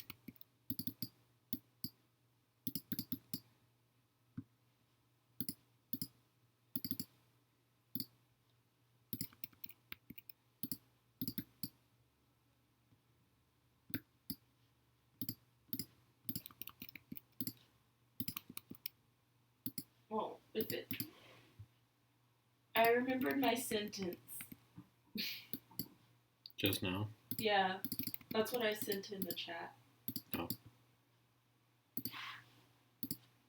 D: If it, I remembered my sentence.
A: Just now?
D: Yeah, that's what I sent in the chat.
A: Oh.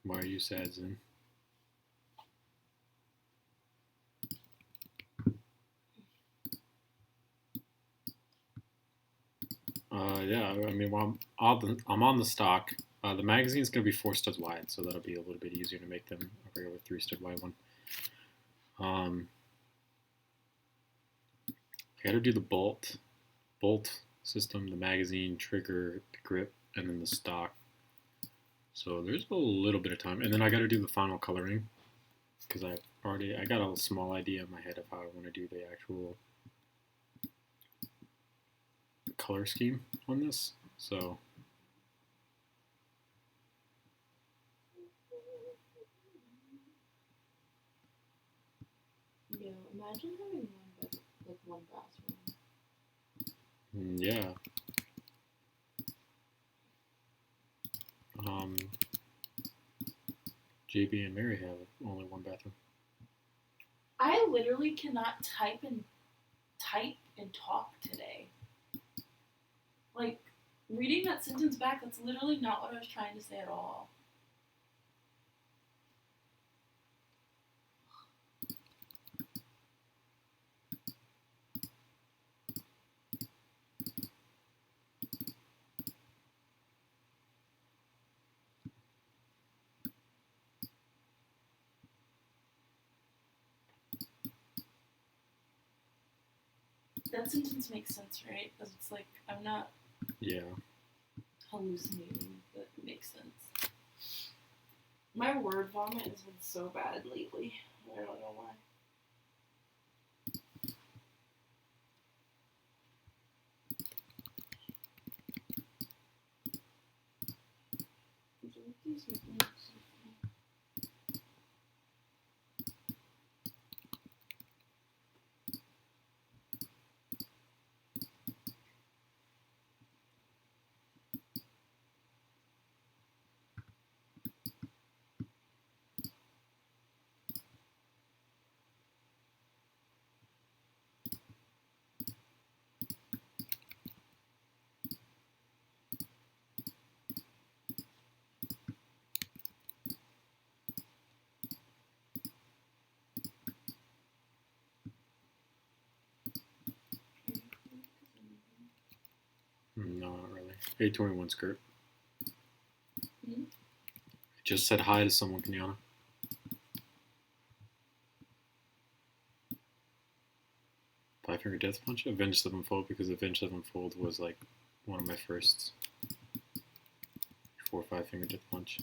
A: Why are you sad, Zen? Yeah, I mean, well, I'm on the stock. The magazine's going to be 4 studs wide, so that'll be a little bit easier to make than a regular 3 stud wide one. I got to do the bolt system, the magazine, trigger, the grip, and then the stock. So there's a little bit of time, and then I got to do the final coloring because I got a small idea in my head of how I want to do the actual color scheme on this. So
D: Yeah, imagine having one bathroom.
A: yeah. JB and Mary have only 1 bathroom.
D: I literally cannot type and talk today. Like, reading that sentence back, that's literally not what I was trying to say at all. That sentence makes sense, right? Because it's like, I'm not hallucinating, but it makes sense. My word vomit has been so bad lately. I don't know why.
A: No, not really. 821 skirt.
D: Hmm?
A: I just said hi to someone, Kenyana. Five Finger Death Punch? Avenged Sevenfold, because Avenged Sevenfold was like one of my first before 5 Finger Death Punch.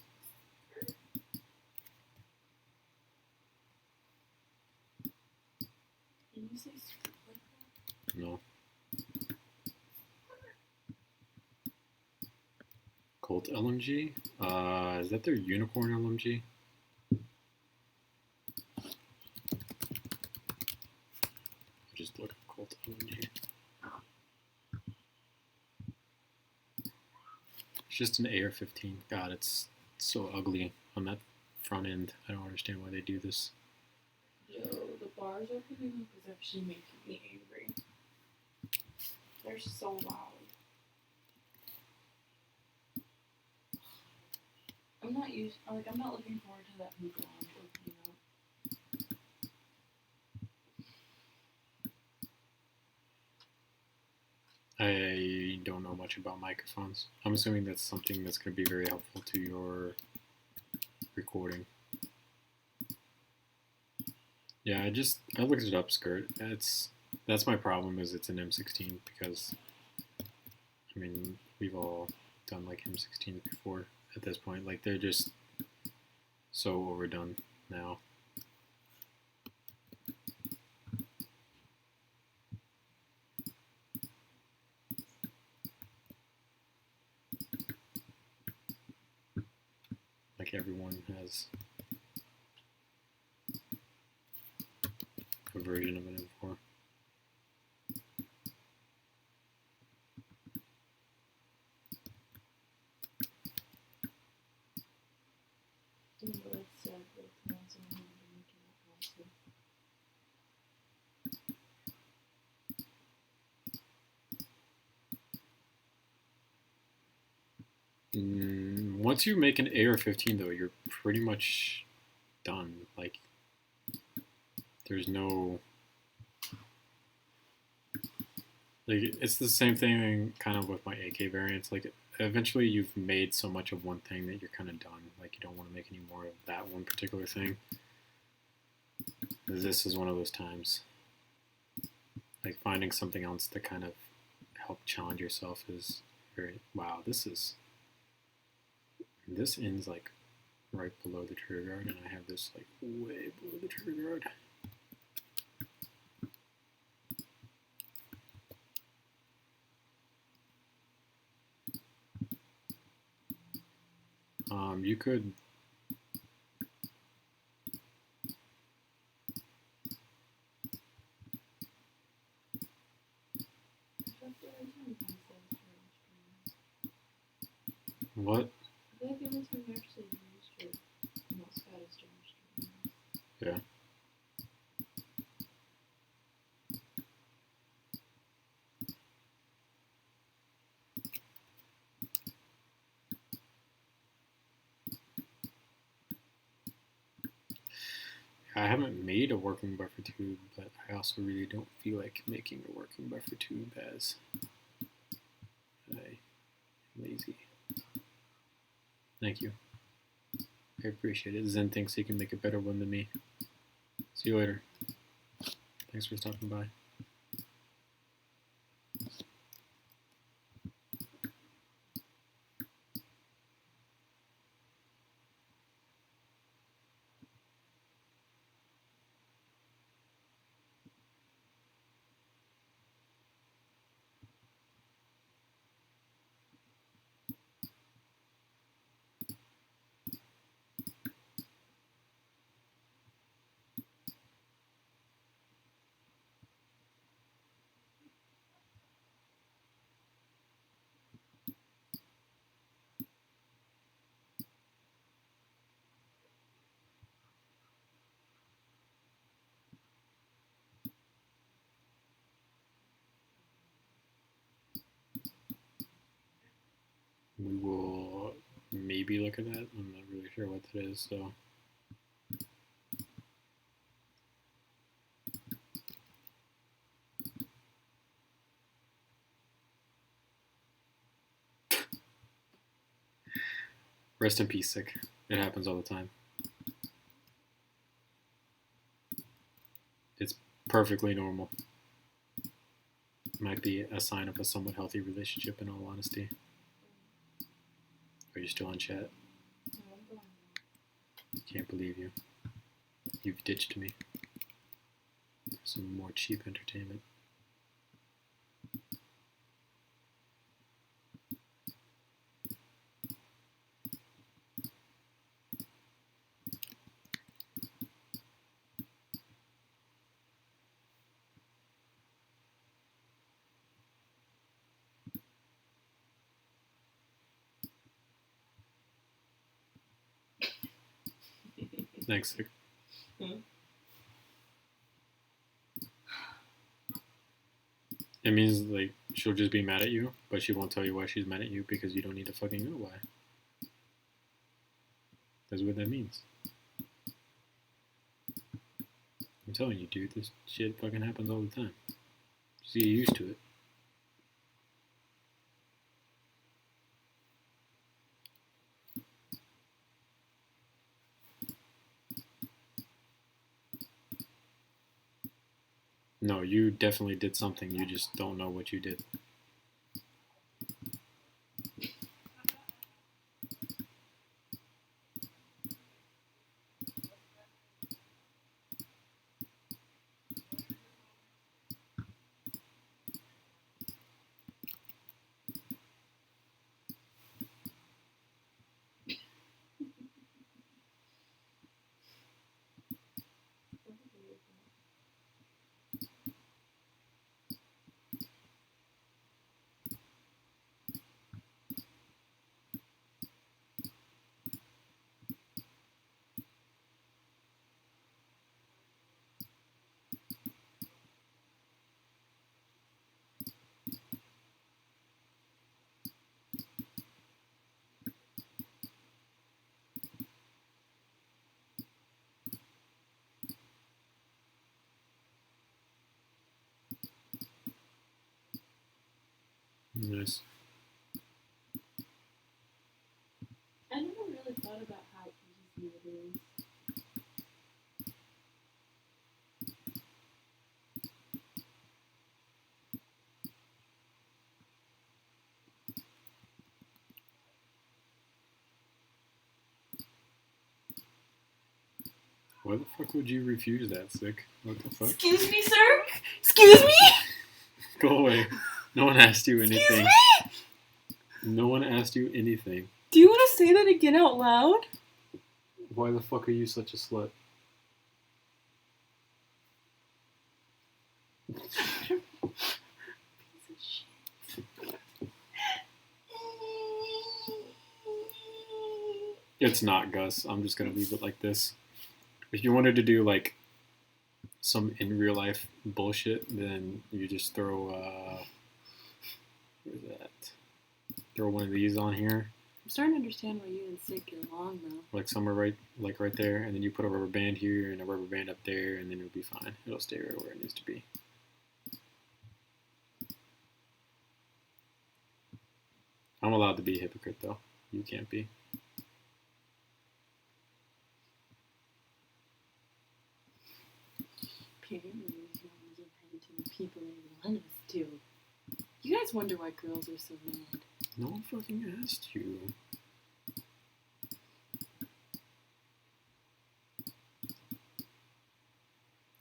D: Can you say skirt like that?
A: No. Colt LMG? Is that their Unicorn LMG? Just look at Colt LMG. It's just an AR-15. God, it's so ugly on that front end. I don't understand why they do this.
D: Yo, the bars opening up is actually making me angry. They're so loud. I'm not looking forward to that hookah opening up.
A: I don't know much about microphones. I'm assuming that's something that's going to be very helpful to your recording. Yeah, I looked it up, skirt. That's my problem, is it's an M16, because I mean, we've all done like M16s before at this point. Like, they're just so overdone now. Like, everyone has a version of an M4.
D: But it's sad, but it's not so
A: Once you make an AR-15, though, you're pretty much done. Like, there's no... Like, it's the same thing kind of with my AK variants. Like, eventually you've made so much of one thing that you're kind of done. Like, you don't want to make any more of that one particular thing. This is one of those times. Like, finding something else to kind of help challenge yourself is very... Wow, this ends, like, right below the trigger guard, and I have this, like, way below the trigger guard. You could... What?
C: I feel like every time you actually used your mouse pad is during stream.
A: Yeah. I haven't made a working buffer tube, but I also really don't feel like making a working buffer tube as I'm lazy. Thank you. I appreciate it. Zen thinks he can make a better one than me. See you later. Thanks for stopping by. We will maybe look at that. I'm not really sure what that is, so. Rest in peace, sick. It happens all the time. It's perfectly normal. Might be a sign of a somewhat healthy relationship, in all honesty. Are you still in chat? Can't believe you. You've ditched me. Some more cheap entertainment. Thanks. It means, like, she'll just be mad at you, but she won't tell you why she's mad at you because you don't need to fucking know why. That's what that means. I'm telling you, dude, this shit fucking happens all the time. Just get used to it. No, you definitely did something. You just don't know what you did. Nice.
D: I never really thought about how easy it is.
A: Why the fuck would you refuse that, Sick? What the fuck?
C: Excuse me, sir? Excuse me?
A: Go away. No one asked you anything.
C: Excuse me?
A: No one asked you anything.
C: Do you want to say that again out loud?
A: Why the fuck are you such a slut? It's not, Gus. I'm just gonna leave it like this. If you wanted to do like some in real life bullshit, then you just throw where's that? Throw one of these on here,
D: I'm starting to understand why you and Sid get along though.
A: like somewhere right there, and then you put a rubber band here and a rubber band up there, and then it'll be fine. It'll stay right where it needs to be. I'm allowed to be a hypocrite though. You can't be.
D: Apparently, we only get paid to the people they want us to. You guys wonder why girls are so mad.
A: No one fucking asked you.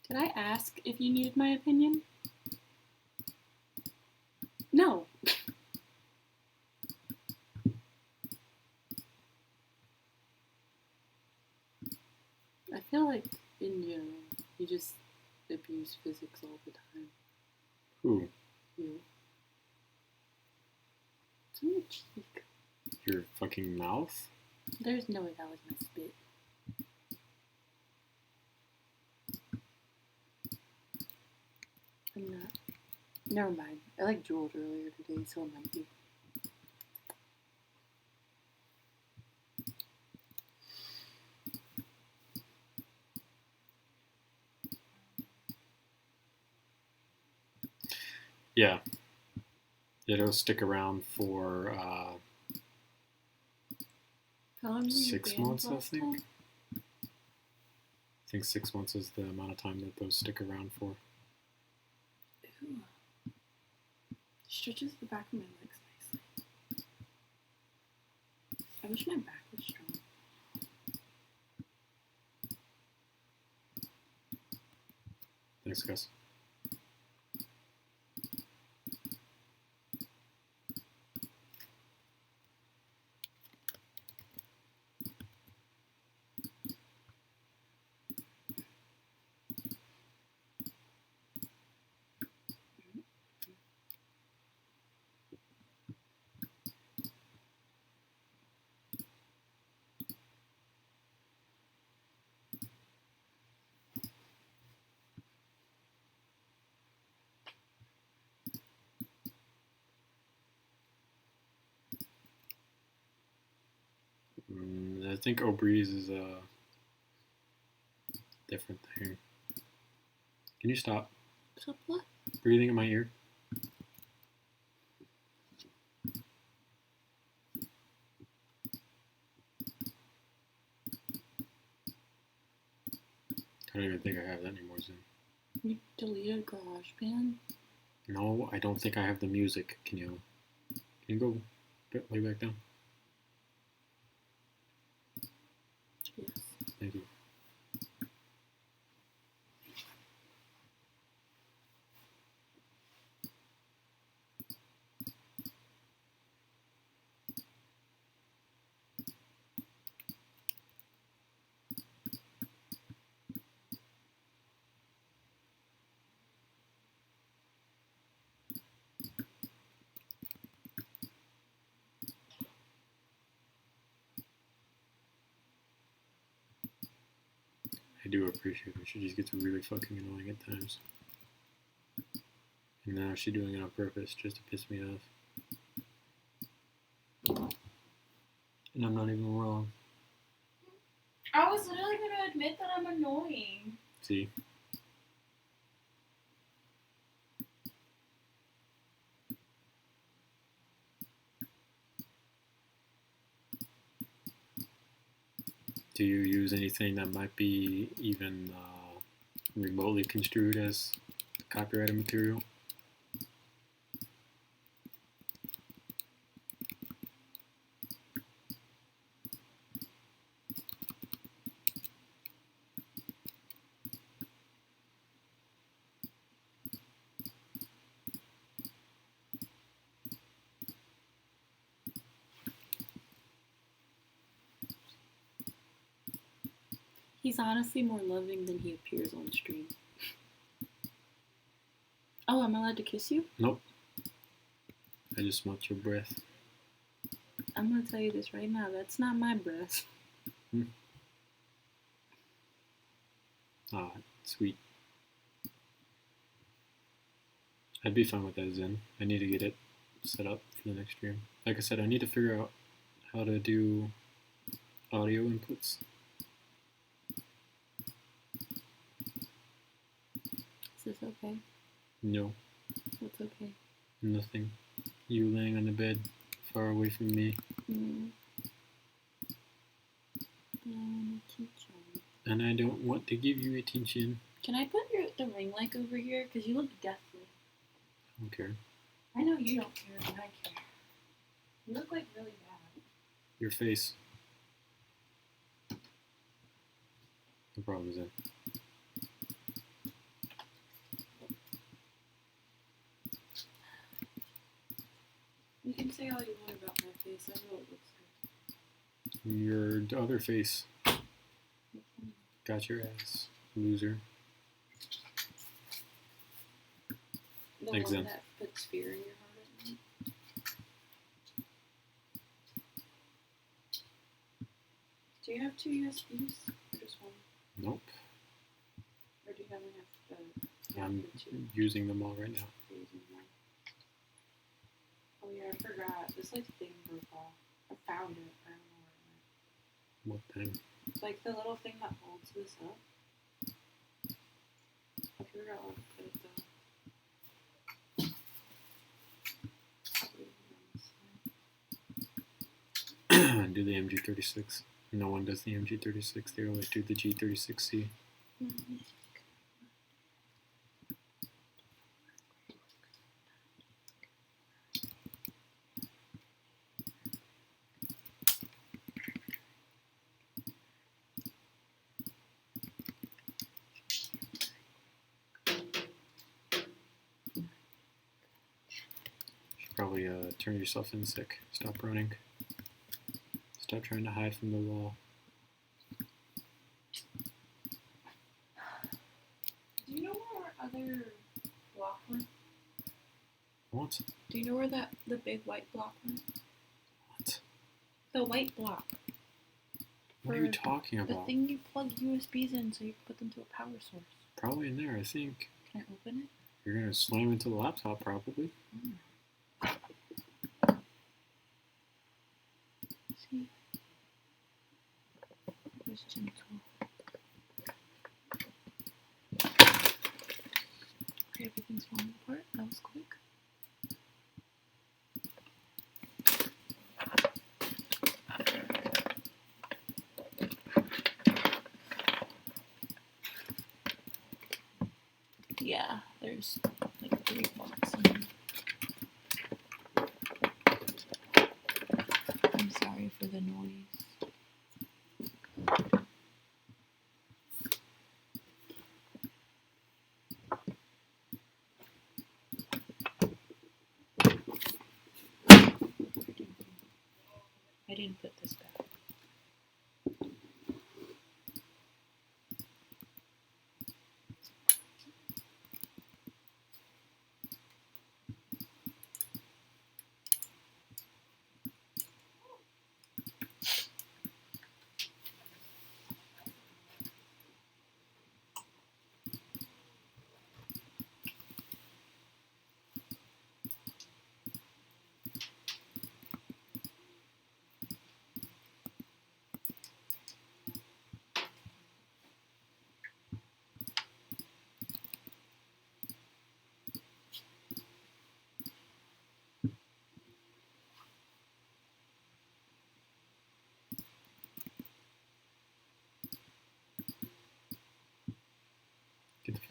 D: Did I ask if you needed my opinion? No. I feel like, in general, you just abuse physics all the time.
A: Who?
D: You. It's on your cheek.
A: Your fucking mouth?
D: There's no way that was my spit. I'm not. Never mind. I like drooled earlier today, so it might be.
A: Yeah. It'll stick around for
D: How long were you
A: 6
D: banned
A: months, I
D: last
A: think.
D: time?
A: I think 6 months is the amount of time that those stick around for.
D: Ooh. Stretches the back of my legs nicely. I wish my back was strong.
A: Thanks, Gus. I think O'Breeze is different here. Can you stop
D: Stop what?
A: breathing in my ear? I don't even think I have that anymore, Zen.
D: You deleted GarageBand?
A: No, I don't think I have the music. Can you go way back down?
D: Yes.
A: Thank you. I do appreciate it. She just gets really fucking annoying at times. And now she's doing it on purpose just to piss me off. And I'm not even wrong.
C: I was literally going to admit that I'm annoying.
A: See? Do you use anything that might be even remotely construed as copyrighted material?
D: He's honestly more loving than he appears on stream. Oh, I'm allowed to kiss you?
A: Nope. I just smelt your breath.
D: I'm gonna tell you this right now. That's not my breath.
A: Ah, sweet. I'd be fine with that, Zen. I need to get it set up for the next stream. Like I said, I need to figure out how to do audio inputs.
D: Is this okay?
A: No,
D: What's okay?
A: nothing. You laying on the bed far away from me. And I don't want to give you attention.
D: Can I put the ring light over here? Because you look deathly.
A: I don't care.
D: I know you don't care, but I care. You look like really bad.
A: Your face. The problem is that.
D: You can say all you want about my face. I know it looks
A: Your other face. Got your ass, loser.
D: The
A: Thanks,
D: one
A: Zen.
D: that puts fear in your heart at night. Do you have 2 USBs? Or just one?
A: Nope.
D: Or do you have enough?
A: I'm using them all right now.
D: Oh yeah, I forgot. This like thing broke off. I found it. I don't know where it went.
A: What thing?
D: It's like the little thing that holds this up. I forgot where to put it though.
A: Do the MG36. No one does the MG36. They only do the G36C. Probably turn yourself in sick. Stop running. Stop trying to hide from the wall.
D: Do you know where our other block went?
A: What?
D: Do you know where the big white block went?
A: What?
D: The white block.
A: What are you talking
D: The
A: about?
D: thing you plug USBs in so you can put them to a power source.
A: Probably in there, I think.
D: Can I open it?
A: You're gonna slam into the laptop, probably.
D: See? Where's gentle? Okay, everything's falling apart. That was quick. Yeah, there's like 3 blocks in here. I'm sorry for the noise. I didn't put this back.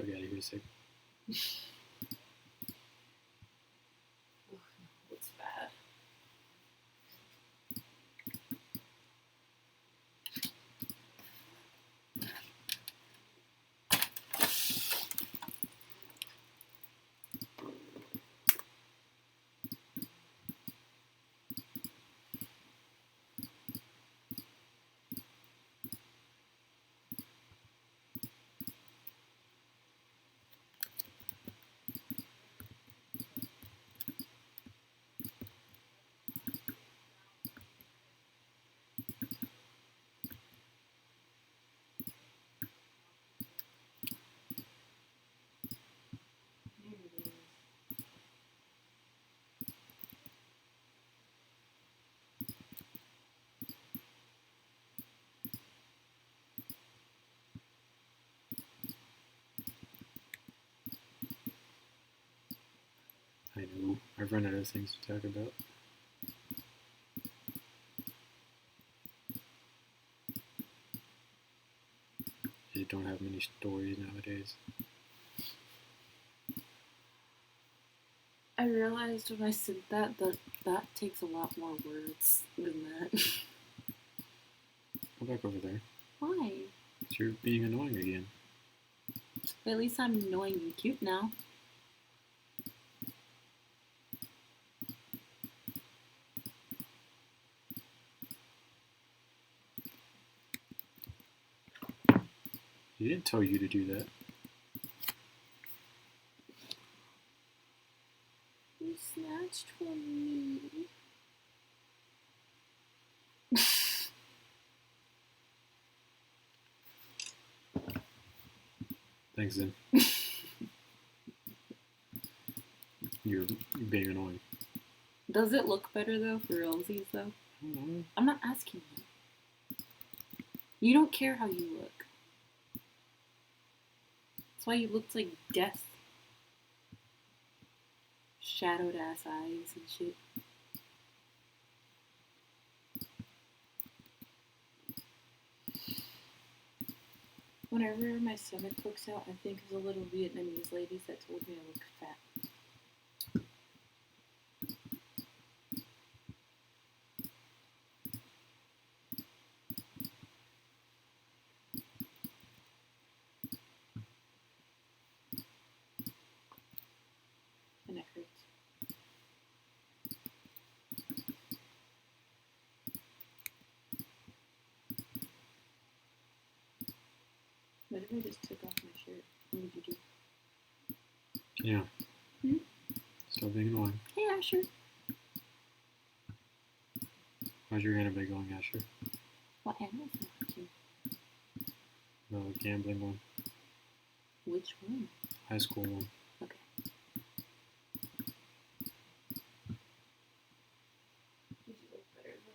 A: fuck out of here, sick.
D: It's bad.
A: I know. I've run out of things to talk about. You don't have many stories nowadays.
D: I realized when I said that that takes a lot more words than that.
A: Go back over there.
D: Why?
A: 'Cause you're being annoying again.
D: At least I'm annoying and cute now.
A: He didn't tell you to do that.
D: You snatched from me.
A: Thanks, then. You're being annoying.
D: Does it look better though for realsies though?
A: I don't know.
D: I'm not asking you. You don't care how you look. That's why you looked like death. Shadowed ass eyes and shit. Whenever my stomach pokes out, I think of the little Vietnamese ladies that told me I looked fat. My neck hurts. What if I just took off my shirt? What would you do?
A: Yeah.
D: Hmm?
A: Still being annoying.
D: Hey, Asher.
A: How's your anime going, Asher?
D: What animals are watching?
A: The gambling one.
D: Which one?
A: High school one.
D: Okay. Did you look better though?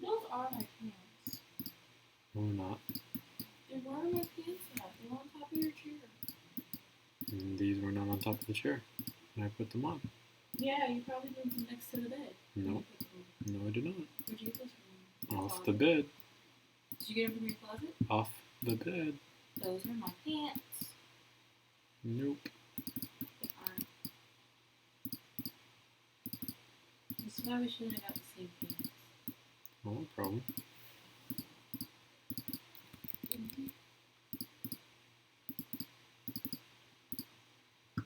D: Those are my pants.
A: No, not.
D: Then where are my pants at? They're on top of your chair.
A: And these were not on top of the chair. And I put them on.
D: Yeah, you probably moved them next to the bed.
A: No. No, I did not.
D: Where'd you get those from? Your
A: Off the
D: closet?
A: bed.
D: Did you get them from your closet?
A: Off the bed.
D: Those are my pants.
A: Nope.
D: They aren't. This is why we shouldn't have got the same pants.
A: No problem.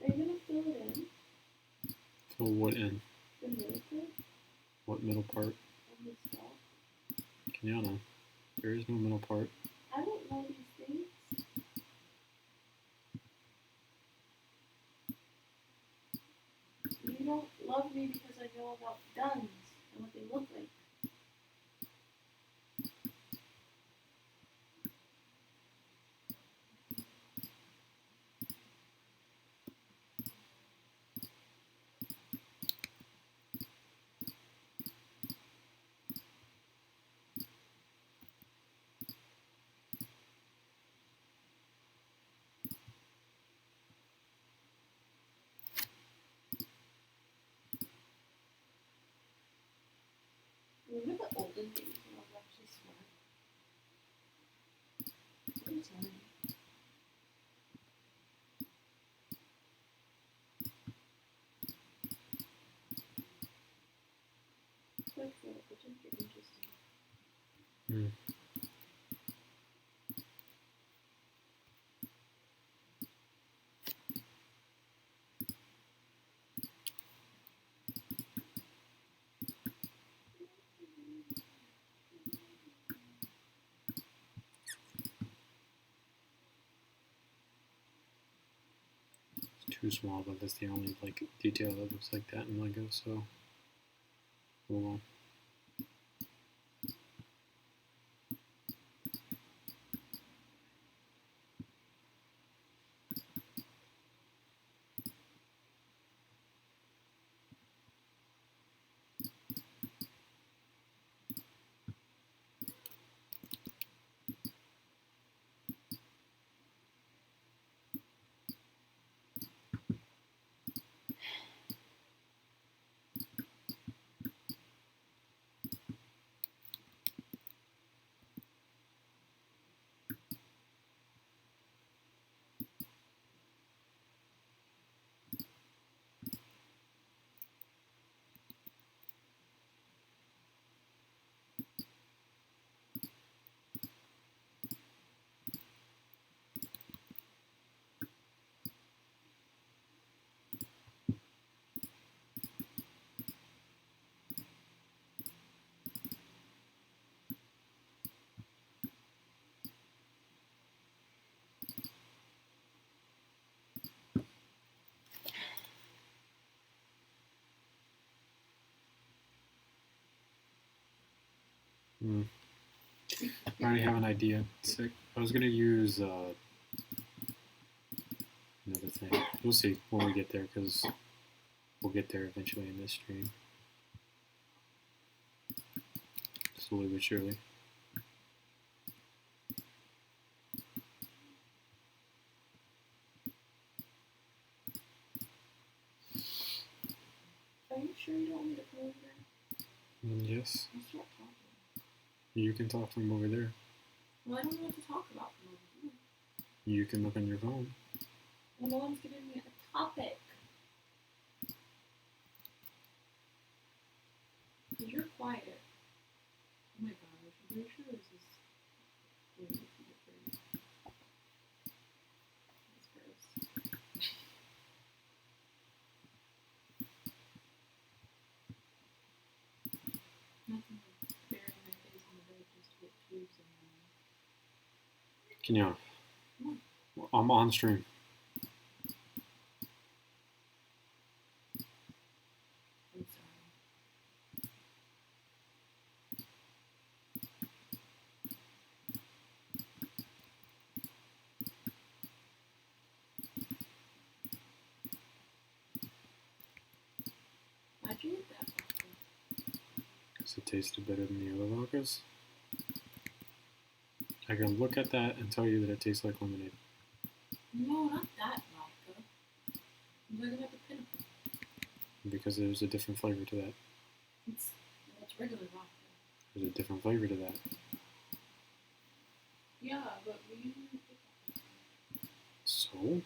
C: Are you gonna fill it in?
A: So what in?
C: The middle part
A: What middle part?
C: of the stuff?
A: Kenyana, there is no middle part.
C: I don't know these things. You don't love me because I know about guns and what they look like. Who's lying? Like that, which is interesting.
A: Hmm. It's too small, but that's the only like detail that looks like that in Lego. So, oh well. Hmm. I already have an idea. Sick. I was gonna use another thing. We'll see when we get there, because we'll get there eventually in this stream. Slowly but surely.
C: Are you sure you don't want me to come over there?
A: Yes.
C: I'll start talking.
A: You can talk from over there.
C: Well, I don't know what to talk about from over here.
A: You can look on your phone.
C: Well, no one's giving me a topic. Because you're quiet. Oh my gosh, I'm pretty sure this is going to be different. That's gross. Nothing like burying my face in the bed just to get tubes in my
A: Kenyon,
C: Come
A: I'm on stream.
C: I'm sorry. Why'd you eat that Bwawker?
A: Because it tasted better than the other Bwawkers. I can look at that and tell you that it tastes like lemonade.
C: No, not that Bwawker. I'm talking about the pinnacle.
A: Because there's a different flavor to that.
C: That's regular Bwawker.
A: There's a different flavor to that.
C: Yeah, but we usually pick up.
A: So?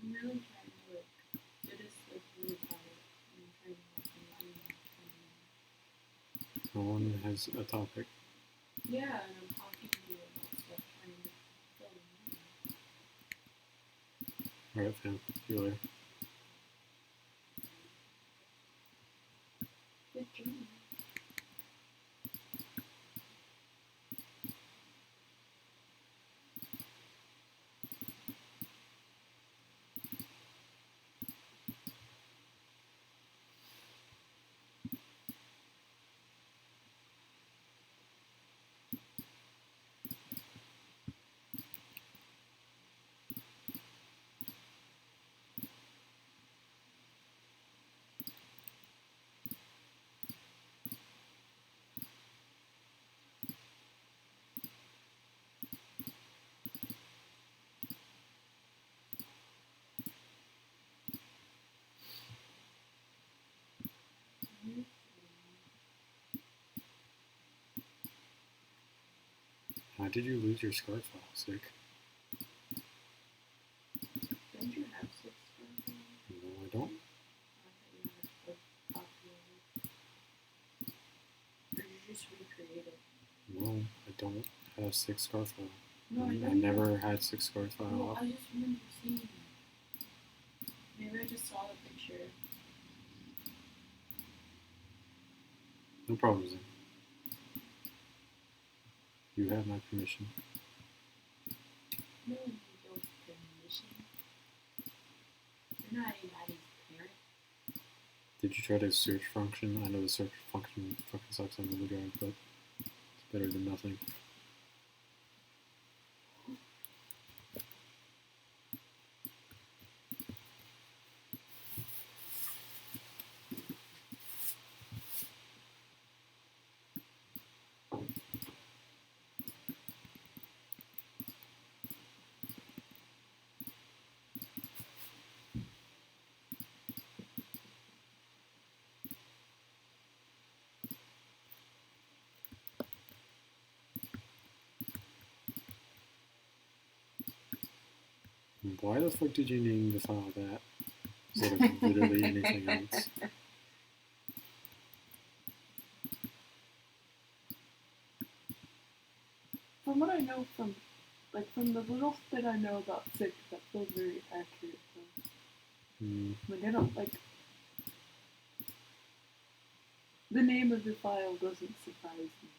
C: I'm really trying to like, it is like really quiet. I'm trying to watch my video.
A: No one has a topic.
C: Yeah, and I'm talking to you about stuff, trying to fill them in.
A: Alright, fam. See you later.
C: Good journey.
A: Why did you lose your SCAR file? Sick.
C: Don't you have 6 scar?
A: No, I don't.
C: Or you just recreate it?
A: No, I don't have 6 SCAR file.
C: No,
A: I never had 6 SCAR file.
C: Well, I just remember seeing it. Maybe I just saw the picture.
A: No problem, Zen. You have my permission.
C: No, you don't permission. You're not anybody's parent.
A: Did you try the search function? I know the search function fucking sucks on Google Drive, but it's better than nothing. Why the fuck did you name the file that instead of literally anything else?
C: From what I know from the little bit I know about 6, that feels very accurate. So. Like, I don't, like, the name of the file doesn't surprise me.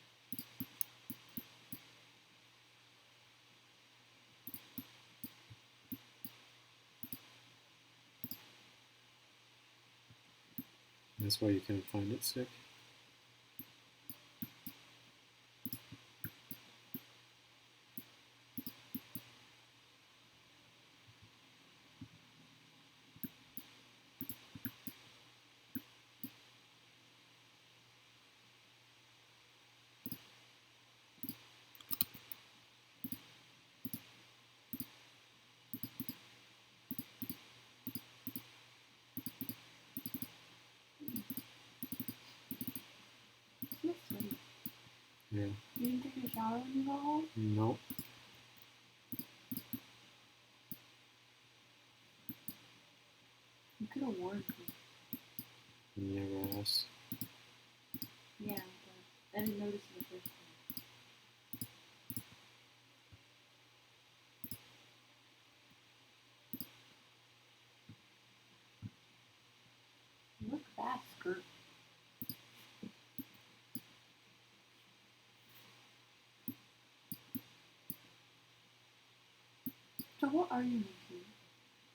A: That's why you can't find it, sick. Yeah.
C: You didn't take a shower when you got home?
A: Nope.
C: You could have warned me.
A: Never asked.
C: Yeah, but I didn't notice it the first time. Look at that skirt. So what are you making?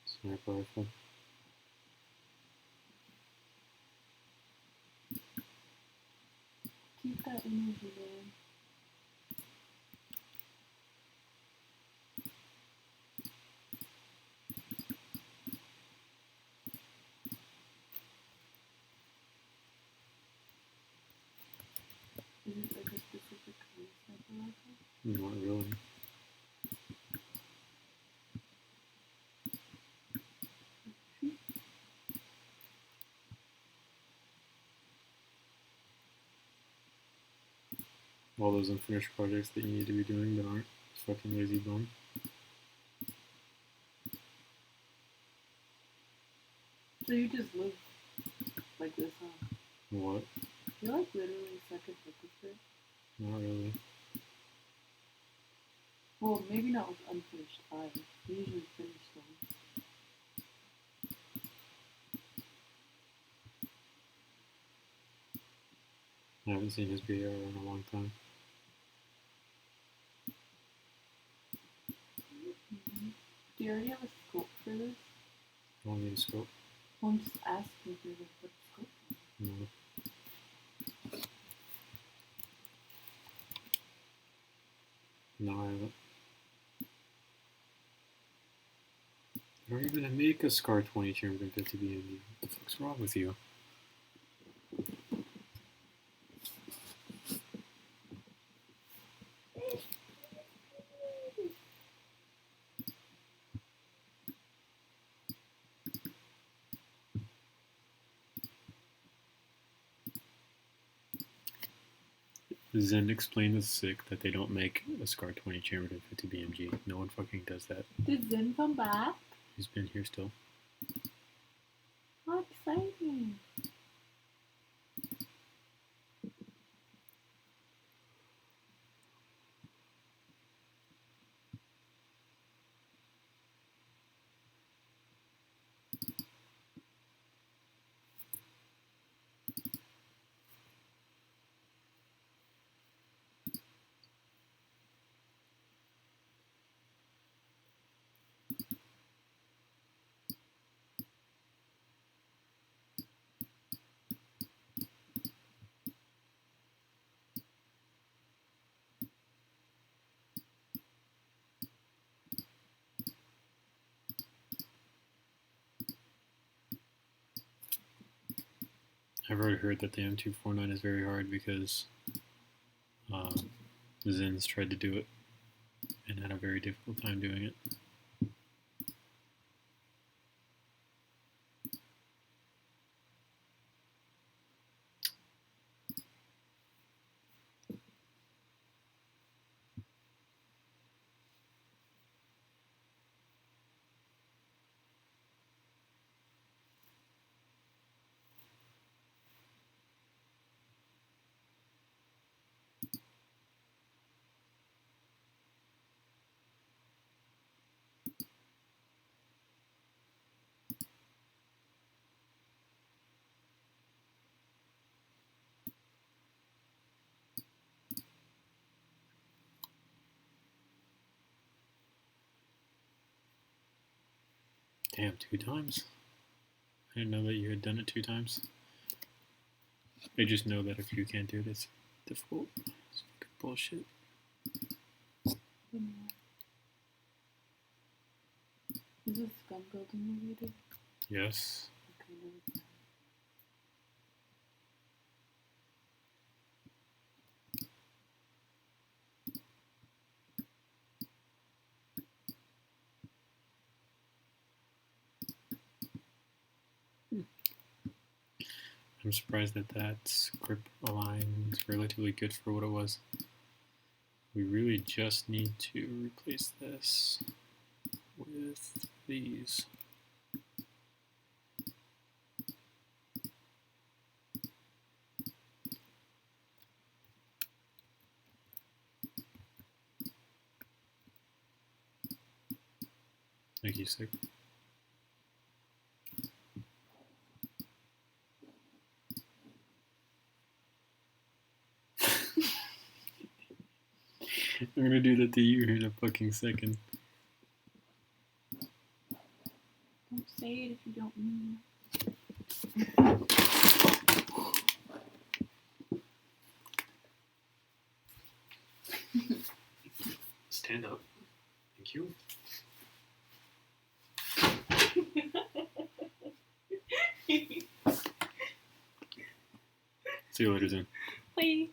A: Sniper rifle.
C: Keep that energy there. Is it like a specific kind of sniper rifle?
A: Not really. All those unfinished projects that you need to be doing that aren't fucking lazy bum.
C: So you just live like this, huh?
A: What?
C: You're like literally second hypocrite.
A: Not really.
C: Well, maybe not with unfinished files. You usually finish them.
A: I haven't seen his BR in a long time.
C: Do you already have a scope for this?
A: I don't need a scope.
C: Well, I'm just asking if you have a scope.
A: No. No, I haven't. You don't even make a SCAR 20 250 BMG. What the fuck's wrong with you? Zen explained to Sick that they don't make a SCAR 20 chambered in 50 BMG. No one fucking does that.
C: Did Zen come back?
A: He's been here still.
C: How exciting.
A: I've already heard that the M249 is very hard because Zen's tried to do it and had a very difficult time doing it. Damn, 2 times? I didn't know that you had done it 2 times. I just know that if you can't do it, it's difficult. It's fucking bullshit.
C: Is this gun building related?
A: Yes.
C: Okay, no, it's not.
A: I'm surprised that that grip align is relatively good for what it was. We really just need to replace this with these. Thank you, Sick. I'm gonna do that to you in a fucking second.
C: Don't say it if you don't mean
A: Stand up. Thank you. See you later, Zen.
C: Bye.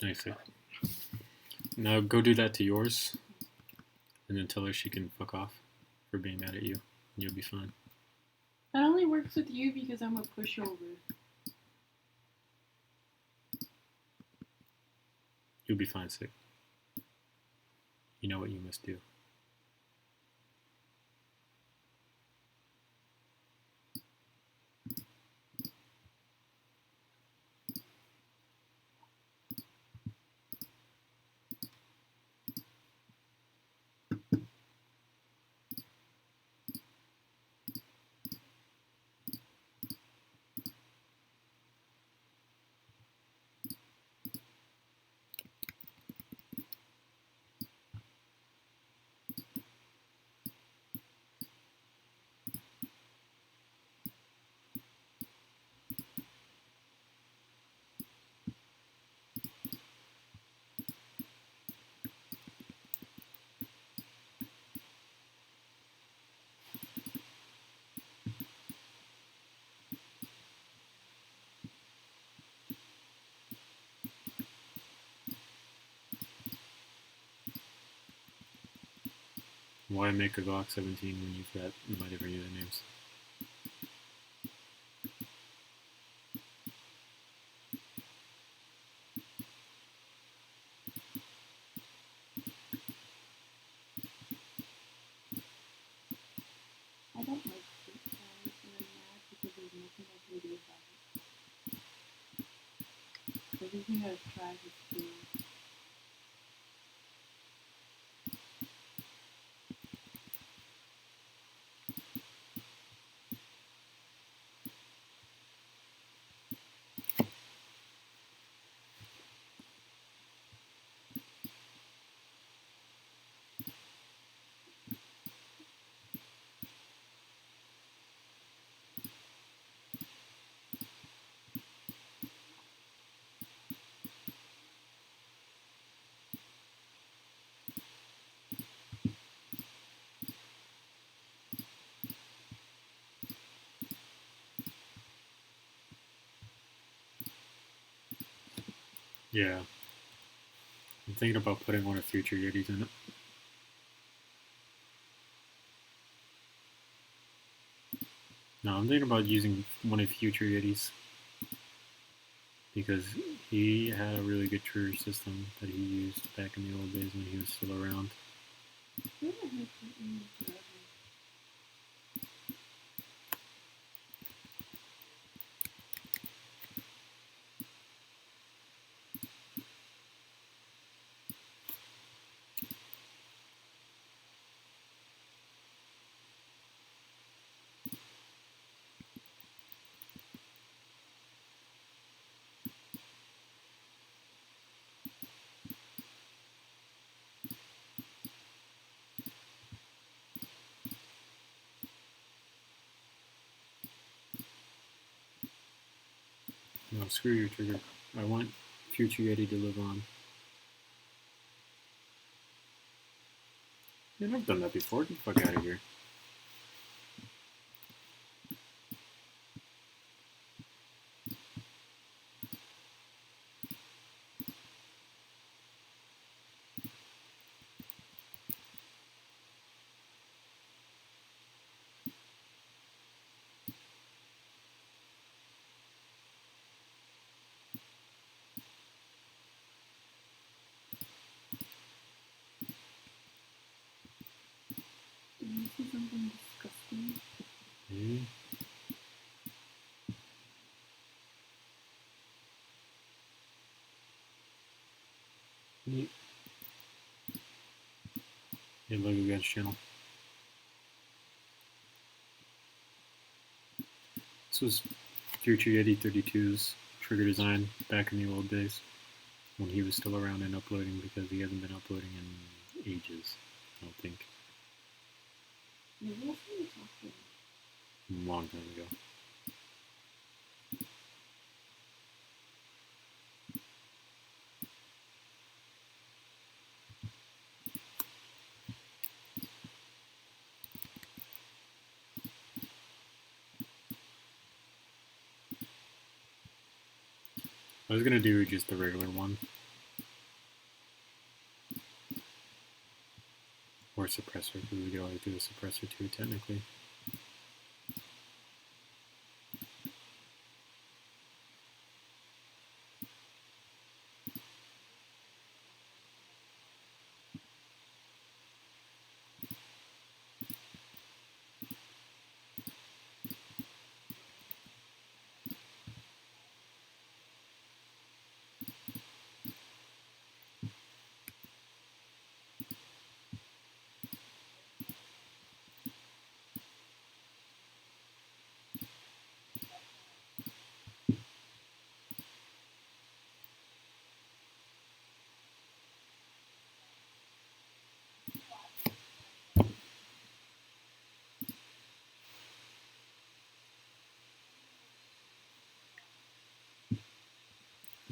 A: Nice. Now go do that to yours, and then tell her she can fuck off for being mad at you, and you'll be fine.
C: That only works with you because I'm a pushover.
A: You'll be fine, Sick. You know what you must do. Why make a Glock 17 when you've got my different usernames?
C: I don't like fruit fries, and I'm mad because there's nothing I can do about it. Everything I've tried has failed.
A: Yeah. I'm thinking about putting one of Future Yetis in it. No, I'm thinking about using one of Future Yetis. Because he had a really good trigger system that he used back in the old days when he was still around. No, screw your trigger. I want Future Yeti to live on. Man, I've done that before. Get the fuck out of here.
C: Did you see something disgusting?
A: Hey. Neat. Hey, LegoGun's channel. This was Future Yeti 32's trigger design back in the old days when he was still around and uploading, because he hasn't been uploading in ages, I don't think.
C: Maybe that's what we talked about.
A: A long time ago. I was gonna do just the regular one. Or suppressor, because we could always do a suppressor too, technically.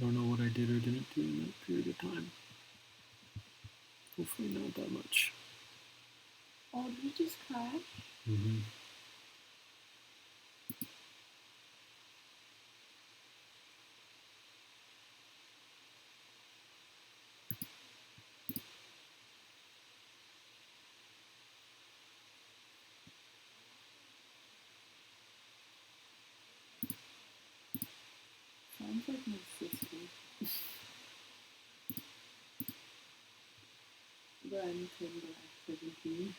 A: I don't know what I did or didn't do in that period of time. Hopefully not that much.
C: Oh, did you just crash?
A: Mm-hmm.
D: M10.17.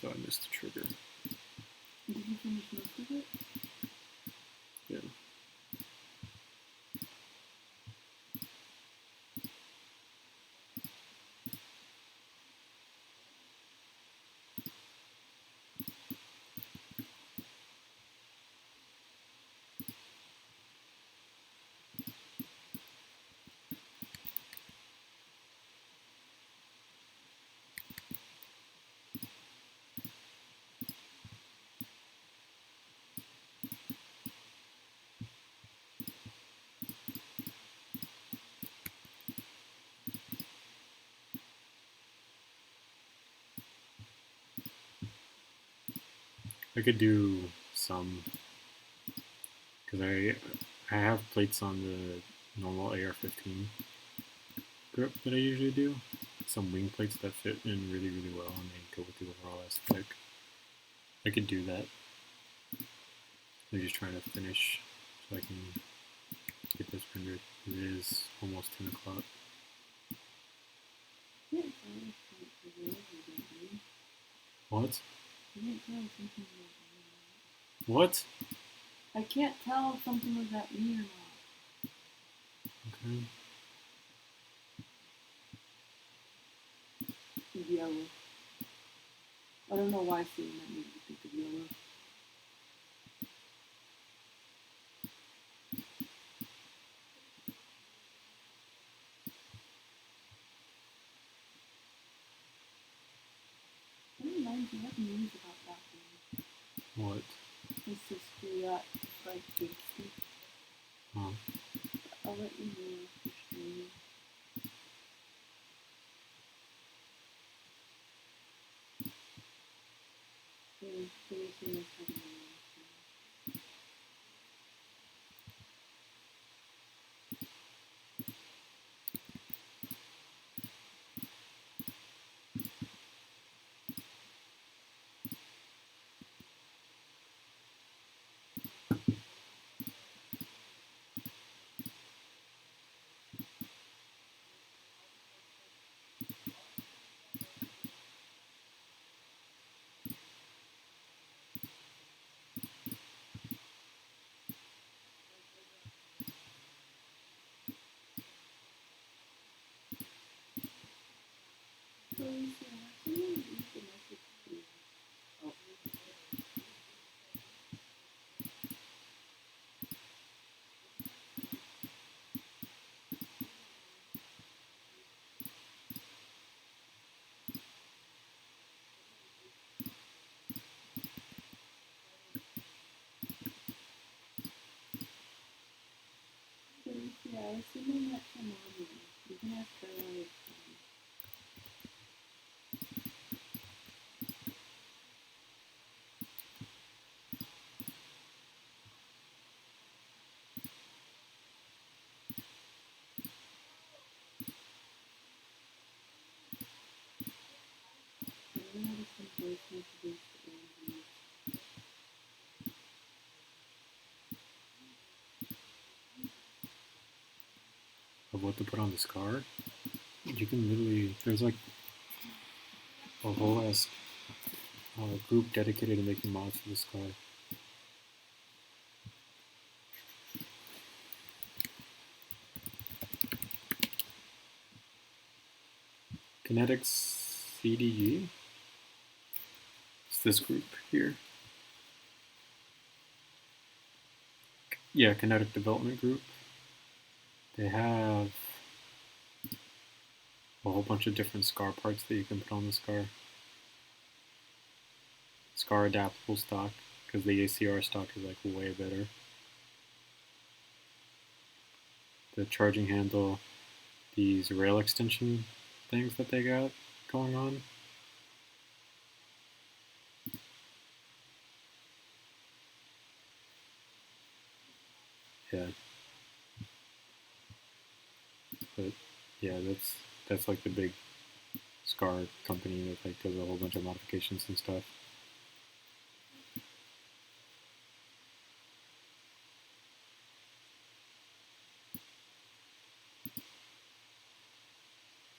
A: So I missed the trigger.
D: Did you finish most of it?
A: Yeah. I could do some, because I have plates on the normal AR-15 grip that I usually do. Some wing plates that fit in really, really well and they go with the overall aesthetic. I could do that. I'm just trying to finish so I can get this rendered. It is almost 10 o'clock. What? What?
D: I can't tell if something was at me or not.
A: Okay.
D: Yellow. I don't know why seeing that made me think of yellow. What reminds me of news about that one?
A: What?
D: My sister got like tasty.
A: Huh?
D: I'll let you know for streaming. Finishing this having a yeah, assuming that's your mom, you can ask her when it's time. I don't know how to send voice messages to Andrew.
A: Of what to put on this car? You can literally, there's like a whole ass group dedicated to making mods for this car. Kinetics CDG? It's this group here. Yeah, Kinetic Development Group. They have a whole bunch of different SCAR parts that you can put on the SCAR. SCAR adaptable stock, because the ACR stock is like way better. The charging handle, these rail extension things that they got going on. Yeah. But yeah, that's like the big SCAR company that like does a whole bunch of modifications and stuff.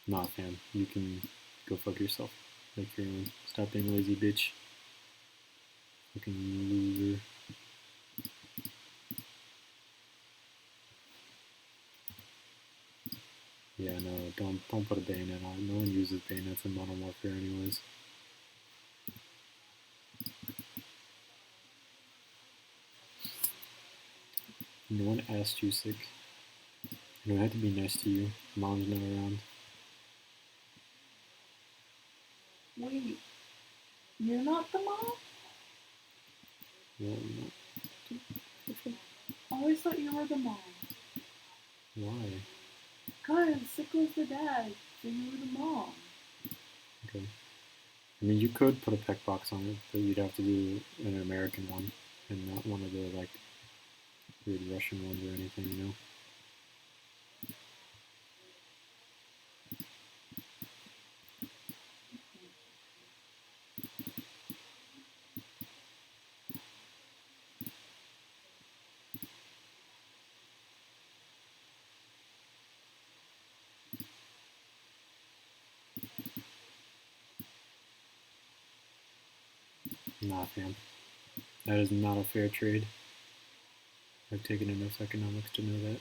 A: Nah, fam. You can go fuck yourself. Make your own. Stop being a lazy bitch. Fucking loser. Yeah, no, don't put a bayonet on. No one uses bayonets in Modern Warfare anyways. No one asked you, sick. I don't have to be nice to you. Mom's not around.
C: Wait, you're not the mom?
A: No, I'm not.
C: I always thought you were the mom.
A: Why?
C: Cause Sick was the dad, so you were the mom.
A: Okay. I mean, you could put a peck box on it, but you'd have to do an American one, and not one of the, like, weird Russian ones or anything, you know? Nah, fam. That is not a fair trade. I've taken enough economics to know that.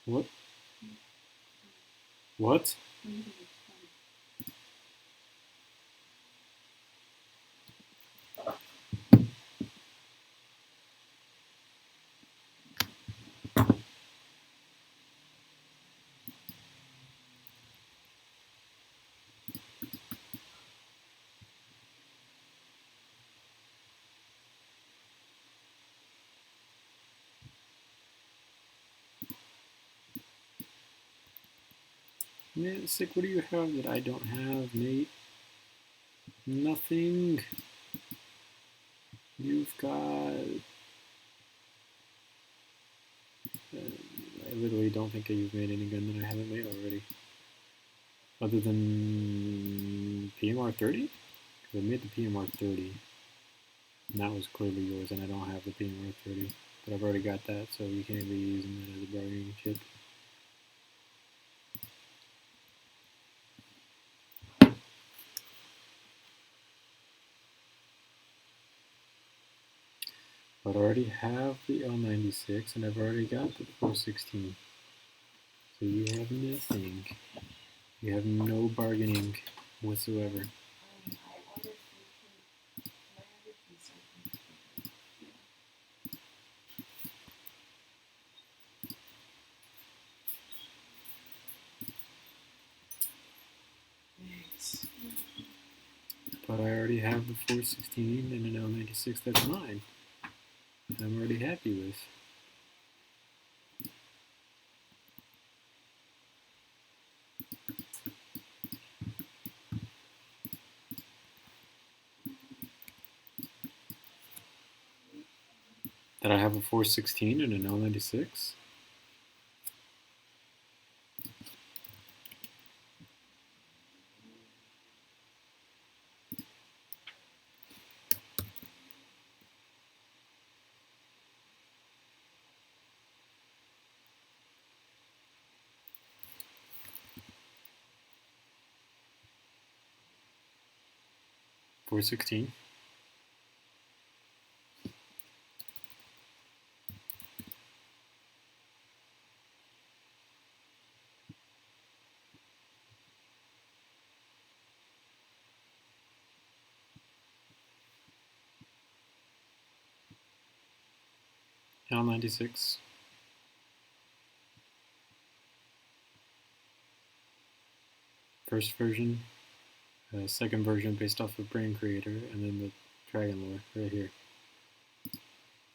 A: What? What? Man, sick, what do you have that I don't have, mate? Nothing. You've got... I literally don't think that you've made any gun that I haven't made already. Other than PMR-30? Because I made the PMR-30. And that was clearly yours, and I don't have the PMR-30. But I've already got that, so you can't be using that as a bargaining chip. But I already have the L96, and I've already got the 416. So you have nothing. You have no bargaining whatsoever. But I already have the 416 and an L96 that's mine. I'm already happy with. That I have a 416 and an L96? .416. L96. First version, second version based off of Brain Creator, and then the Dragon Lore right here.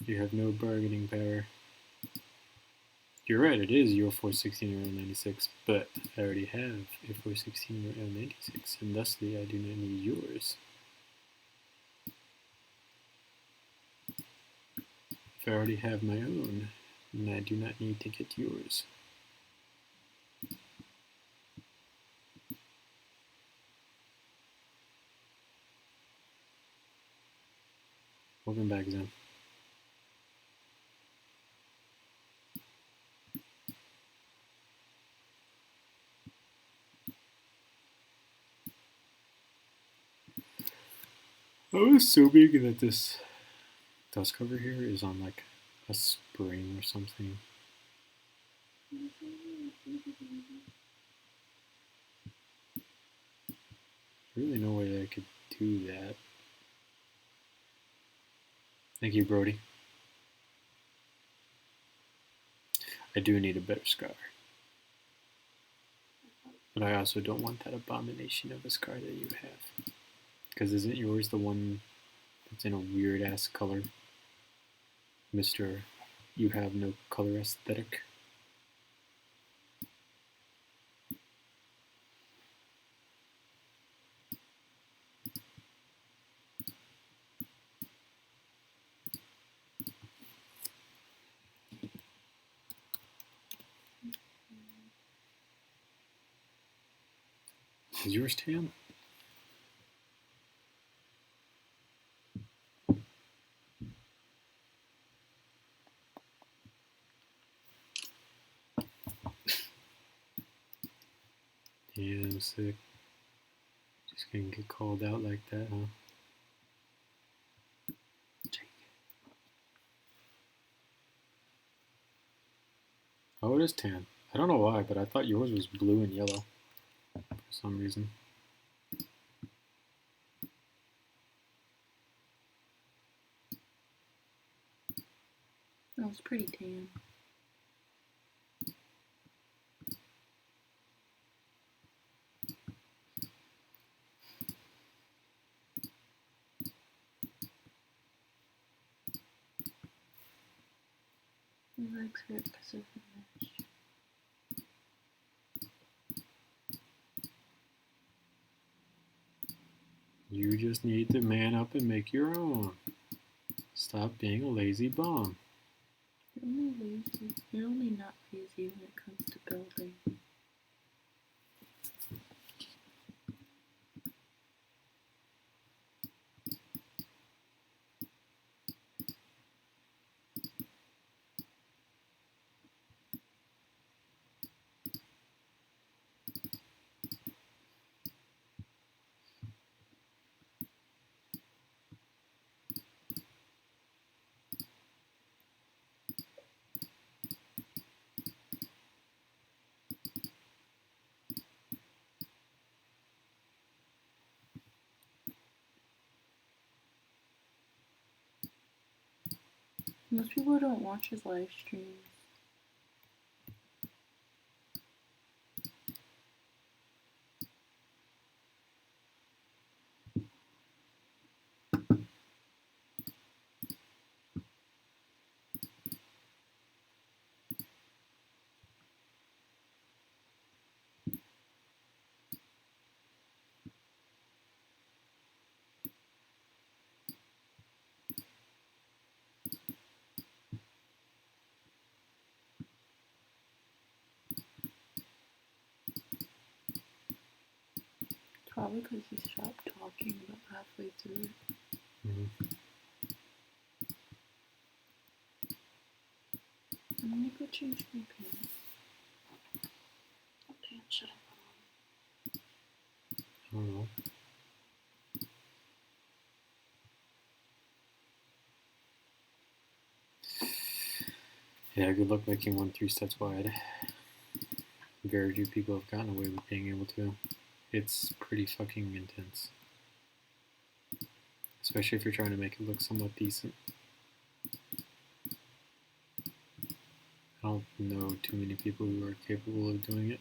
A: You have no bargaining power. You're right, it is your 416 or L96, but I already have a 416 or L96, and thusly I do not need yours. If I already have my own, then I do not need to get yours. Welcome back, Zen. I was assuming that this dust cover here is on like a spring or something. Really no way that I could do that. Thank you, Brody. I do need a better scar. But I also don't want that abomination of a scar that you have. Because isn't yours the one that's in a weird ass color? Mr. You have no color aesthetic. Is yours tan? Damn, sick. Just gonna get called out like that, huh? Oh, it is tan. I don't know why, but I thought yours was blue and yellow for some reason.
D: That was pretty tan. My legs hurt because of the mesh.
A: You just need to man up and make your own. Stop being a lazy bum.
D: You're only lazy. You're only not lazy when it comes to building. Most people don't watch his live streams. Probably because he stopped talking about halfway through it. I'm gonna go change my pants.
C: What pants should I put on?
A: I don't know. Yeah, good luck making one 3 steps wide. Very few people have gotten away with being able to. It's pretty fucking intense. Especially if you're trying to make it look somewhat decent. don't know too many people who are capable of doing it.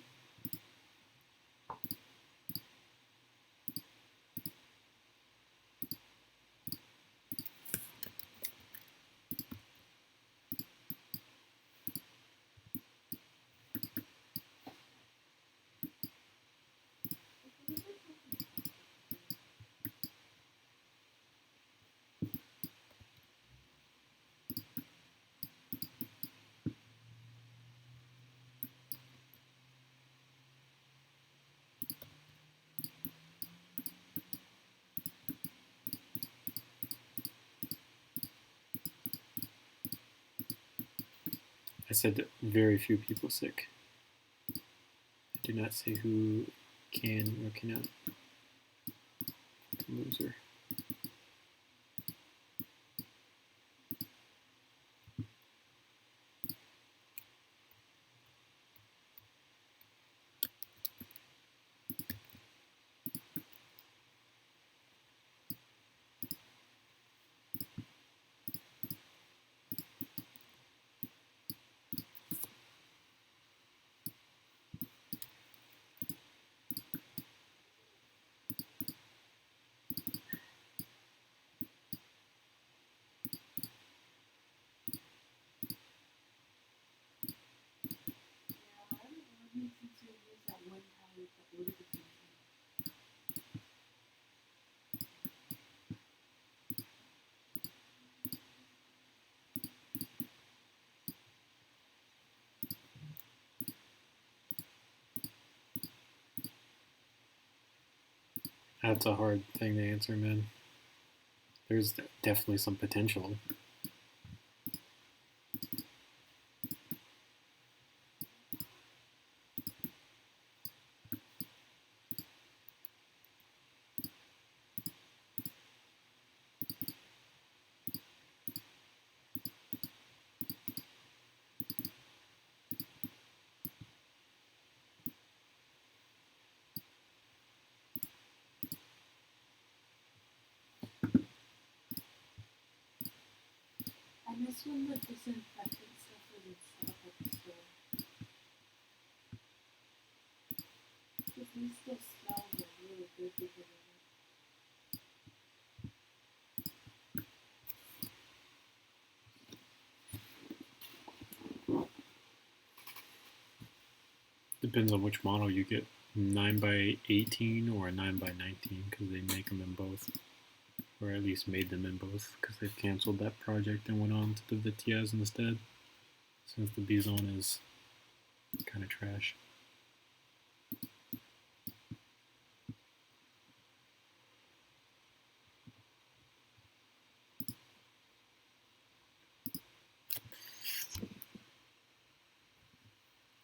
A: I said that very few people sick. I did not say who can or cannot. Loser. That's a hard thing to answer, man. There's definitely some potential.
C: And this one with disinfectant stuff was in stock at the store. Because these still smell really good because of it.
A: Depends on which model you get. 9x18 or a 9x19 because they make them in both. Or at least made them in both because they've canceled that project and went on to the Vitiaz instead. Since the Bison is kind of trash.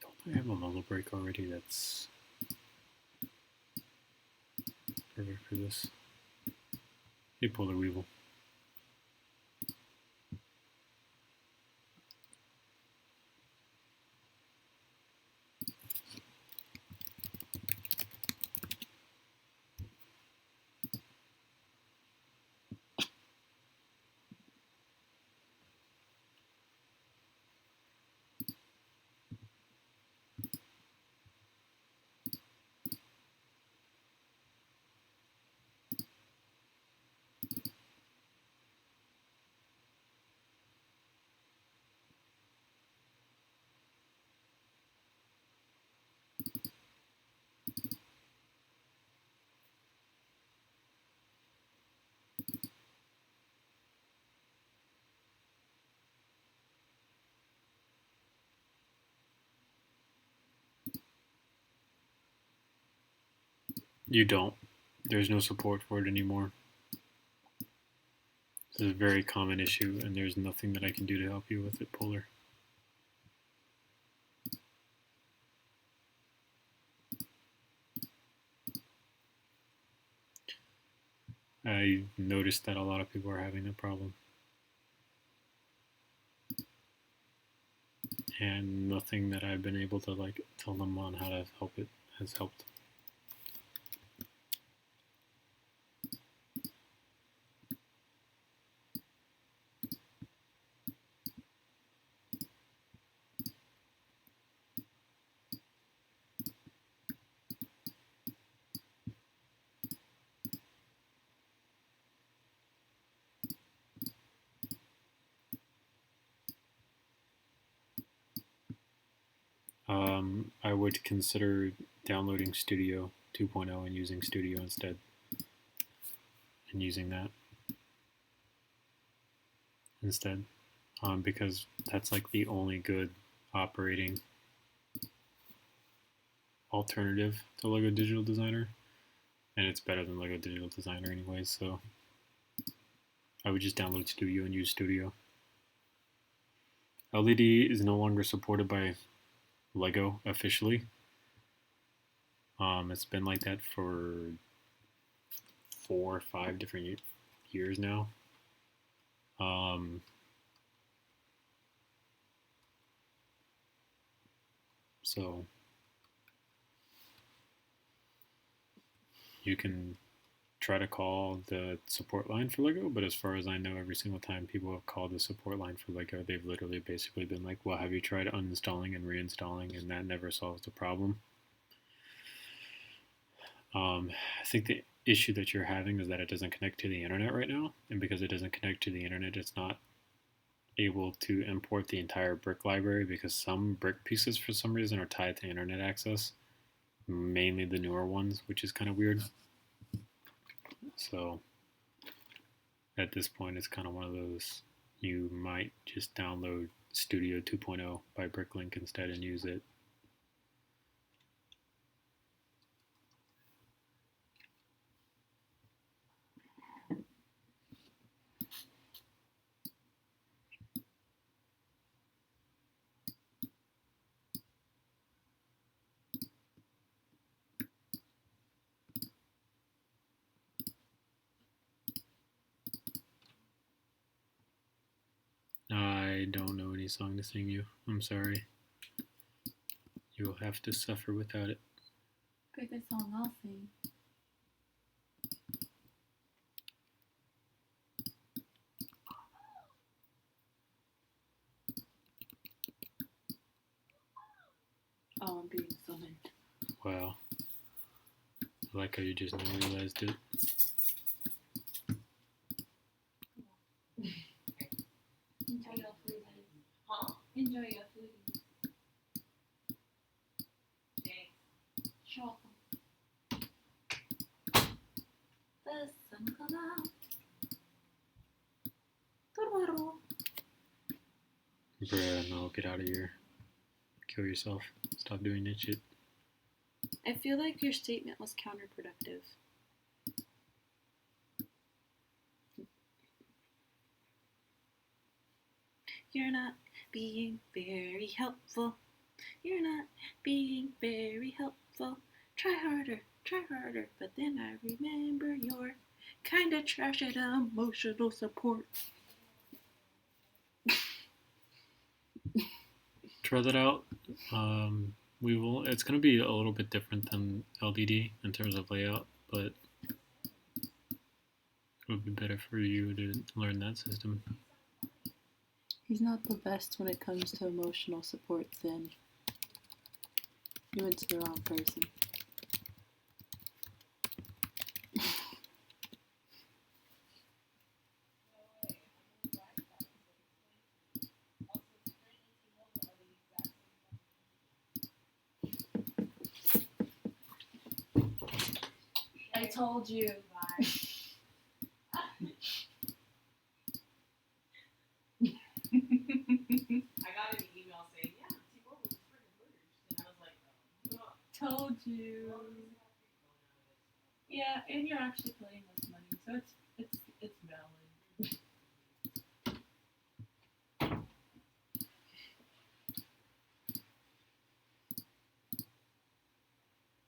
A: Don't I have a muzzle brake already that's perfect for this? Hey, Polar Weevil. You don't. There's no support for it anymore. This is a very common issue, and there's nothing that I can do to help you with it, Polar. I noticed that a lot of people are having that problem. And nothing that I've been able to tell them on how to help it has helped. I would consider downloading Studio 2.0 and using Studio instead, and using that instead, because that's like the only good operating alternative to Lego Digital Designer, and it's better than Lego Digital Designer anyways, so I would just download Studio and use Studio. LED is no longer supported by Lego officially. It's been like that for 4 or 5 different years now. So you can try to call the support line for Lego, but as far as I know, every single time people have called the support line for Lego, they've literally basically been like, well, have you tried uninstalling and reinstalling, and that never solves the problem. I think the issue that you're having is that it doesn't connect to the internet right now, and because it doesn't connect to the internet, it's not able to import the entire brick library, because some brick pieces for some reason are tied to internet access, mainly the newer ones, which is kind of weird. So at this point, it's kind of one of those, you might just download Studio 2.0 by Bricklink instead and use it. I don't know any song to sing you. I'm sorry. You will have to suffer without it.
C: Pick a song I'll sing.
D: Oh, I'm being summoned.
A: Wow. I like how you just now realized it.
C: Enjoy your food. Huh? Enjoy your food. Thanks. You're welcome. The sun will come out. Tomorrow.
A: Bruh, no, get out of here. Kill yourself. Stop doing that shit.
C: I feel like your statement was counterproductive. You're not being very helpful. You're not being very helpful. Try harder, but then I remember you're kinda trash at emotional support.
A: Try that out. We will. It's going to be a little bit different than LDD in terms of layout, but it would be better for you to learn that system.
E: He's not the best when it comes to emotional support, Finn. You went to the wrong person.
C: I told you.
D: I got an email saying, yeah, T-Mobile was freaking merged. And I was like, oh.
C: Told you. Yeah, and you're actually paying less money, so it's valid.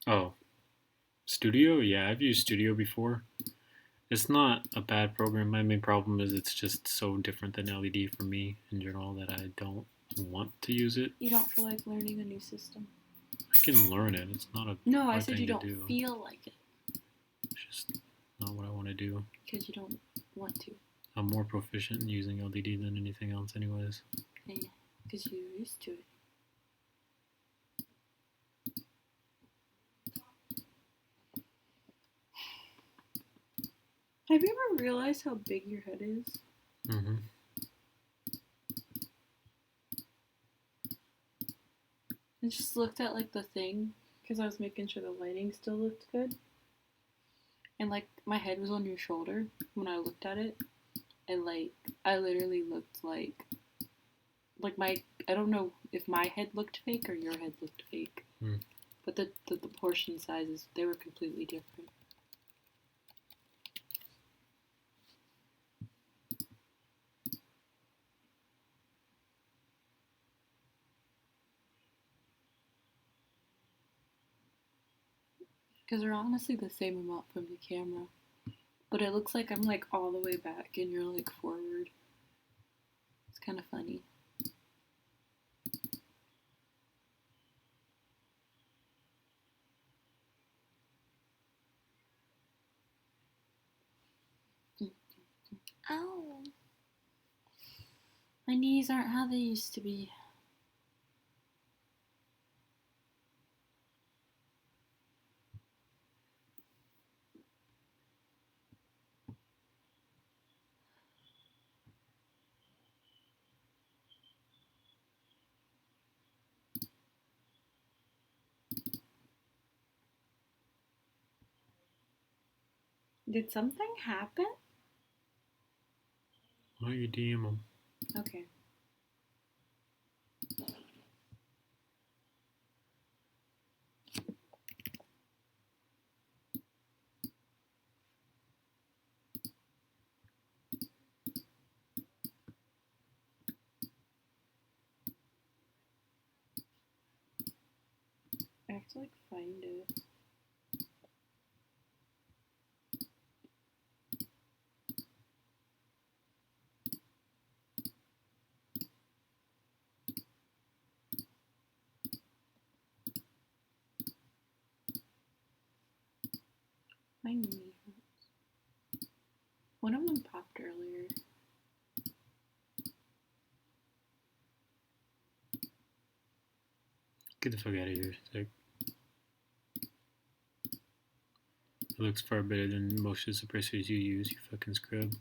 A: Oh, Studio? Yeah, I've used Studio before. It's not a bad program. My main problem is it's just so different than LED for me in general that I don't want to use it.
C: You don't feel like learning a new system?
A: I can learn it. It's not a
C: No, I
A: hard
C: said
A: thing
C: you
A: to
C: don't
A: do.
C: feel like it.
A: It's just not what I want to do.
C: Because you don't want to.
A: I'm more proficient in using LDD than anything else anyways.
C: Yeah, because you're used to it. Have you ever realized how big your head is?
A: Mm-hmm.
E: I just looked at like the thing because I was making sure the lighting still looked good. And like my head was on your shoulder when I looked at it. And like I literally looked like my, I don't know if my head looked fake or your head looked fake. But the portion sizes, they were completely different. Because they're honestly the same amount from the camera. But it looks like I'm like all the way back and you're like forward. It's kind of funny.
C: Ow.
E: My knees aren't how they used to be. Did something happen?
A: Why don't you DM them?
E: Okay. I have to like find it. My knee hurts. One of them popped earlier.
A: Get the fuck out of here. Like, it looks far better than most of the suppressors you use, you fucking scrub.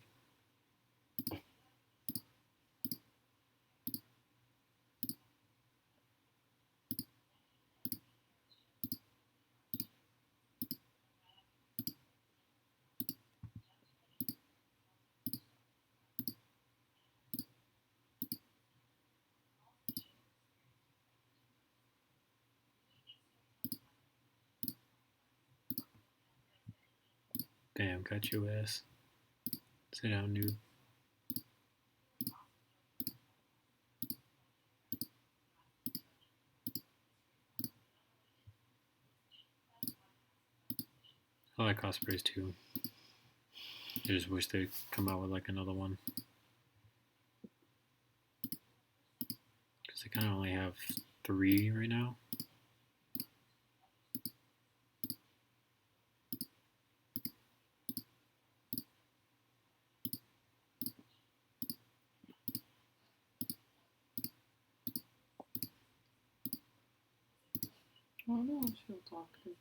A: Bam, got your ass. Sit down, noob. I like Ospreys too. I just wish they'd come out with like another one. Because they kind of only have 3 right now.
E: I don't know if she'll talk to me.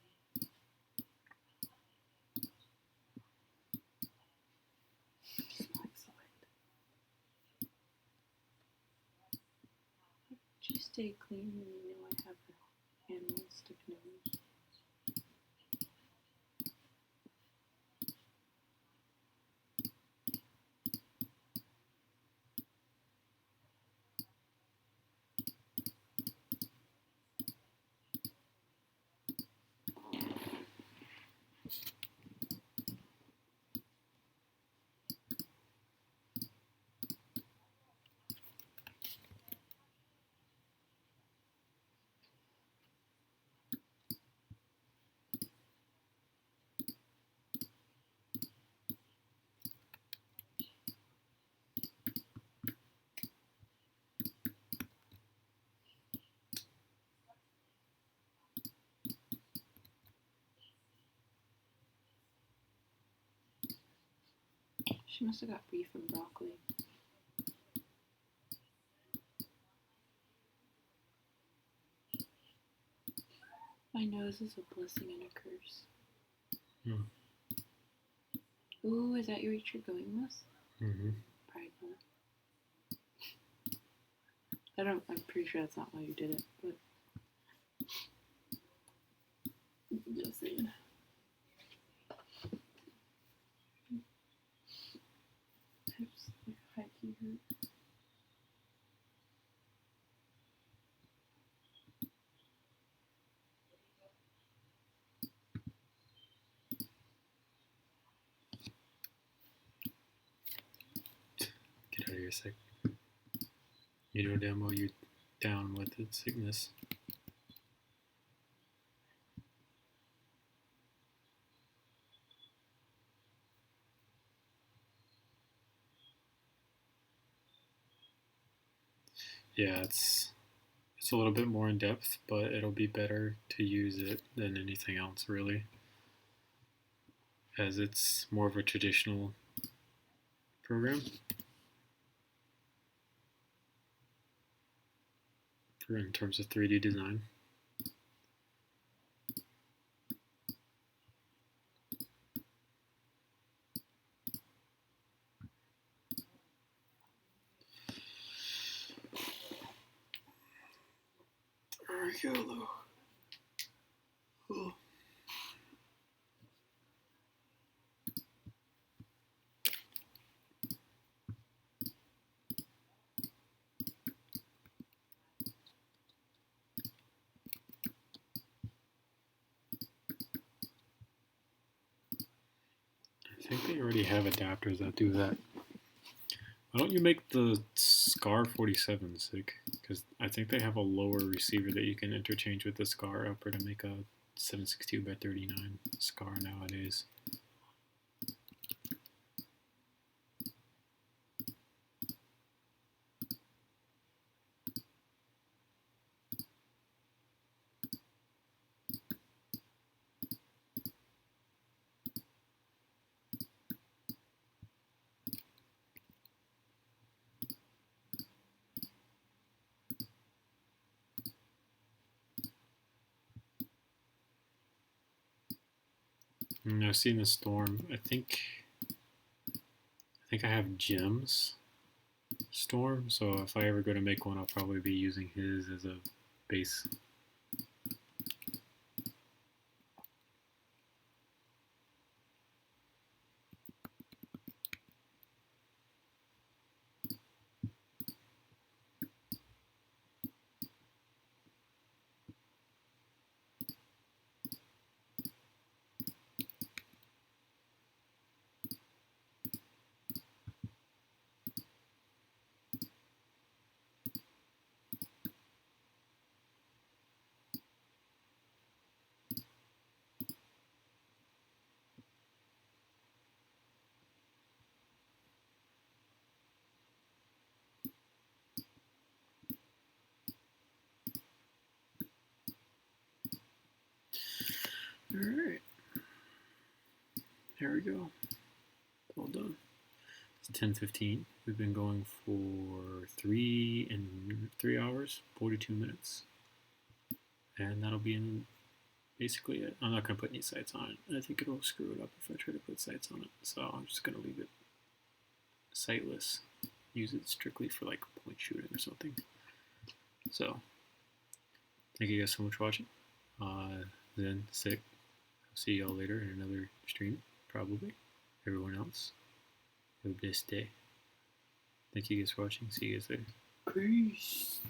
E: Excellent. Just stay clean and you know I have an animalistic nose. She must have got beef and broccoli. My nose is a blessing and a curse. Ooh, is that your reach you're going with?
A: Mm-hmm.
E: Prideful. I'm pretty sure that's not why you did it, but Just saying. Hips like high key hurt.
A: Get out of here, sick. You know damn well you're down with the sickness. Yeah, it's a little bit more in depth, but it'll be better to use it than anything else, really, as it's more of a traditional program in terms of 3D design. There we go, though. Oh. I think they already have adapters that do that. Why don't you make the SCAR 47 sick? Because I think they have a lower receiver that you can interchange with the SCAR upper to make a 762x39 SCAR nowadays. I've seen the Storm. I think I have Jim's Storm, so if I ever go to make one, I'll probably be using his as a base. Alright. There we go. All done. It's 10:15. We've been going for 3 hours, 42 minutes. And that'll be in basically it. I'm not going to put any sights on it. I think it'll screw it up if I try to put sights on it. So I'm just going to leave it sightless. Use it strictly for like point shooting or something. So, thank you guys so much for watching. Then, sick. I'll see y'all later in another stream, probably. Everyone else, have a blessed day. Thank you guys for watching. See you guys later. Peace.